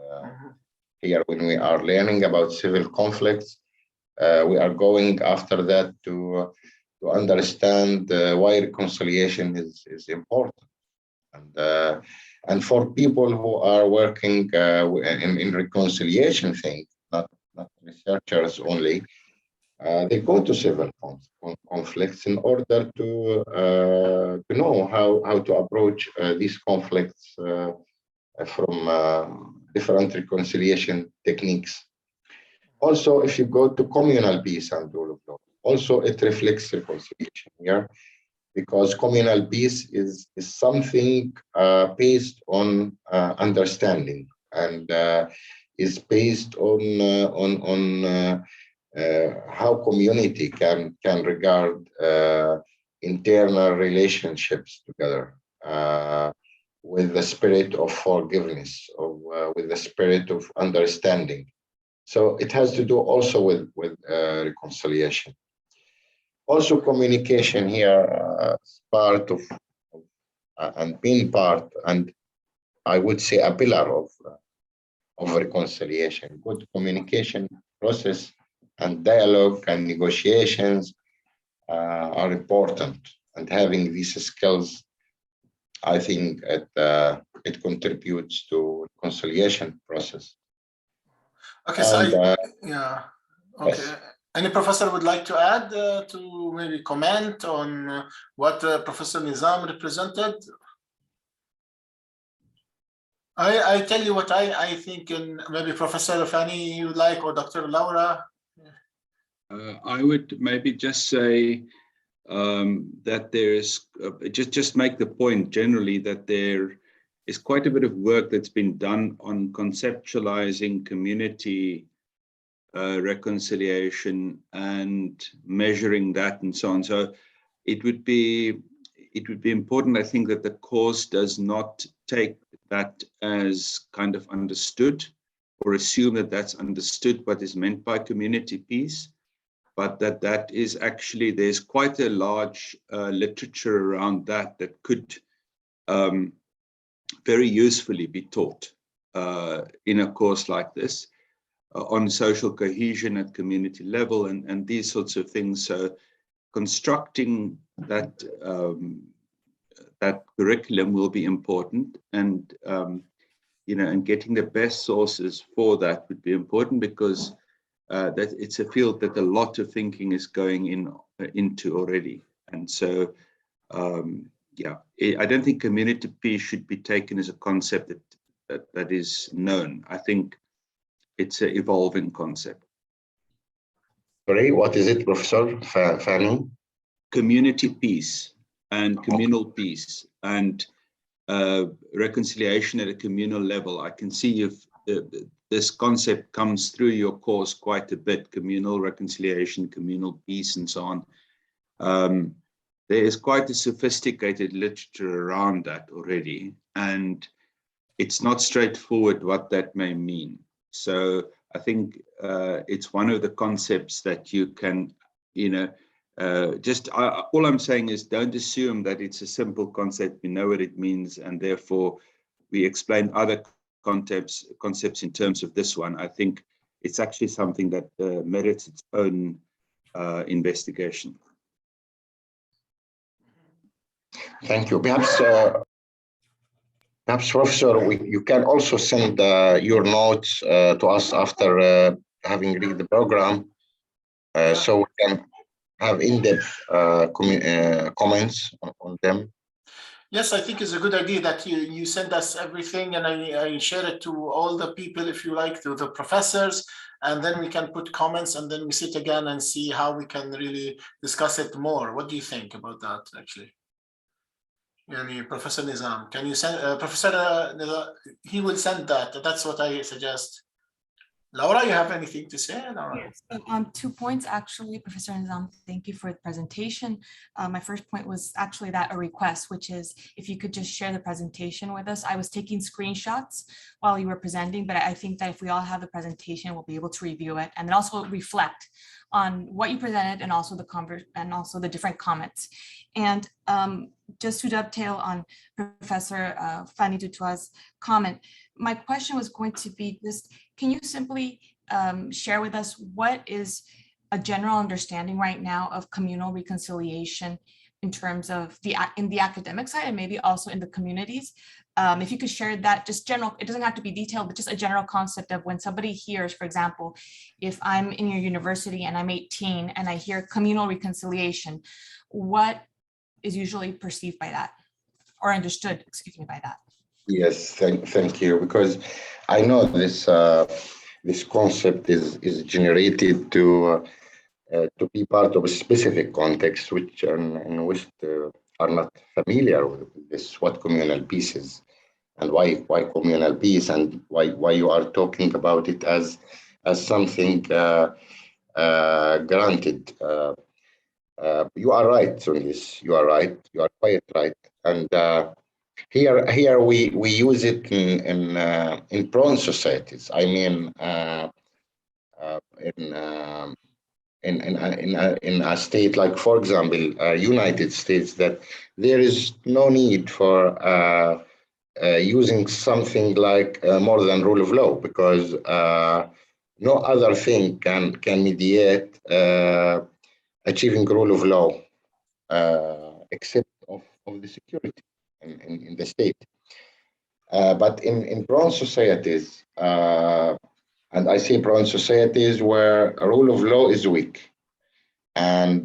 here, when we are learning about civil conflicts, we are going after that to understand why reconciliation is important. And for people who are working in reconciliation thing, not researchers only, they go to civil conflicts in order to know how to approach these conflicts from different reconciliation techniques. Also, if you go to communal peace and rule of law, also it reflects reconciliation here, because communal peace is something based on understanding, and is based on how community can regard internal relationships together with the spirit of forgiveness, or with the spirit of understanding. So it has to do also with reconciliation. Also, communication here is part of and being part, and I would say a pillar of reconciliation. Good communication process and dialogue and negotiations are important, and having these skills, I think it contributes to reconciliation process. Okay, so And, yeah, okay. Yes. Any professor would like to add to maybe comment on what Professor Nizam represented? I tell you what I think, and maybe Professor Fanie you like, or Dr. Laura. I would maybe just say that there is just make the point generally that there is quite a bit of work that's been done on conceptualizing community reconciliation and measuring that and so on. So it would be important, I think, that the course does not take that as kind of understood, or assume that that's understood what is meant by community peace, but that is actually, there's quite a large literature around that could very usefully be taught in a course like this on social cohesion at community level and these sorts of things. So constructing that that curriculum will be important, and and getting the best sources for that would be important, because that it's a field that a lot of thinking is going into already. And so yeah, I don't think community peace should be taken as a concept that is known. I think it's an evolving concept. Sorry, what is it, Professor Fanie? Community peace and communal peace and reconciliation at a communal level. I can see this concept comes through your course quite a bit: communal reconciliation, communal peace, and so on. There is quite a sophisticated literature around that already, and it's not straightforward what that may mean. So I think it's one of the concepts that you can, all I'm saying is don't assume that it's a simple concept. We know what it means, and therefore we explain other concepts in terms of this one. I think it's actually something that merits its own investigation. Thank you. Perhaps, Professor, you can also send your notes to us after having read the program, so we can have in-depth comments on them. Yes, I think it's a good idea that you send us everything, and I share it to all the people, if you like, to the professors, and then we can put comments, and then we sit again and see how we can really discuss it more. What do you think about that, actually? Professor Nizam, can you send, Professor Nizam, he will send that. That's what I suggest. Laura, you have anything to say? Laura? Yes, 2 points actually, Professor Nizam, thank you for the presentation. My first point was actually that a request, which is if you could just share the presentation with us. I was taking screenshots while you were presenting, but I think that if we all have the presentation, we'll be able to review it and then also reflect on what you presented and also the different comments. And just to dovetail on Professor Fanie du Toit's comment, my question was going to be this: can you simply share with us what is a general understanding right now of communal reconciliation in terms of in the academic side and maybe also in the communities. If you could share that, just general, it doesn't have to be detailed, but just a general concept of when somebody hears, for example, if I'm in your university and I'm 18 and I hear communal reconciliation, what is usually perceived by that or understood, excuse me, by that? Yes, thank you, because I know this this concept is generated to be part of a specific context, which in which are not familiar with this, what communal peace is, and why communal peace, and why you are talking about it as something granted. You are right on this. You are right. You are quite right. And here we use it in prone societies. I mean, in a state like, for example, United States, that there is no need for using something like more than rule of law, because no other thing can mediate achieving rule of law except of the security in the state. But in prone societies, and I say prone societies where a rule of law is weak, and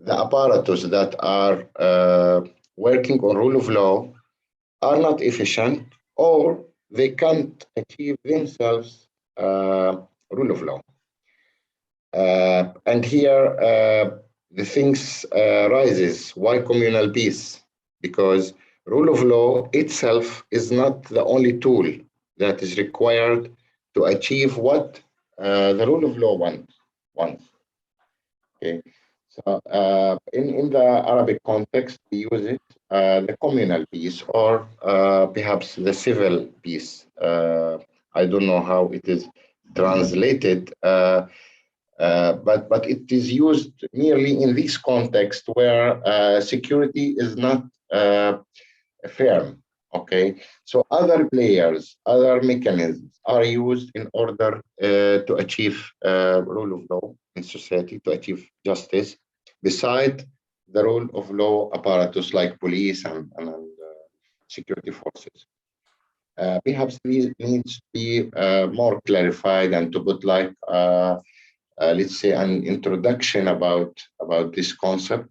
the apparatus that are working on rule of law are not efficient, or they can't achieve themselves rule of law. And here the things rises. Why communal peace? Because rule of law itself is not the only tool that is required to achieve what the rule of law wants. Okay, so in the Arabic context, we use it the communal peace, or perhaps the civil peace. I don't know how it is translated. But it is used merely in this context where security is not firm. Okay, so other players, other mechanisms are used in order to achieve rule of law in society, to achieve justice, beside the rule of law apparatus like police and security forces. Perhaps these needs to be more clarified, and to put like let's say an introduction about this concept.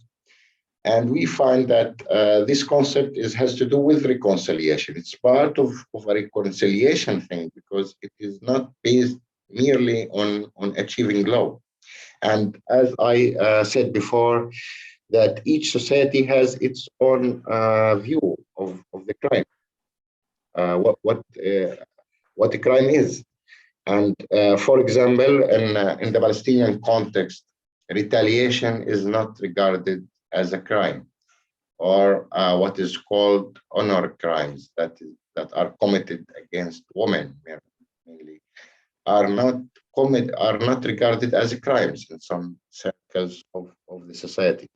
And we find that this concept has to do with reconciliation. It's part of a reconciliation thing, because it is not based merely on achieving law. And as I said before, that each society has its own view of the crime, what the crime is. And for example, in the Palestinian context, retaliation is not regarded as a crime, or what is called honor crimes that are committed against women mainly are not regarded as crimes in some circles of the society.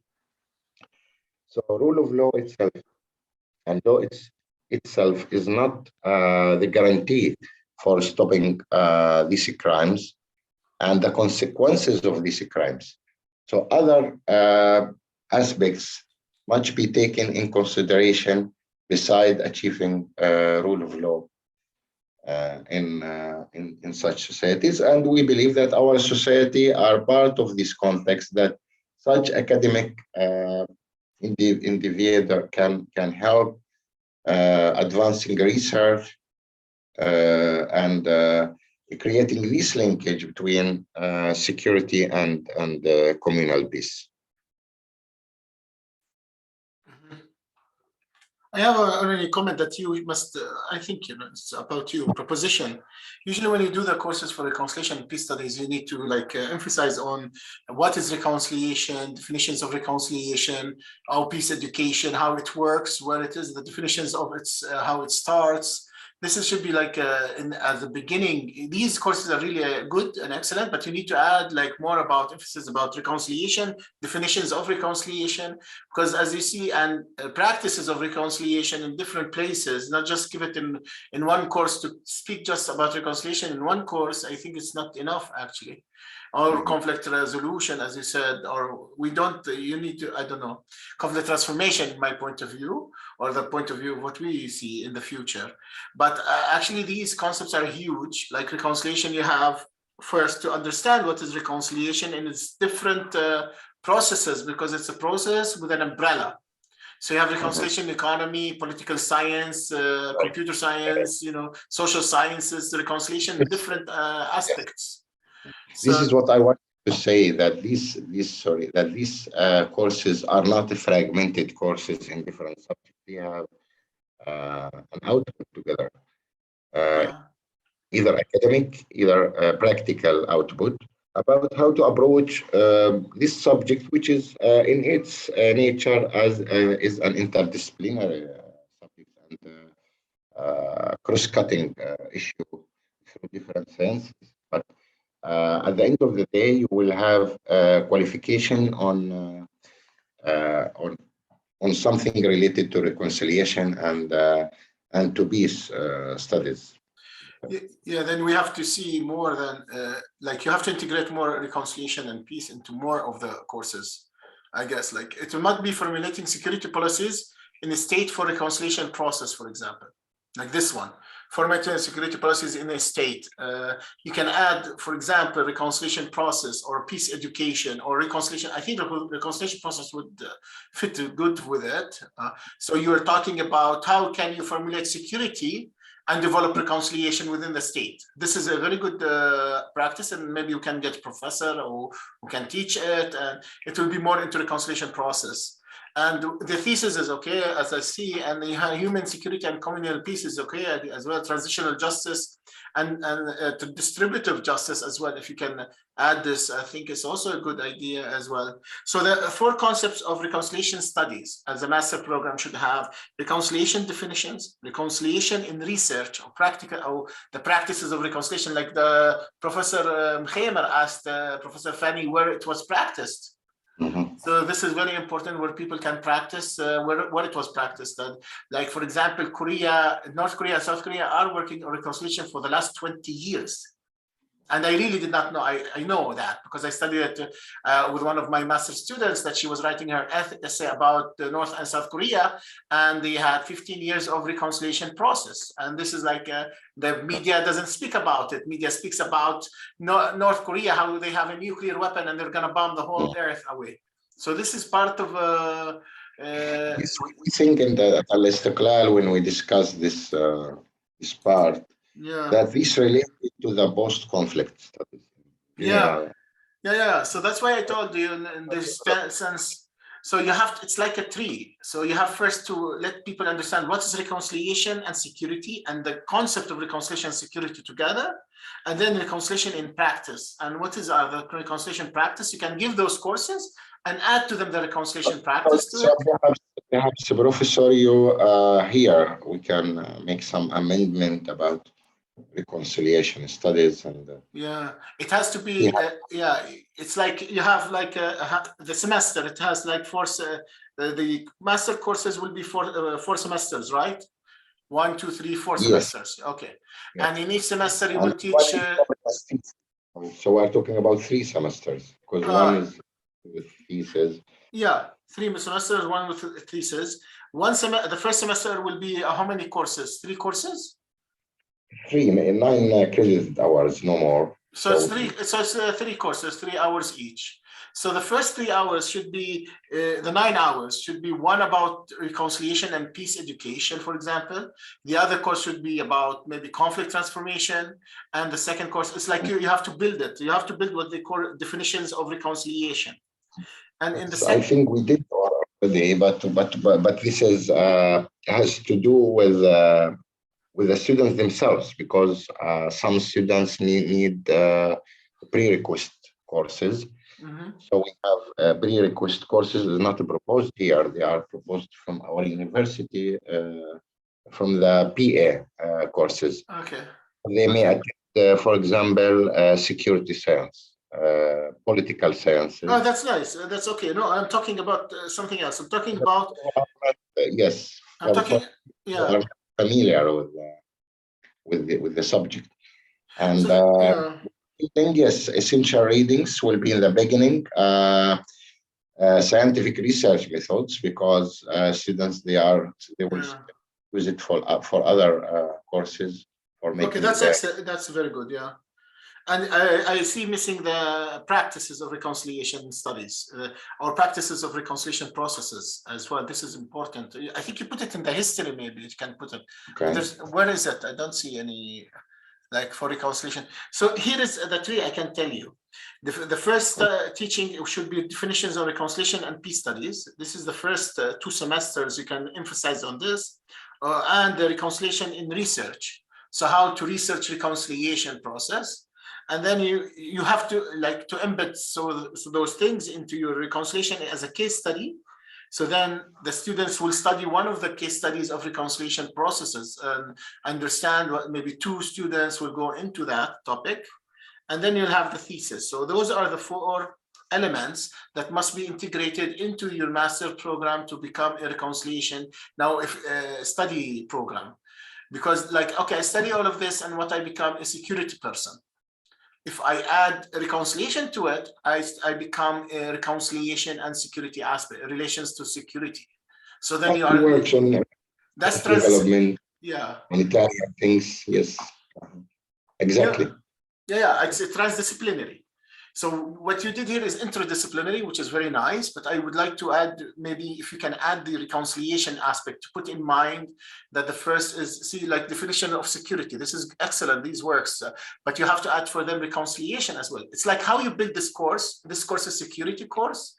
So rule of law itself, and law itself is not the guarantee for stopping these crimes and the consequences of these crimes. So other aspects must be taken in consideration beside achieving rule of law in such societies. And we believe that our society are part of this context, that such academic individual can help advancing research and creating this linkage between security and communal peace. I have already comment that you must, I think, it's about your proposition. Usually when you do the courses for reconciliation and peace studies, you need to like emphasize on what is reconciliation, definitions of reconciliation, how peace education, how it works, where it is, the definitions of its, how it starts, should be like at the beginning. These courses are really good and excellent, but you need to add like more about emphasis about reconciliation, definitions of reconciliation, because as you see, and practices of reconciliation in different places, not just give it in one course. To speak just about reconciliation in one course, I think it's not enough actually. Or conflict resolution, as you said, or we don't, you need to, I don't know, conflict transformation, in my point of view, or the point of view of what we see in the future. But actually these concepts are huge. Like reconciliation, you have first to understand what is reconciliation in its different processes, because it's a process with an umbrella. So you have reconciliation, economy, political science, computer science, you know, social sciences, reconciliation in different aspects. This is what I want to say, that these courses are not fragmented courses in different subjects. They have an output together, either academic, either practical output about how to approach this subject, which is in its nature as is an interdisciplinary subject and cross-cutting issue through different senses. But at the end of the day, you will have qualification on something related to reconciliation and to peace studies. Yeah, then we have to see more than like you have to integrate more reconciliation and peace into more of the courses. I guess like it might be formulating security policies in a state for reconciliation process, for example, like this one. Formatting security policies in a state. You can add, for example, reconciliation process or peace education or reconciliation. I think the reconciliation process would fit good with it. So you are talking about how can you formulate security and develop reconciliation within the state. This is a very good practice, and maybe you can get a professor or who can teach it, and it will be more into reconciliation process. And the thesis is okay, as I see, and the human security and communal peace is okay as well, transitional justice and distributive justice as well. If you can add this, I think it's also a good idea as well. So the 4 concepts of reconciliation studies as a master program should have: reconciliation definitions, reconciliation in research or practical, or the practices of reconciliation, like the Professor Mkhamer asked Professor Fanie where it was practiced. So this is very important, where people can practice where it was practiced. Like, for example, North Korea and South Korea are working on reconciliation for the last 20 years. And I really did not know. I know that because I studied it with one of my master's students, that she was writing her essay about North and South Korea, and they had 15 years of reconciliation process. And this is like the media doesn't speak about it. Media speaks about North Korea, how they have a nuclear weapon and they're going to bomb the whole earth away. So this is part of. Yes, we think in the Al-Istiqlal, when we discuss this this part, that this related to the post-conflict studies. Yeah. So that's why I told you in this sense. So you have, it's like a tree. So you have first to let people understand what is reconciliation and security, and the concept of reconciliation and security together, and then reconciliation in practice. And what is the reconciliation practice? You can give those courses and add to them the reconciliation practice. So perhaps, Professor, you here we can make some amendment about reconciliation studies, and it has to be it's like you have like the semester, it has like the master courses will be 4 semesters, right? 1, 2, 3, 4 semesters. Okay. And in each semester you will teach so we're talking about 3 semesters, because one is with thesis. 3 semesters, one with thesis. The first semester will be how many courses? 3 courses? 9 credit hours, no more. So it's 3 courses, 3 hours each. So the first 3 hours should be the 9 hours should be one about reconciliation and peace education, for example. The other course should be about maybe conflict transformation, and the second course, it's like you have to build it. You have to build what they call definitions of reconciliation. And in the second, I think we did already, but this is has to do with the students themselves, because some students need prerequisite courses. So we have prerequisite courses not proposed here. They are proposed from our university from the PA courses. Okay. They may attend, for example, security science, political sciences. Oh, that's nice. That's okay. No, I'm talking about something else. I'm talking about. Yes. I'm talking. Yeah. Familiar with the subject, and So, yeah. yes, essential readings will be in the beginning. Scientific research methods, because students they will use it for other courses for making. Okay, that's excellent. That's very good. Yeah. And I see missing the practices of reconciliation studies or practices of reconciliation processes as well. This is important. I think you put it in the history, maybe you can put it. Okay. Where is it? I don't see any, like, for reconciliation. So here is the tree, I can tell you. The first teaching should be definitions of reconciliation and peace studies. This is the first 2 semesters you can emphasize on this, and the reconciliation in research. So how to research reconciliation process. And then you have to embed so those things into your reconciliation as a case study. So then the students will study one of the case studies of reconciliation processes and understand what maybe 2 students will go into that topic. And then you'll have the thesis. So those are the 4 elements that must be integrated into your master program to become a reconciliation study program. Because okay, I study all of this and what I become a security person. If I add reconciliation to it, I become a reconciliation and security aspect, relations to security. So then you works on that's development. Yeah. Humanitarian things. Yes. Exactly. Yeah, it's a transdisciplinary. So what you did here is interdisciplinary, which is very nice, but I would like to add, maybe if you can add the reconciliation aspect, to put in mind that the first is, like definition of security. This is excellent, these works, but you have to add for them reconciliation as well. It's like how you build this course. This course is security course,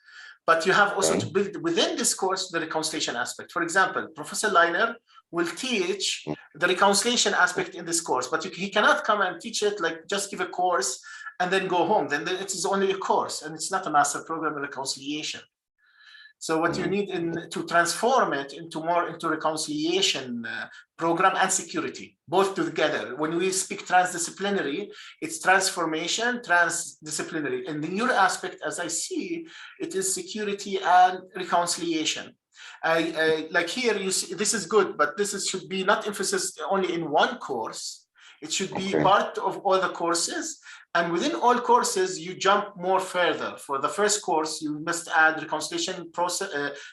but you have also to build within this course the reconciliation aspect. For example, Professor Leiner will teach the reconciliation aspect in this course, but he cannot come and teach it, like just give a course and then go home. Then it is only a course and it's not a master program in reconciliation. So what you need to transform it into reconciliation program and security, both together. When we speak transdisciplinary, it's transformation, transdisciplinary. And in your aspect, as I see, it is security and reconciliation. Like here, you see, this is good, but should be not emphasis only in one course. It should be part of all the courses. And within all courses, you jump more further. For the first course, you must add reconciliation process,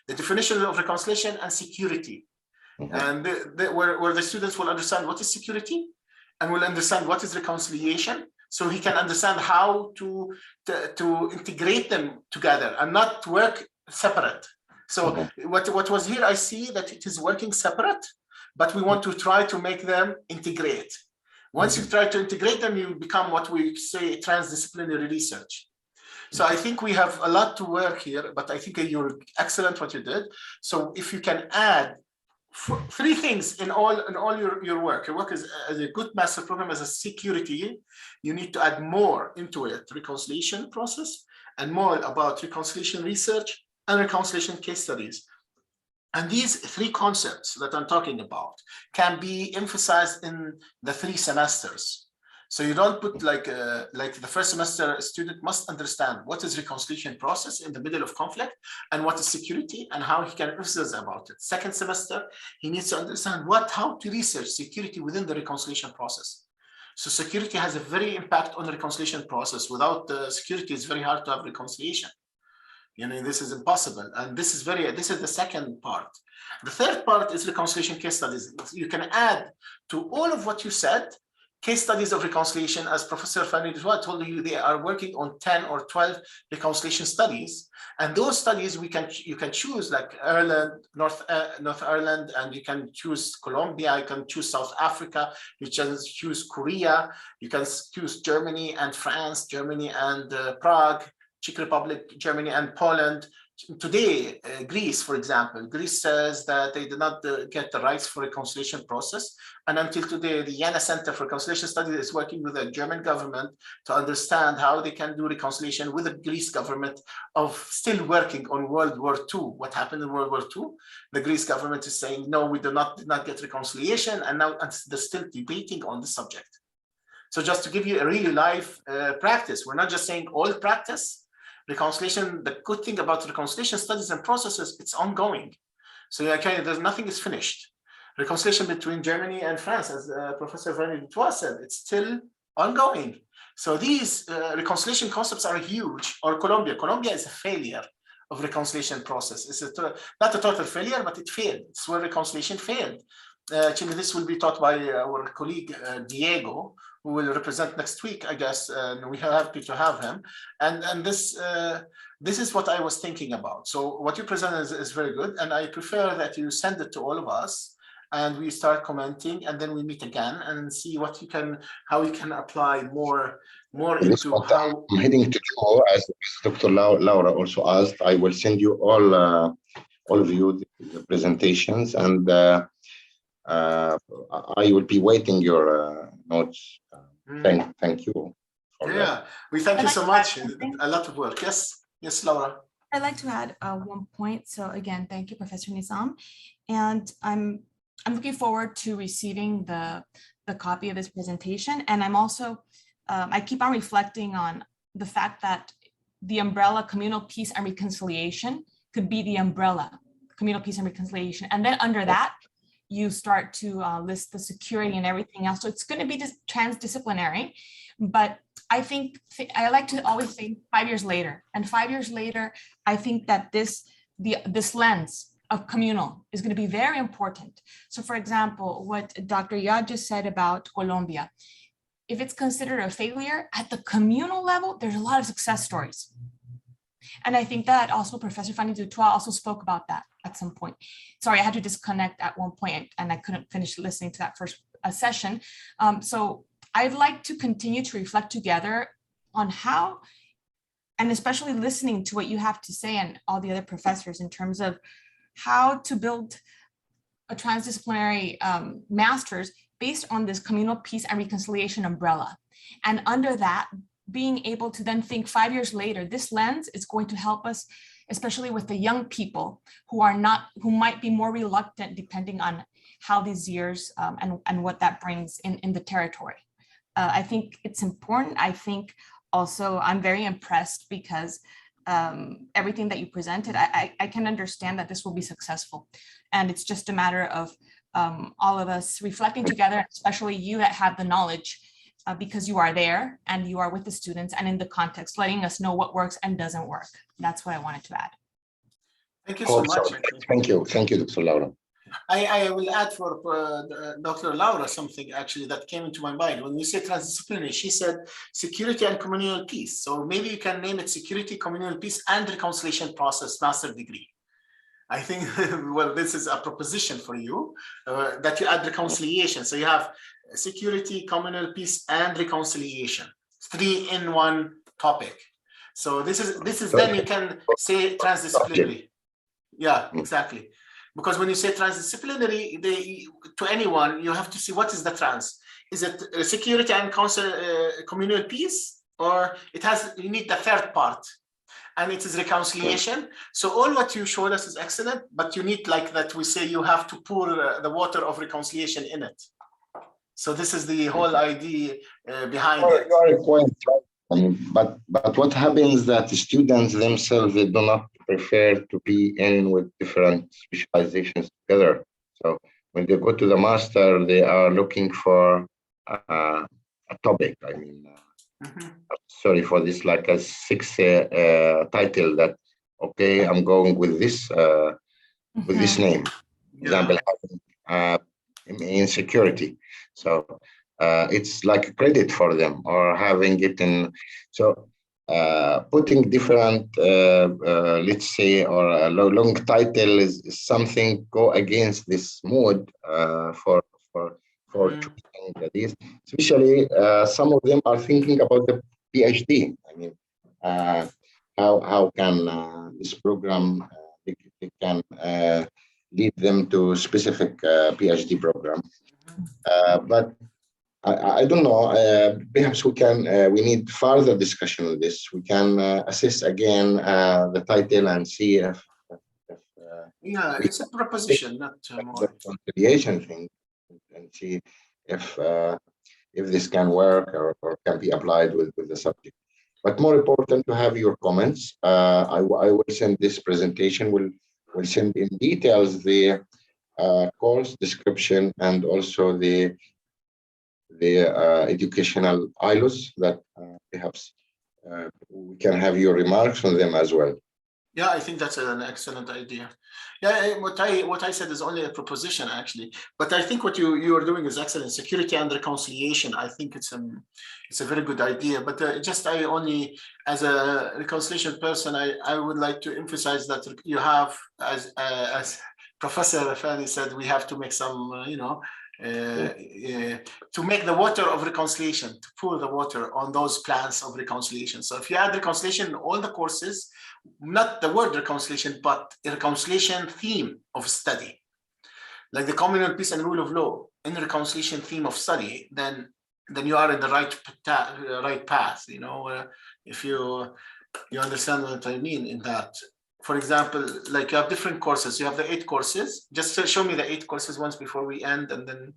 the definition of reconciliation and security. And where the students will understand what is security and will understand what is reconciliation. So he can understand how to integrate them together and not work separate. So what was here, I see that it is working separate, but we want to try to make them integrate. Once you try to integrate them, you become what we say transdisciplinary research. So I think we have a lot to work here, but I think you're excellent what you did. So if you can add 3 things in all your work. Your work is as a good master program as a security. You need to add more into it, reconciliation process, and more about reconciliation research and reconciliation case studies. And these 3 concepts that I'm talking about can be emphasized in the 3 semesters. So you don't put like the first semester student must understand what is reconciliation process in the middle of conflict and what is security and how he can emphasize about it. Second semester, he needs to understand how to research security within the reconciliation process. So security has a very impact on the reconciliation process. Without security, it's very hard to have reconciliation. This is impossible. And this is the second part. The third part is reconciliation case studies. You can add to all of what you said, case studies of reconciliation. As Professor Fanie du Toit told you, they are working on 10 or 12 reconciliation studies. And those studies you can choose, like Ireland, North Ireland, and you can choose Colombia, you can choose South Africa, you can choose Korea, you can choose Germany and France, Germany and Prague, Czech Republic, Germany and Poland, today, Greece, for example, Greece says that they did not get the rights for reconciliation process. And until today, the Vienna Center for Reconciliation Studies is working with the German government to understand how they can do reconciliation with the Greece government of still working on World War II. What happened in World War II? The Greece government is saying, no, we did not get reconciliation. And now they're still debating on the subject. So just to give you a really live practice, we're not just saying old practice. Reconciliation, the good thing about reconciliation studies and processes, it's ongoing. So okay, there's nothing is finished. Reconciliation between Germany and France, as Professor Fanie du Toit said, it's still ongoing. So these reconciliation concepts are huge. Or Colombia. Colombia is a failure of reconciliation process. It's not a total failure, but it failed. It's where reconciliation failed. Actually, this will be taught by our colleague Diego, who will represent next week, I guess, and we are happy to have him. And this is what I was thinking about. So what you present is very good, and I prefer that you send it to all of us, and we start commenting, and then we meet again and see what you can, how we can apply more into how. I'm heading to do, as Dr. Laura also asked. I will send you all of you the presentations, and I will be waiting your notes. Thank you. We thank you so much. A lot of work. Yes, Laura. I'd like to add one point. So again, thank you, Professor Nizam. And I'm looking forward to receiving the copy of this presentation. And I'm also, I keep on reflecting on the fact that the umbrella communal peace and reconciliation could be the umbrella communal peace and reconciliation. And then under that, you start to list the security and everything else. So it's going to be just transdisciplinary, but I think I like to always say 5 years later, and 5 years later, I think that this lens of communal is going to be very important. So for example, what Dr. Yad just said about Colombia, if it's considered a failure at the communal level, there's a lot of success stories. And I think that also Professor Fanie du Toit also spoke about that at some point. Sorry, I had to disconnect at one point and I couldn't finish listening to that first session. So I'd like to continue to reflect together on how, and especially listening to what you have to say and all the other professors in terms of how to build a transdisciplinary master's based on this communal peace and reconciliation umbrella. And under that, being able to then think 5 years later, this lens is going to help us, especially with the young people who might be more reluctant depending on how these years and what that brings in the territory. I think it's important. I think also I'm very impressed because everything that you presented, I can understand that this will be successful. And it's just a matter of all of us reflecting together, especially you that have the knowledge because you are there and you are with the students and in the context, letting us know what works and doesn't work. That's what I wanted to add. Thank you so much. Thank you, Dr. Laura. I will add for Dr. Laura something actually that came into my mind. When we say transdisciplinary, she said security and communal peace. So maybe you can name it security, communal peace, and reconciliation process master degree. I think, well, this is a proposition for you that you add reconciliation. So you have security, communal peace, and reconciliation, 3 in 1 topic. So this is then you can say transdisciplinary. Yeah, exactly. Because when you say transdisciplinary, to anyone, you have to see what is the trans. Is it security and communal peace, or you need the third part, and it is reconciliation. So all what you showed us is excellent, but you need, like that we say, you have to pour the water of reconciliation in it. So this is the whole idea behind it. You are quite right. But what happens that the students themselves, they do not prefer to be in with different specializations together. So when they go to the master, they are looking for a topic. I mean, sorry for this, like a 6 title that, okay, I'm going with this name. Example, in security. So it's like a credit for them, or having it in. So putting different, let's say, or a long title is something go against this mood for choosing this. Especially some of them are thinking about the PhD. I mean, how can this program it can lead them to specific PhD program. But I don't know. Perhaps we need further discussion on this. We can assess again the title and see if yeah, it's a proposition, not the more. reconciliation thing, and see if this can work or can be applied with the subject. But more important to have your comments. I will send this presentation. We'll send in details the course description and also the educational ILOs that perhaps we can have your remarks on them as well. Yeah, I think that's an excellent idea. Yeah, what I said is only a proposition actually, but I think what you are doing is excellent. Security and reconciliation. I think it's a very good idea. But I only, as a reconciliation person, I would like to emphasize that you have, as Professor Fanie said, we have to make some to make the water of reconciliation, to pour the water on those plants of reconciliation. So if you add reconciliation in all the courses, not the word reconciliation, but a reconciliation theme of study, like the communal peace and rule of law in the reconciliation theme of study, then you are in the right path. If you understand what I mean in that. For example, like you have different courses. You have the 8 courses. Just show me the 8 courses once before we end, and then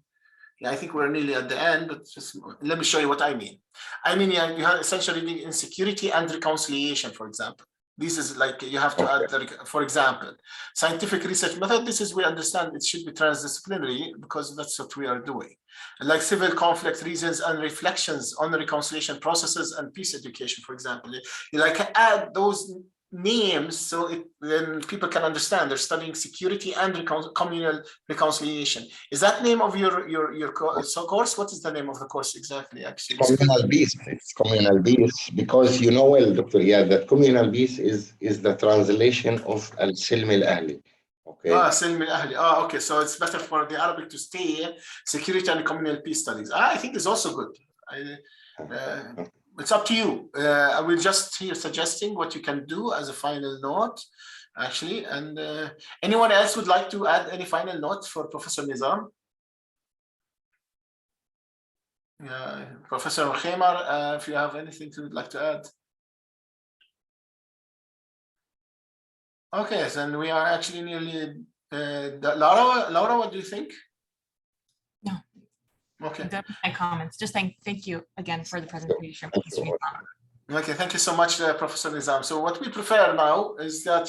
I think we're nearly at the end, but just let me show you what I mean. I mean, you have essentially in security and reconciliation, for example. This is like you have to add, for example, scientific research method. This is we understand it should be transdisciplinary because that's what we are doing. And like civil conflict reasons and reflections on the reconciliation processes and peace education, for example. You like add those names so then people can understand they're studying security and communal reconciliation. Is that name of your course? What is the name of the course exactly? Actually, communal peace. It's communal peace because you know well, Dr. Iyad, that communal peace is the translation of al-silm al-ahli. Okay. Silm al-ahli. Okay. So it's better for the Arabic to stay security and communal peace studies. I think it's also good. It's up to you. I will just here suggesting what you can do as a final note, actually. And anyone else would like to add any final notes for Professor Nizam? Yeah, Professor Khemar, if you have anything you would like to add. Okay, then we are actually nearly. Laura, what do you think? No. Okay. My comments. Just thank you again for the presentation. Okay, thank you so much, Professor Nizam. So what we prefer now is that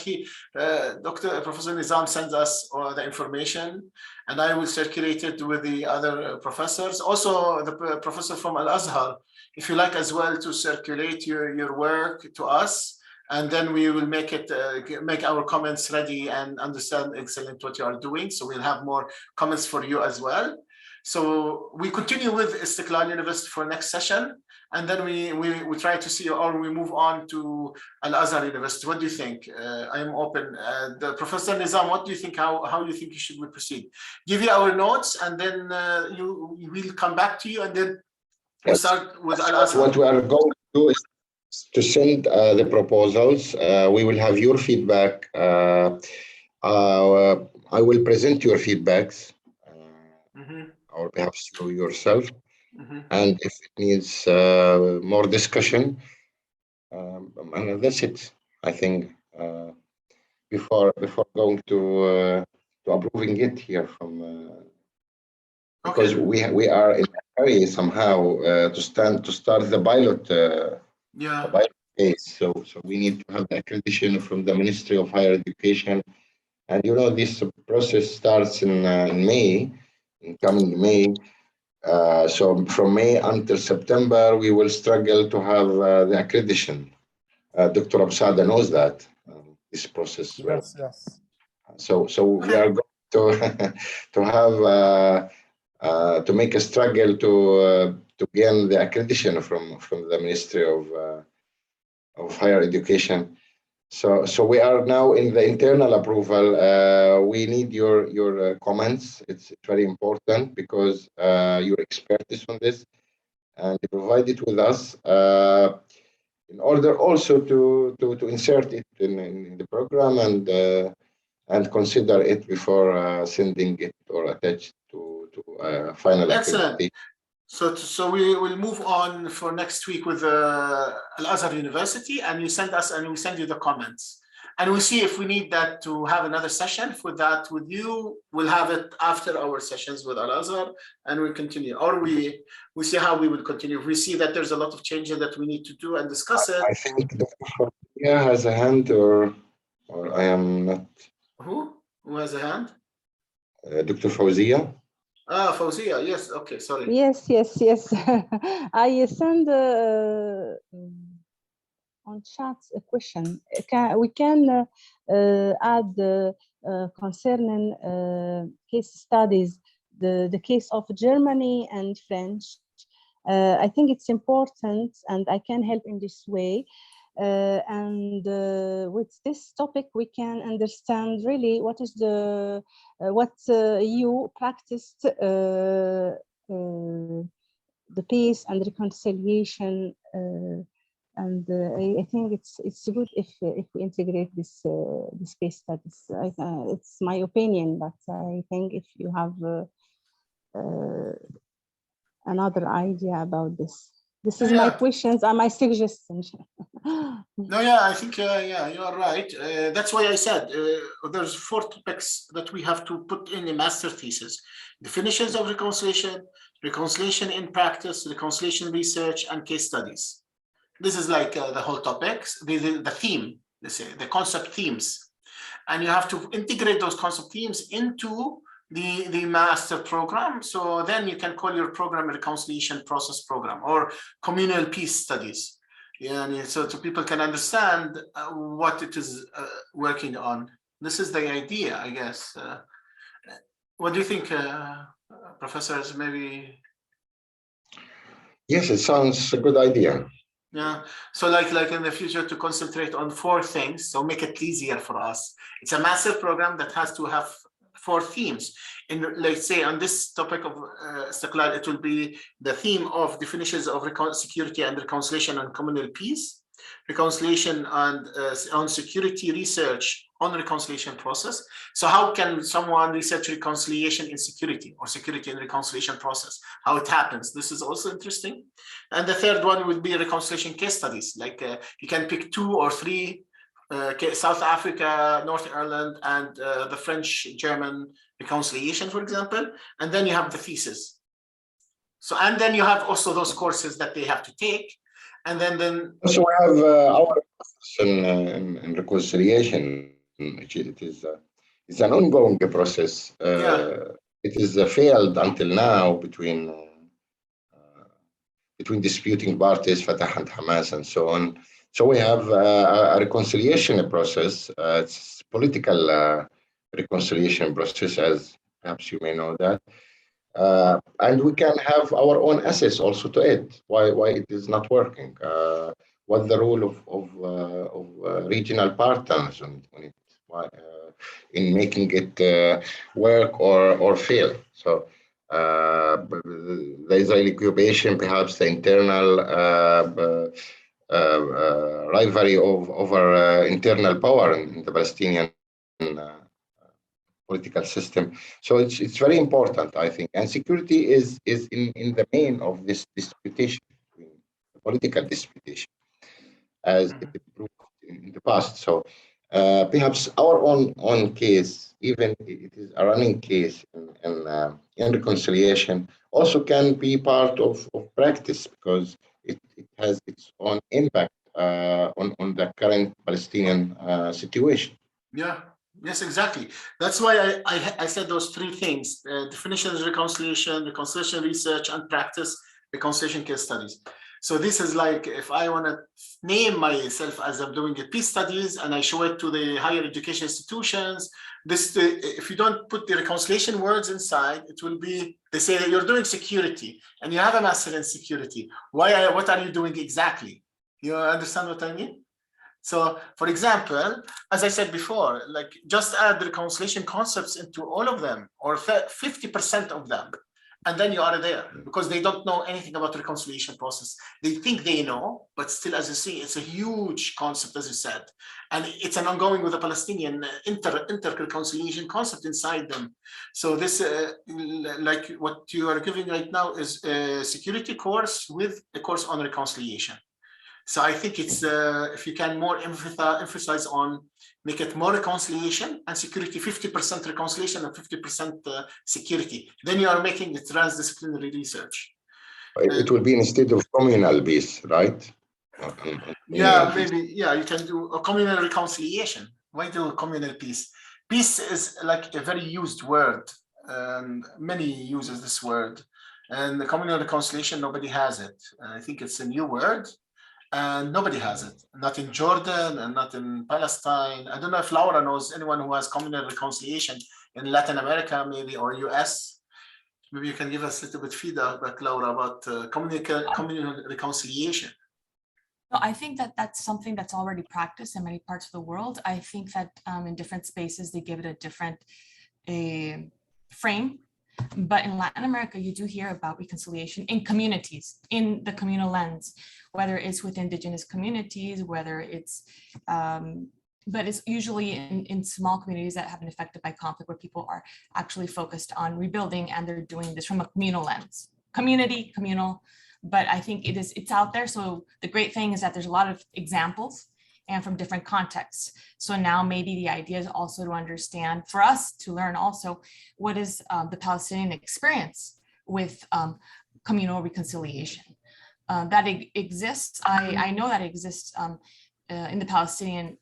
Professor Nizam sends us the information, and I will circulate it with the other professors. Also, the professor from Al-Azhar, if you like as well to circulate your work to us, and then we will make our comments ready and understand excellent what you are doing. So we'll have more comments for you as well. So we continue with Istiqlal University for next session, and then we try to see, or we move on to Al-Azhar University. What do you think? I am open. The Professor Nizam, what do you think? How do you think should we proceed? Give you our notes, and then we'll come back to you, and then we'll start with Al-Azhar. What we are going to do is to send the proposals. We will have your feedback. I will present your feedbacks. Or perhaps you yourself, and if it needs more discussion, and that's it. I think before going to approving it here from because we are in a hurry somehow to start the pilot. The pilot phase. So we need to have the accreditation from the Ministry of Higher Education, and this process starts in May. In coming May, so from May until September, we will struggle to have the accreditation. Dr. Absada knows that this process. Yes. So we are going to have to make a struggle to gain the accreditation from the Ministry of Higher Education. So we are now in the internal approval. We need your comments. It's very important because your expertise on this, and you provide it with us. in order also to insert it in the program and consider it before sending it or attach to final Excellent. accreditation. So we will move on for next week with Al-Azhar University, and we send you the comments. And we'll see if we need that to have another session for that with you. We'll have it after our sessions with Al-Azhar, and we'll continue. Or we see how we will continue. If we see that there's a lot of changes that we need to do and discuss it. I think Dr. Fauzia has a hand, or I am not. Who has a hand? Dr. Fauzia. Ah, Fauzia, yes, okay, sorry. Yes. I send on chat a question. We can add concerning case studies, the case of Germany and French. I think it's important, and I can help in this way. And with this topic, we can understand really what is what you practiced the peace and reconciliation, and I think it's good if we integrate this case studies. It's my opinion, but I think if you have another idea about this. This is my questions and my suggestions. No, yeah, I think, yeah, you are right. That's why I said there's 4 topics that we have to put in a master thesis: definitions of reconciliation, reconciliation in practice, reconciliation research, and case studies. This is like the whole topics, the theme, let's say, the concept themes. And you have to integrate those concept themes into the master program. So then you can call your program a reconciliation process program or communal peace studies. Yeah, so people can understand what it is working on. This is the idea, I guess. What do you think, professors? Maybe. Yes, it sounds a good idea. Yeah, so like in the future to concentrate on 4 things, so make it easier for us. It's a massive program that has to have 4 themes. And let's say on this topic of Istiqlal, it will be the theme of definitions of security and reconciliation and communal peace, reconciliation and on security research on reconciliation process. So how can someone research reconciliation in security or security and reconciliation process? How it happens? This is also interesting. And the third one would be reconciliation case studies. Like you can pick 2 or 3, South Africa, North Ireland, and the French-German reconciliation, for example. And then you have the thesis. So, and then you have also those courses that they have to take. And then so we have our in reconciliation. It is it's an ongoing process. It is failed until now between disputing parties, Fatah and Hamas, and so on. So we have a reconciliation process. It's political reconciliation process, as perhaps you may know that. And we can have our own assets also to it. Why it is not working? What the role of regional partners on it? In making it work or fail. So the Israeli occupation, perhaps the internal rivalry over internal power in the Palestinian political system. So it's very important, I think. And security is in the main of this disputation, the political disputation, as it proved in the past. So perhaps our own case, even it is a running case in reconciliation, also can be part of practice, because it has its own impact on the current Palestinian situation. Yeah, yes, exactly. That's why I said those 3 things: definitions, reconciliation research, and practice, reconciliation case studies. So this is like, if I want to name myself as I'm doing a peace studies and I show it to the higher education institutions, if you don't put the reconciliation words inside, it will be, they say that you're doing security and you have a master in security. What are you doing exactly? You understand what I mean? So, for example, as I said before, like just add reconciliation concepts into all of them, or 50% of them, and then you are there, because they don't know anything about the reconciliation process. They think they know, but still, as you see, it's a huge concept, as you said, and it's an ongoing with the Palestinian inter-reconciliation concept inside them. So this, like what you are giving right now, is a security course with a course on reconciliation. So I think it's, if you can more emphasize on, make it more reconciliation and security, 50% reconciliation and 50% security, then you are making a transdisciplinary research. It will be instead of communal peace, right? Yeah, maybe, yeah, you can do a communal reconciliation. Why do communal peace? Peace is like a very used word, and many uses this word. And the communal reconciliation, nobody has it. I think it's a new word. And nobody has it, not in Jordan and not in Palestine. I don't know if Laura knows anyone who has communal reconciliation in Latin America, maybe, or US. Maybe you can give us a little bit feedback, Laura, about communal reconciliation. No, I think that that's something that's already practiced in many parts of the world. I think that in different spaces, they give it a different frame. But in Latin America, you do hear about reconciliation in communities, in the communal lens, whether it's with indigenous communities, whether it's, but it's usually in small communities that have been affected by conflict, where people are actually focused on rebuilding, and they're doing this from a communal lens, communal. But I think it's out there. So the great thing is that there's a lot of examples and from different contexts. So now maybe the idea is also to understand, for us to learn also, what is the Palestinian experience with communal reconciliation. That exists, I know that it exists in the Palestinian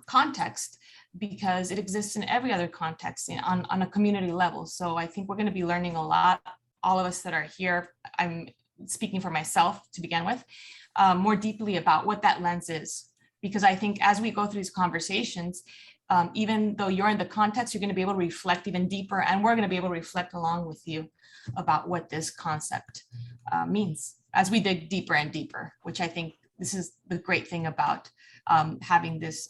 context, because it exists in every other context on a community level. So I think we're going to be learning a lot, all of us that are here. I'm speaking for myself to begin with, more deeply about what that lens is. Because I think as we go through these conversations, even though you're in the context, you're going to be able to reflect even deeper, and we're going to be able to reflect along with you about what this concept means as we dig deeper and deeper, which I think this is the great thing about having this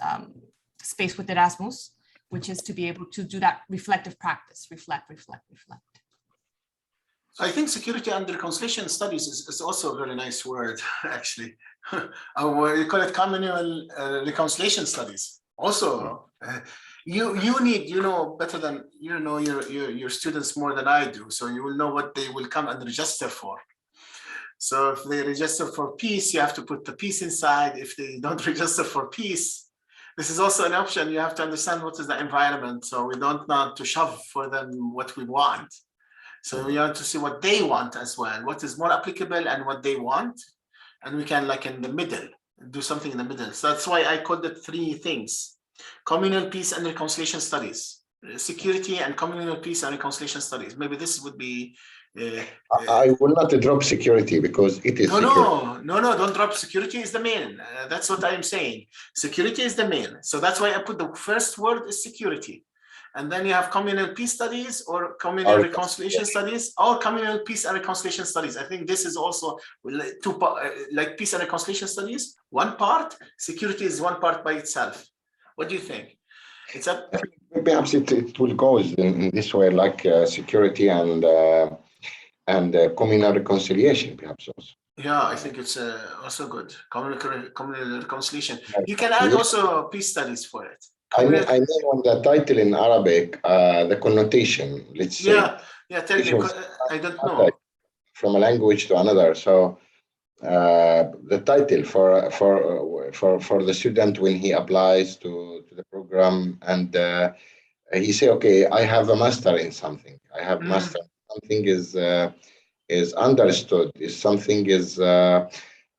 space with Erasmus, which is to be able to do that reflective practice, reflect. I think security and reconciliation studies is also a very nice word, actually. You call it communal reconciliation studies. Also, you need, better than, your students more than I do. So you will know what they will come and register for. So if they register for peace, you have to put the peace inside. If they don't register for peace, this is also an option. You have to understand what is the environment. So we don't want to shove for them what we want. So we want to see what they want as well, what is more applicable and what they want. And we can, like, in the middle, do something in the middle. So that's why I called it 3 things: communal peace and reconciliation studies, security and communal peace and reconciliation studies. Maybe this would be... I will not drop security, because it is No, don't drop. Security is the main. That's what I am saying. Security is the main. So that's why I put the first word is security. And then you have communal peace studies, or communal reconciliation studies, or communal peace and reconciliation studies. I think this is also like peace and reconciliation studies, one part, security is one part by itself. What do you think? It's up. Perhaps it will go in this way, like security and communal reconciliation, perhaps also. Yeah, I think it's also good. Communal reconciliation. You can add also peace studies for it. I mean on the title in Arabic, the connotation, let's say. Yeah, tell me, I don't know. From a language to another. So the title for the student when he applies to the program, and he say, okay, I have a master in something. I have master. Something is understood. Is something is I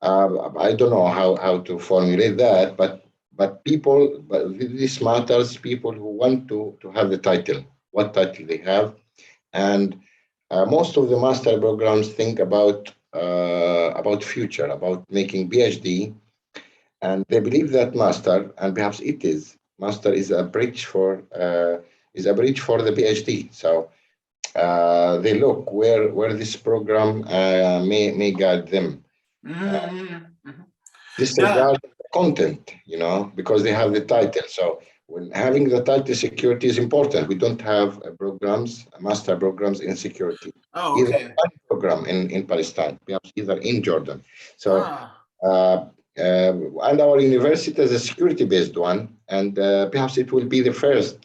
don't know how to formulate that, but this matters. People who want to have the title, what title they have, and most of the master programs think about future, about making PhD, and they believe that master, and perhaps master is a bridge for the PhD. So they look where this program may guide them. Disregard the content, because they have the title. So when having the title security is important. We don't have master programs in security. Oh, Either okay. program in Palestine, perhaps either in Jordan. So, Ah, and our university is a security-based one, and perhaps it will be the first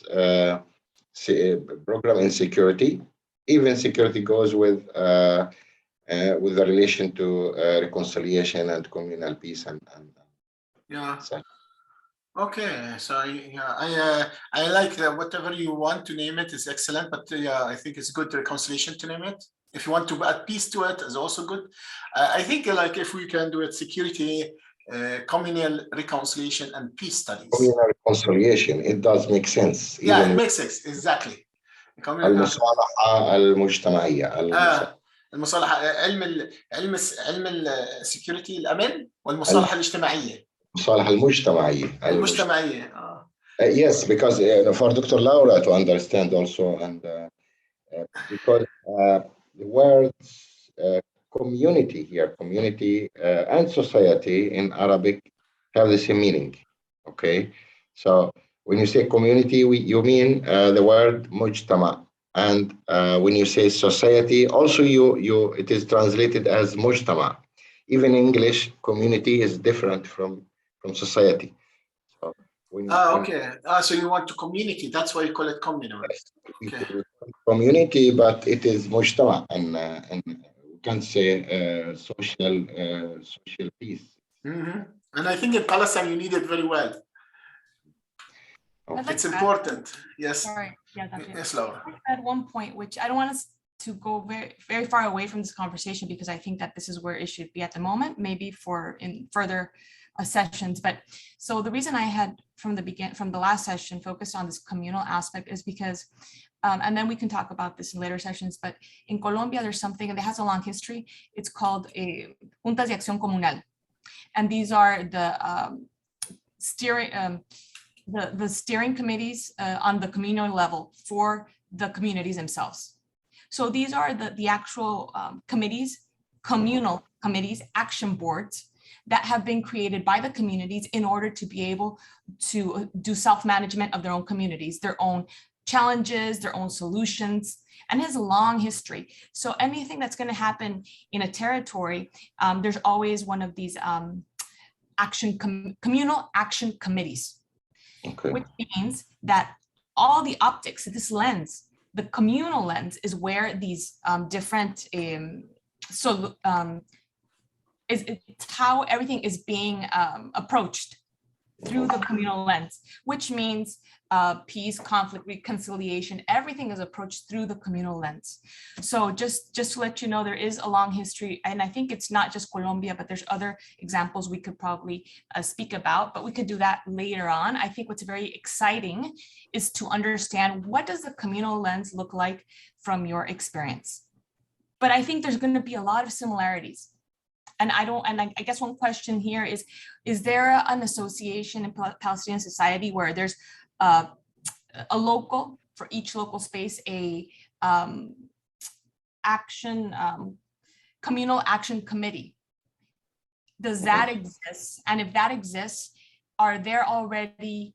program in security. Even security goes with the relation to reconciliation and communal peace and yeah. such. Okay, so I like that. Whatever you want to name it is excellent, but yeah, I think it's good reconciliation to name it. If you want to add peace to it, is also good. I think like if we can do it, security, communal reconciliation, and peace studies. Communal reconciliation, it does make sense. Yeah, even it makes sense exactly. المصالحة المجتمعية. المصالحة علم السكيورتي الأمن والمصالحة الاجتماعية. المصالحة المجتمعية. المجتمعية. Yes, because for Dr. Laura to understand also, and because the words community here, community and society in Arabic have the same meaning. Okay, so when you say community, you mean the word mujtama, and when you say society, also it is translated as mujtama. Even in English, community is different from society. So okay. So you want to community? That's why you call it communal. Okay. Community, but it is mujtama, and we can say social peace. Mm-hmm. And I think in Palestine you need it very well. Like it's important. Yes. Sorry. Yeah, yes, Laura. At one point, which I don't want us to go very, very far away from this conversation, because I think that this is where it should be at the moment, maybe for in further sessions. But so the reason I had from the last session focused on this communal aspect is because, and then we can talk about this in later sessions, but in Colombia, there's something, and it has a long history. It's called a Juntas de Acción Comunal. And these are the the steering committees on the communal level for the communities themselves. So these are the actual committees, communal committees, action boards that have been created by the communities in order to be able to do self-management of their own communities, their own challenges, their own solutions, and it has a long history. So anything that's going to happen in a territory, there's always one of these communal action committees. Okay. Which means that all the optics, this lens, the communal lens, is where these different, it's how everything is being approached through the communal lens, which means peace, conflict, reconciliation, everything is approached through the communal lens. So just to let you know, there is a long history, and I think it's not just Colombia, but there's other examples we could probably speak about, but we could do that later on. I think what's very exciting is to understand, what does the communal lens look like from your experience? But I think there's going to be a lot of similarities. And I guess one question here is there an association in Palestinian society where there's a local, for each local space, a communal action committee? Does that exist? And if that exists, are there already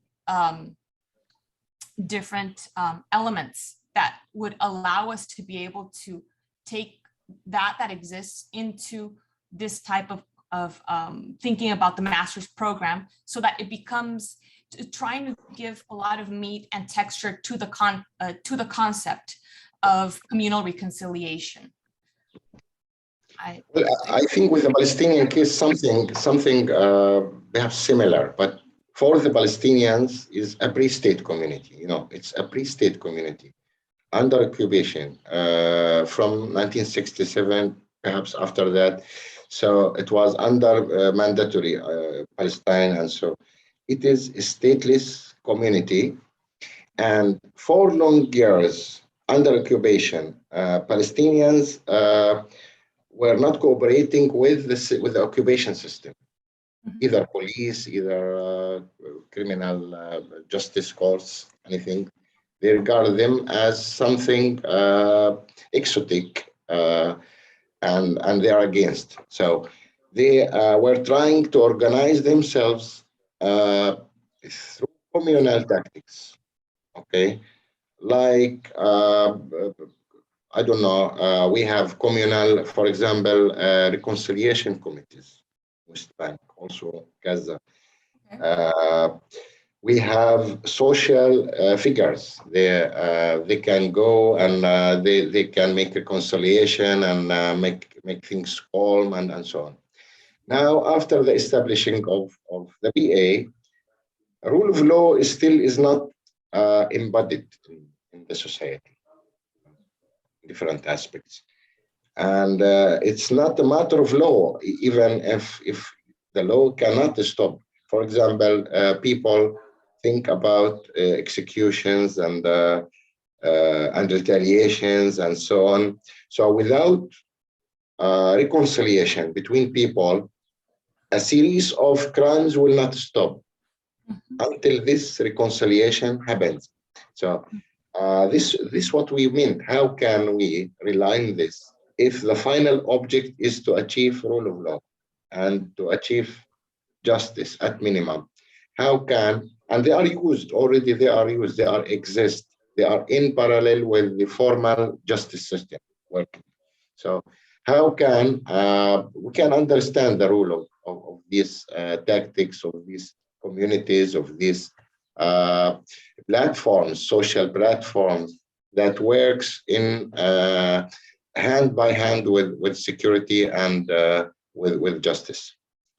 different elements that would allow us to be able to take that exists into this type of thinking about the master's program, so that it becomes trying to give a lot of meat and texture to the concept of communal reconciliation? I think with the Palestinian case, something perhaps similar, but for the Palestinians is a pre-state community. You know, it's a pre-state community under occupation from 1967, perhaps after that. So it was under mandatory Palestine, and so it is a stateless community. And for long years under occupation, Palestinians were not cooperating with the occupation system, either police, either criminal justice courts, anything. They regard them as something exotic. And they are against. So they were trying to organize themselves through communal tactics, okay? Like, I don't know, we have communal, for example, reconciliation committees, West Bank, also Gaza. We have social figures. They can go and they can make reconciliation and make things calm and so on. Now, after the establishing of the PA, rule of law is not embodied in the society, different aspects. And it's not a matter of law, even if the law cannot stop. For example, people think about executions and retaliations and so on. So without reconciliation between people, a series of crimes will not stop until this reconciliation happens. So this what we mean. How can we rely on this if the final object is to achieve rule of law and to achieve justice at minimum? How can, and they are used already, they are exist, they are in parallel with the formal justice system working. So how can we can understand the role of these tactics, of these communities, of these platforms, social platforms that works in hand by hand with security and with justice.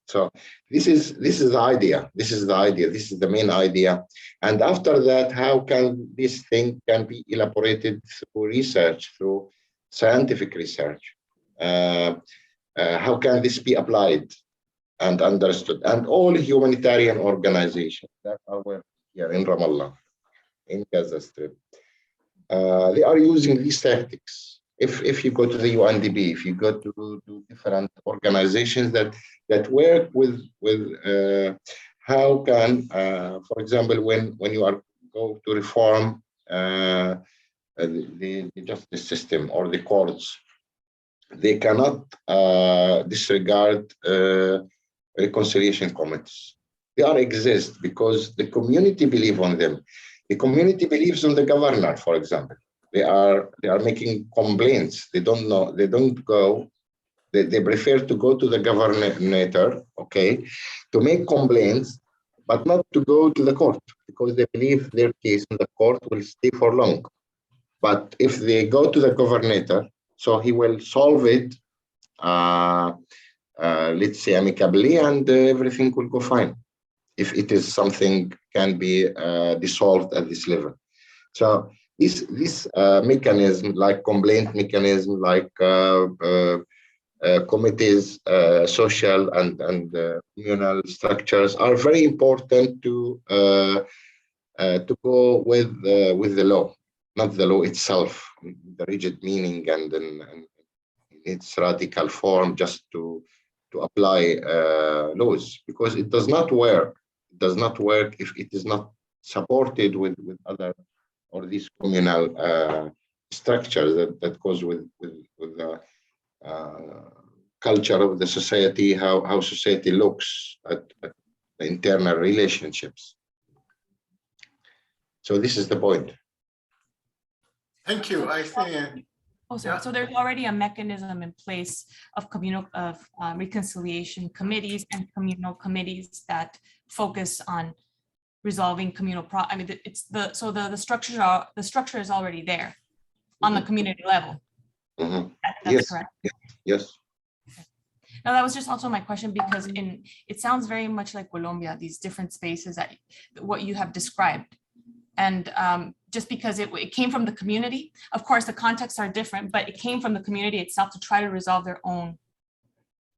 So this is the idea. This is the main idea. And after that, how can this thing can be elaborated through research, through scientific research? How can this be applied and understood? And all humanitarian organizations that are working here in Ramallah, in Gaza Strip, they are using these tactics. If you go to the UNDP, if you go to different organizations that work with how can, for example, when you are go to reform the justice system or the courts, they cannot disregard reconciliation committees. They are exist because the community believe on them. The community believes on the governor, for example. They are making complaints. They don't know. They don't go. They prefer to go to the governor, okay, to make complaints, but not to go to the court because they believe their case in the court will stay for long. But if they go to the governor, so he will solve it, let's say amicably, and everything will go fine. If it is something can be dissolved at this level. So this mechanism, like complaint mechanism, like committees, social and communal structures are very important to go with the law, not the law itself, the rigid meaning and its radical form, just to apply laws, because it does not work. It does not work if it is not supported with other or these communal structures that goes with the culture of the society, how society looks at the internal relationships. So this is the point. Thank you. I think. Oh, sorry. Yeah. So there's already a mechanism in place of reconciliation committees and communal committees that focus on resolving communal I mean, it's the structure is already there on the community level. Mm-hmm. That's yes. correct. Yes. Okay. Now that was just also my question, because it sounds very much like Colombia, these different spaces that what you have described. And just because it came from the community, of course, the contexts are different, but it came from the community itself to try to resolve their own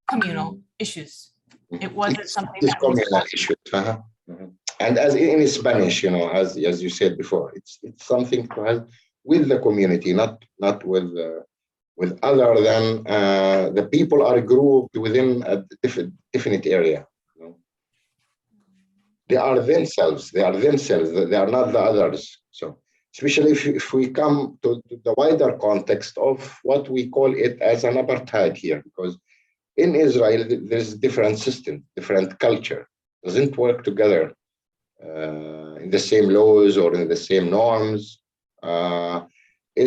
communal issues. It wasn't something that communal issues. Mm-hmm. And as in Spanish, as you said before, it's something to have with the community, not with other than the people are grouped within a definite area. They are themselves. They are not the others. So especially if we come to the wider context of what we call it as an apartheid here, because in Israel there's different system, different culture, doesn't work together in the same laws or in the same norms.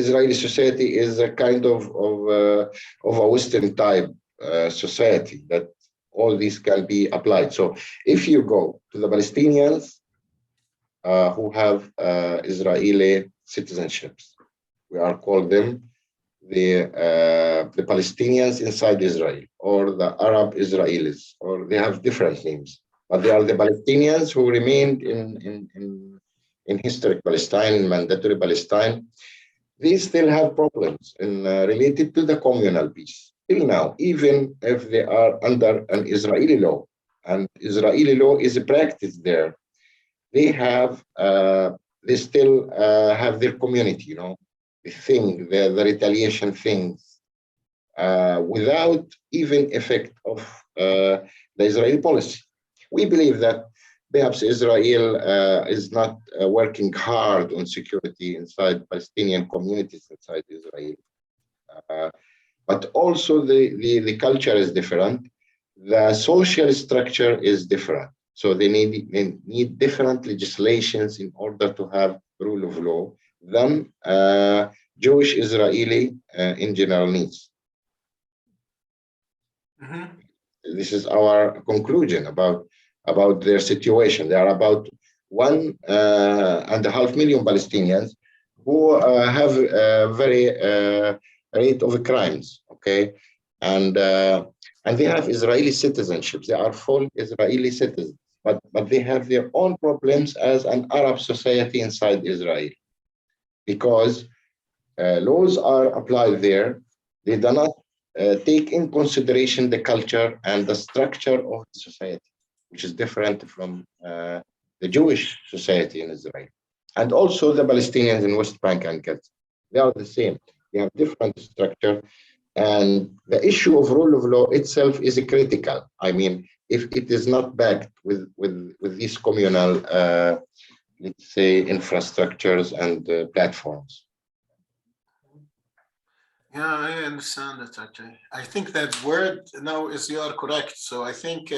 Israeli society is a kind of a Western type society that all these can be applied. So if you go to the Palestinians who have Israeli citizenships, we are called them the Palestinians inside Israel, or the Arab Israelis, or they have different names, but they are the Palestinians who remained in historic Palestine, in mandatory Palestine. They still have problems related to the communal peace till now, even if they are under an Israeli law, and Israeli law is practiced there. They still have their community, you know, the retaliation things, without even effect of the Israeli policy. We believe that perhaps Israel is not working hard on security inside Palestinian communities inside Israel. But also the culture is different. The social structure is different. So they need different legislations in order to have rule of law than Jewish Israeli in general needs. Mm-hmm. This is our conclusion about their situation. There are about 1.5 million Palestinians who have a very rate of crimes, okay? And they have Israeli citizenships. They are full Israeli citizens, but they have their own problems as an Arab society inside Israel, because laws are applied there. They do not take in consideration the culture and the structure of the society, which is different from the Jewish society in Israel. And also the Palestinians in West Bank and Gaza. They are the same. They have different structure. And the issue of rule of law itself is critical. I mean, if it is not backed with these communal, let's say, infrastructures and platforms. Yeah, I understand that actually. I think that word now is, you are correct. So I think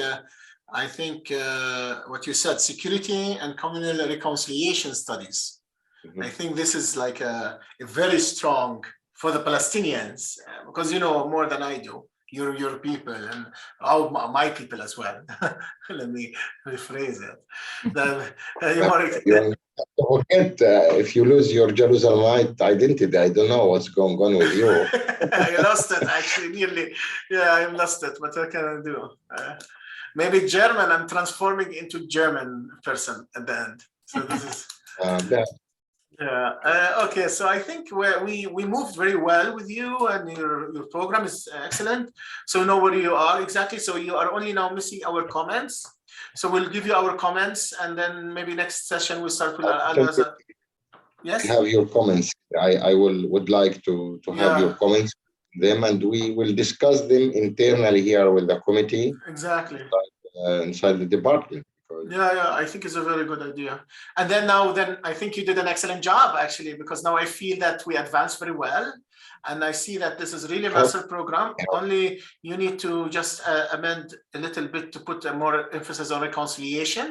what you said, security and communal reconciliation studies. Mm-hmm. I think this is like a very strong for the Palestinians, because you know more than I do. You're your people and all my people as well. Let me rephrase it. If you lose your Jerusalemite identity, I don't know what's going on with you. I lost it actually, nearly. Yeah, I lost it. What can I do? Maybe German. I'm transforming into German person at the end. So this is. Yeah. Okay. So I think we moved very well with you, and your program is excellent. So we know where you are exactly. So you are only now missing our comments. So we'll give you our comments, and then maybe next session we'll start with another. Yes. Have your comments. I would like to have your comments, them, and we will discuss them internally here with the committee. Exactly. Inside the department. Yeah, I think it's a very good idea. And then I think you did an excellent job actually, because now I feel that we advanced very well, and I see that this is really a master program. Only you need to just amend a little bit to put more emphasis on reconciliation,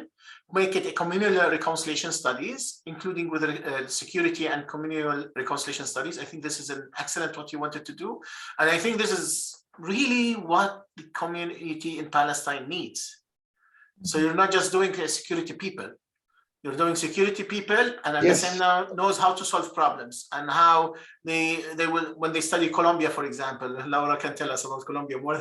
make it a communal reconciliation studies, including with security and communal reconciliation studies. I think this is an excellent what you wanted to do, and I think this is really what the community in Palestine needs. So you're not just doing security people, you're doing security people, and at the same time knows how to solve problems, and how they will, when they study Colombia, for example. Laura can tell us about Colombia more,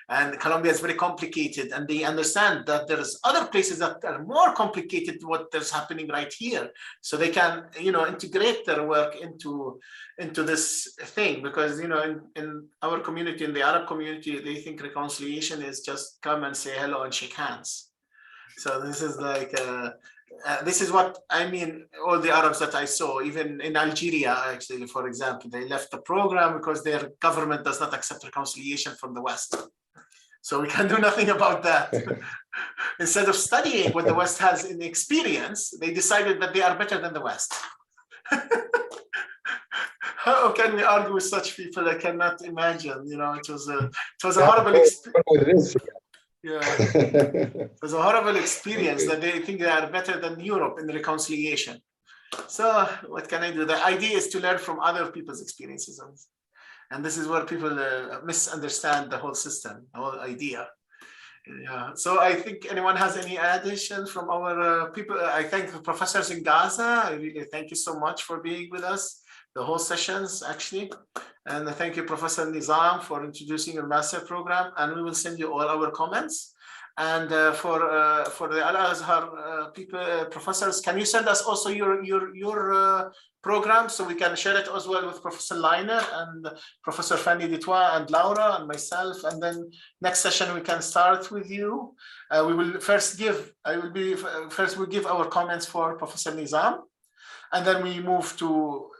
and Colombia is very complicated, and they understand that there's other places that are more complicated what is happening right here, so they can integrate their work into this thing, because in our community, in the Arab community, they think reconciliation is just come and say hello and shake hands. So this is like this is what I mean. All the Arabs that I saw, even in Algeria, actually, for example, they left the program because their government does not accept reconciliation from the West. So we can do nothing about that. Instead of studying what the West has in experience, they decided that they are better than the West. How can we argue with such people? I cannot imagine. It was a horrible experience. Yeah, it was a horrible experience that they think they are better than Europe in reconciliation. So what can I do? The idea is to learn from other people's experiences. And this is where people misunderstand the whole system, the whole idea. Yeah. So I think anyone has any addition from our people? I thank the professors in Gaza. I really thank you so much for being with us, the whole sessions actually. And thank you, Professor Nizam, for introducing your master program. And we will send you all our comments. And for the Al-Azhar people, professors, can you send us also your program so we can share it as well with Professor Leiner and Professor Fanie du Toit and Laura and myself, and then next session we can start with you. We will first we'll give our comments for Professor Nizam, and then we move to,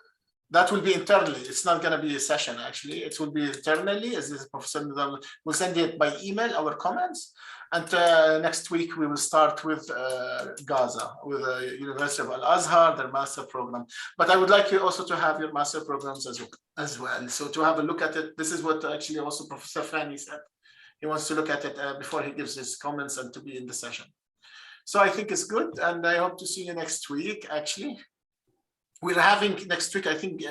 that will be internally. It's not going to be a session actually. It will be internally, as this Professor Nizam will send it by email, our comments. And next week, we will start with Gaza, with the University of Al-Azhar, their master program. But I would like you also to have your master programs as well. So to have a look at it, this is what actually also Professor Fanie said. He wants to look at it before he gives his comments and to be in the session. So I think it's good. And I hope to see you next week, actually. We're having next week, I think,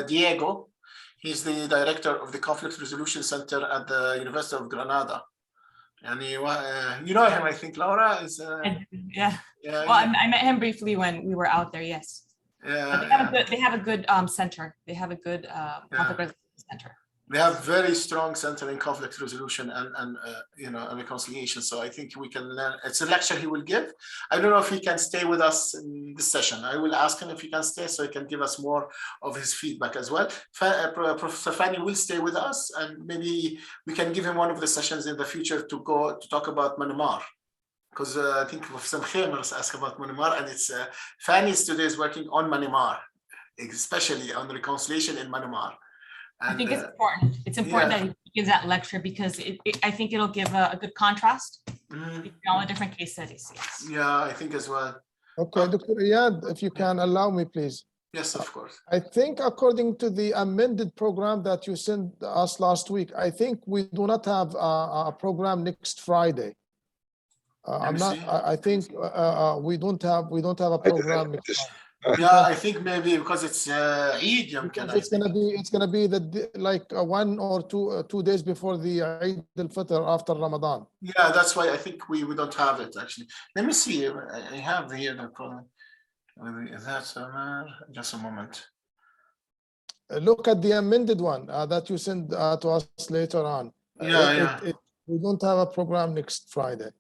Diego. He's the director of the Conflict Resolution Center at the University of Granada. And you know him, I think, Laura is. Yeah. Well, I met him briefly when we were out there. Yes. Yeah. They have a good center. They have a good conflict resolution center. They have very strong center in conflict resolution and reconciliation. So I think we can learn. It's a lecture he will give. I don't know if he can stay with us in this session. I will ask him if he can stay so he can give us more of his feedback as well. Professor Fanie will stay with us, and maybe we can give him one of the sessions in the future to go to talk about Myanmar. Because I think Professor Khemers asked about Myanmar, and it's Fanie today is working on Myanmar, especially on reconciliation in Myanmar. And, I think it's important. It's important that he gives that lecture because I think it'll give a good contrast between all the different case studies. Yes. Yeah, I think as well. Okay, Dr. Iyad, if you can allow me, please. Yes, of course. I think according to the amended program that you sent us last week, I think we do not have a program next Friday. I think we don't have a program next Friday. Yeah, I think maybe because it's Eid. It's gonna be like 1 or 2 days before the Eid al-Fitr after Ramadan. Yeah, that's why I think we don't have it actually. Let me see. I have here the problem. Is that just a moment? Look at the amended one that you sent to us later on. We don't have a program next Friday.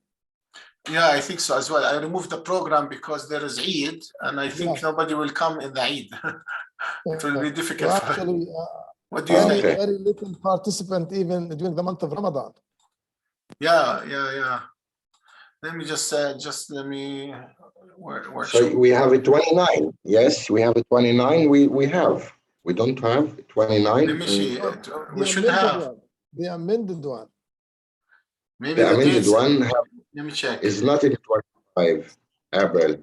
Yeah, I think so as well. I removed the program because there is Eid, and I think nobody will come in the Eid. It will be difficult. Well, actually, what do you think? Very little participant even during the month of Ramadan. Yeah. Let me just let me. So we have a 29. Yes, we have a 29. We have. We don't have 29. Let me see. We should have the amended one. Maybe the amended one. Let me check. It's not in 25 April.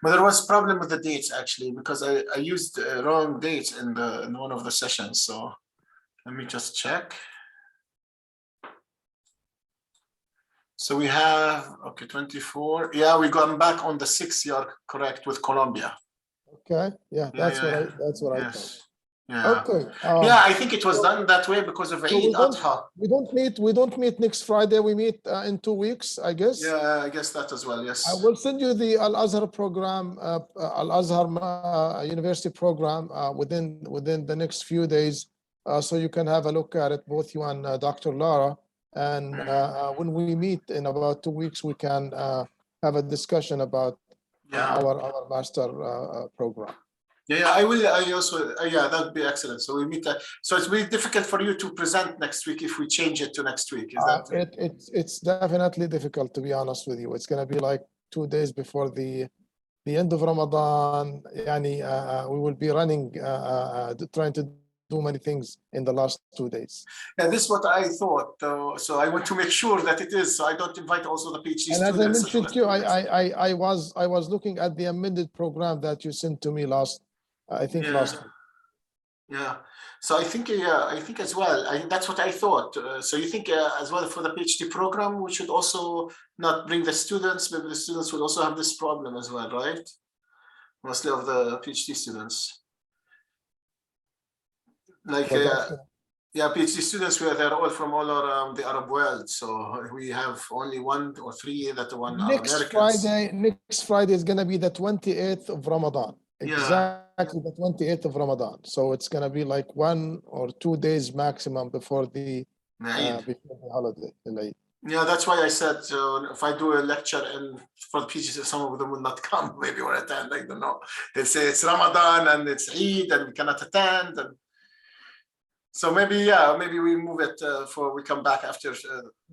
But there was a problem with the dates actually because I used wrong dates in one of the sessions. So let me just check. So we have 24. Yeah, we gone back on the 6th. You're correct with Colombia. Okay. Yeah, that's what I thought. Yeah. Okay. I think it was done that way because of Eid Adha. We don't meet next Friday. We meet in 2 weeks, I guess. Yeah, I guess that as well. Yes. I will send you the Al-Azhar program, Al-Azhar University program within the next few days, so you can have a look at it, both you and Dr. Lara. And when we meet in about 2 weeks, we can have a discussion about our master program. Yeah, I will. I also, that would be excellent. So we meet. So it's really difficult for you to present next week if we change it to next week. Is that? It's definitely difficult, to be honest with you. It's going to be like 2 days before the end of Ramadan. We will be running, trying to do many things in the last 2 days. Yeah, this is what I thought. So I want to make sure that it is. So I don't invite also the PhD students. And as I mentioned to you, I was looking at the amended program that you sent to me last week. Yeah, so I think as well. That's what I thought. So you think as well for the PhD program, we should also not bring the students. Maybe the students will also have this problem as well, right? Mostly of the PhD students, like yeah, PhD students where they're all from all around the Arab world. So we have only 1 or 3 that one are Americans. Next Friday is going to be the 28th of Ramadan. Yeah. Exactly the 28th of Ramadan. So it's going to be like 1 or 2 days maximum before the holiday. Yeah, that's why I said if I do a lecture and for the PhD, some of them will not come, maybe or attend. I don't know. They say it's Ramadan and it's Eid and we cannot attend. And so maybe maybe we move it for we come back after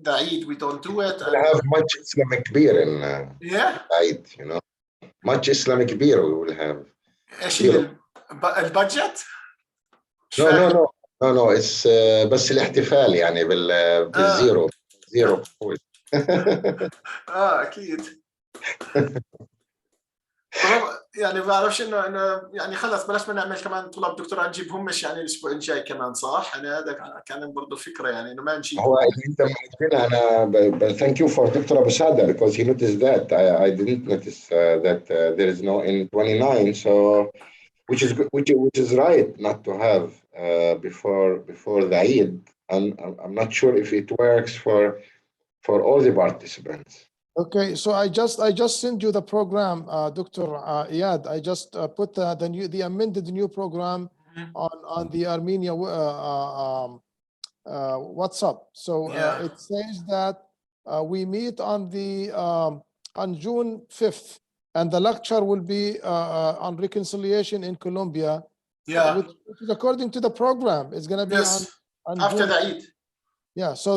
the Eid. We don't do it. We have much Islamic beer in Eid, you know. Much Islamic beer we will have. البادجت؟ No, it's بس الاحتفال يعني بالزيرو اكيد. يعني ما بعرفش انه يعني خلص بلاش ما نعمل كمان طلاب دكتوراه نجيبهم مش يعني الاسبوع الجاي كمان صح؟ يعني هذا كان برضه فكره يعني انه ما نجيب. هو انت معرفين انا thank you for Dr. Abu Sada because he noticed that I didn't notice that there is no in 29 so which is right not to have before the Eid and I'm not sure if it works for all the participants. Okay, so I just sent you the program, Dr. Iyad. I just put the amended new program on the Armenia WhatsApp. So it says that we meet on June 5th, and the lecture will be on reconciliation in Colombia. Yeah, which is according to the program. It's going to be on after June. the Eid. Yeah, so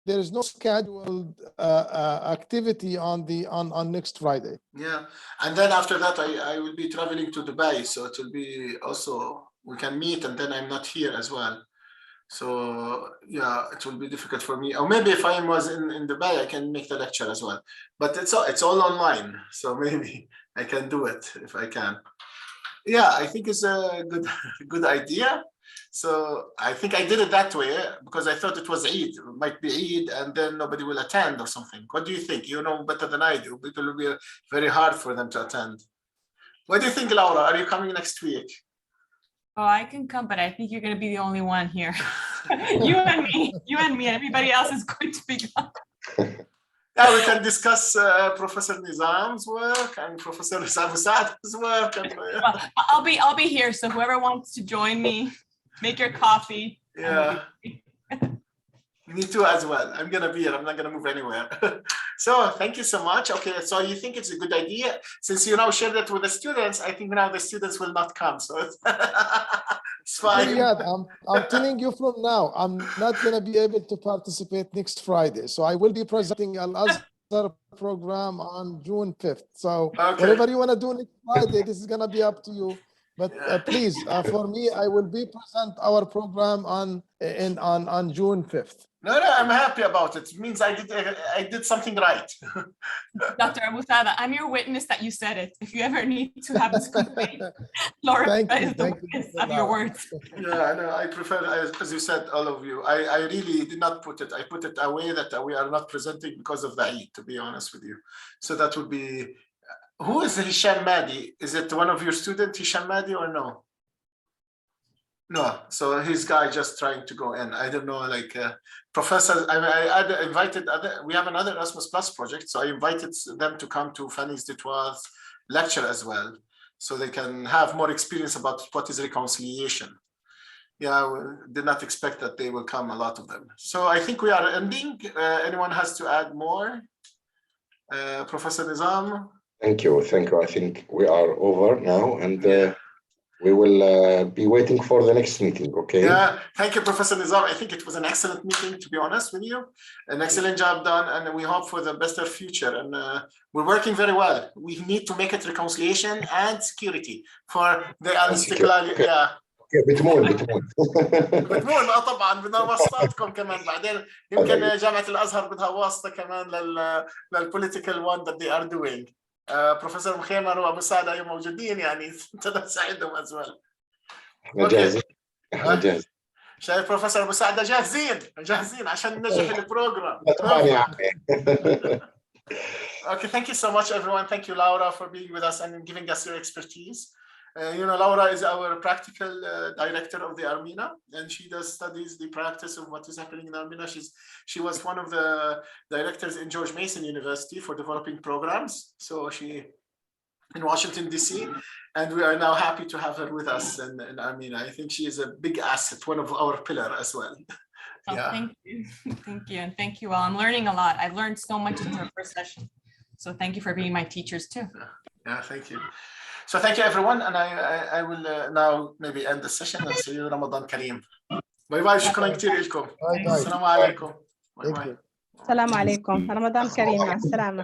there is no scheduled activity on next Friday. Yeah, and then after that I will be traveling to Dubai, so it will be also we can meet, and then I'm not here as well. So yeah, it will be difficult for me. Or maybe if I was in Dubai, I can make the lecture as well. But it's all online, so maybe I can do it if I can. Yeah, I think it's a good idea. So I think I did it that way because I thought it was Eid. It might be Eid and then nobody will attend or something. What do you think? You know better than I do. It will be very hard for them to attend. What do you think, Laura? Are you coming next week? Oh, I can come, but I think you're going to be the only one here. You and me, and everybody else is going to be gone. Yeah, we can discuss Professor Nizam's work and Professor Abu Saad's work. And, well, I'll be here, so whoever wants to join me, make your coffee. Yeah. Me too as well. I'm gonna be here. I'm not gonna move anywhere. So thank you so much. Okay, so you think it's a good idea? Since you now shared it with the students, I think now the students will not come. So it's fine. Yeah, I'm telling you from now, I'm not gonna be able to participate next Friday. So I will be presenting Al-Azhar program on June 5th. So whatever you wanna do next Friday, this is gonna be up to you. But please, for me, I will be present our program on June 5th. No, I'm happy about it. It means I did something right. Dr. Abu Sada, I'm your witness that you said it. If you ever need to have this complaint, Laura is the witness of your words. Yeah, no, I prefer, as you said, all of you. I really did not put it. I put it away that we are not presenting because of the Eid, to be honest with you. So that would be. Who is Hisham Madi? Is it one of your students, Hisham Madi, or no? No, so his guy just trying to go in. I don't know, like professors. I invited other. We have another Erasmus Plus project, so I invited them to come to Fanie du Toit's lecture as well, so they can have more experience about what is reconciliation. Yeah, we did not expect that they will come, a lot of them. So I think we are ending. Anyone has to add more? Professor Nizam? Thank you. I think we are over now, and we will be waiting for the next meeting, okay? Yeah, thank you, Professor Nizam. I think it was an excellent meeting, to be honest with you. An excellent job done, and we hope for the better future. And we're working very well. We need to make it reconciliation and security for the الاستقلال. Yeah. بتمون طبعا بدنا واسطاتكم كمان بعدين يمكن جامعة الأزهر بدها واسطة كمان للpolitical one that they are doing. بروفيسور مخيمر وابو سعد ايضا موجودين يعني تساعدهم as well. احنا جاهزين. احنا جاهزين. شايف بروفيسور ابو سعد جاهزين عشان ننجح البروجرام. Okay, thank you so much, everyone. Thank you, Laura, for being with us and giving us your expertise. Laura is our practical director of the Armena, and she does studies the practice of what is happening in Armenia. She was one of the directors in George Mason University for developing programs. So she in Washington, D.C., and we are now happy to have her with us in Armenia. I think she is a big asset, one of our pillars as well. Oh, yeah. Thank you, and thank you all. I'm learning a lot. I've learned so much in our first session. So thank you for being my teachers too. Yeah, thank you. So thank you, everyone, and I will now maybe end the session and see you Ramadan Kareem. Bye bye. شكرا كثير لكم. السلام عليكم. السلام عليكم. رمضان كريم. مع السلامة.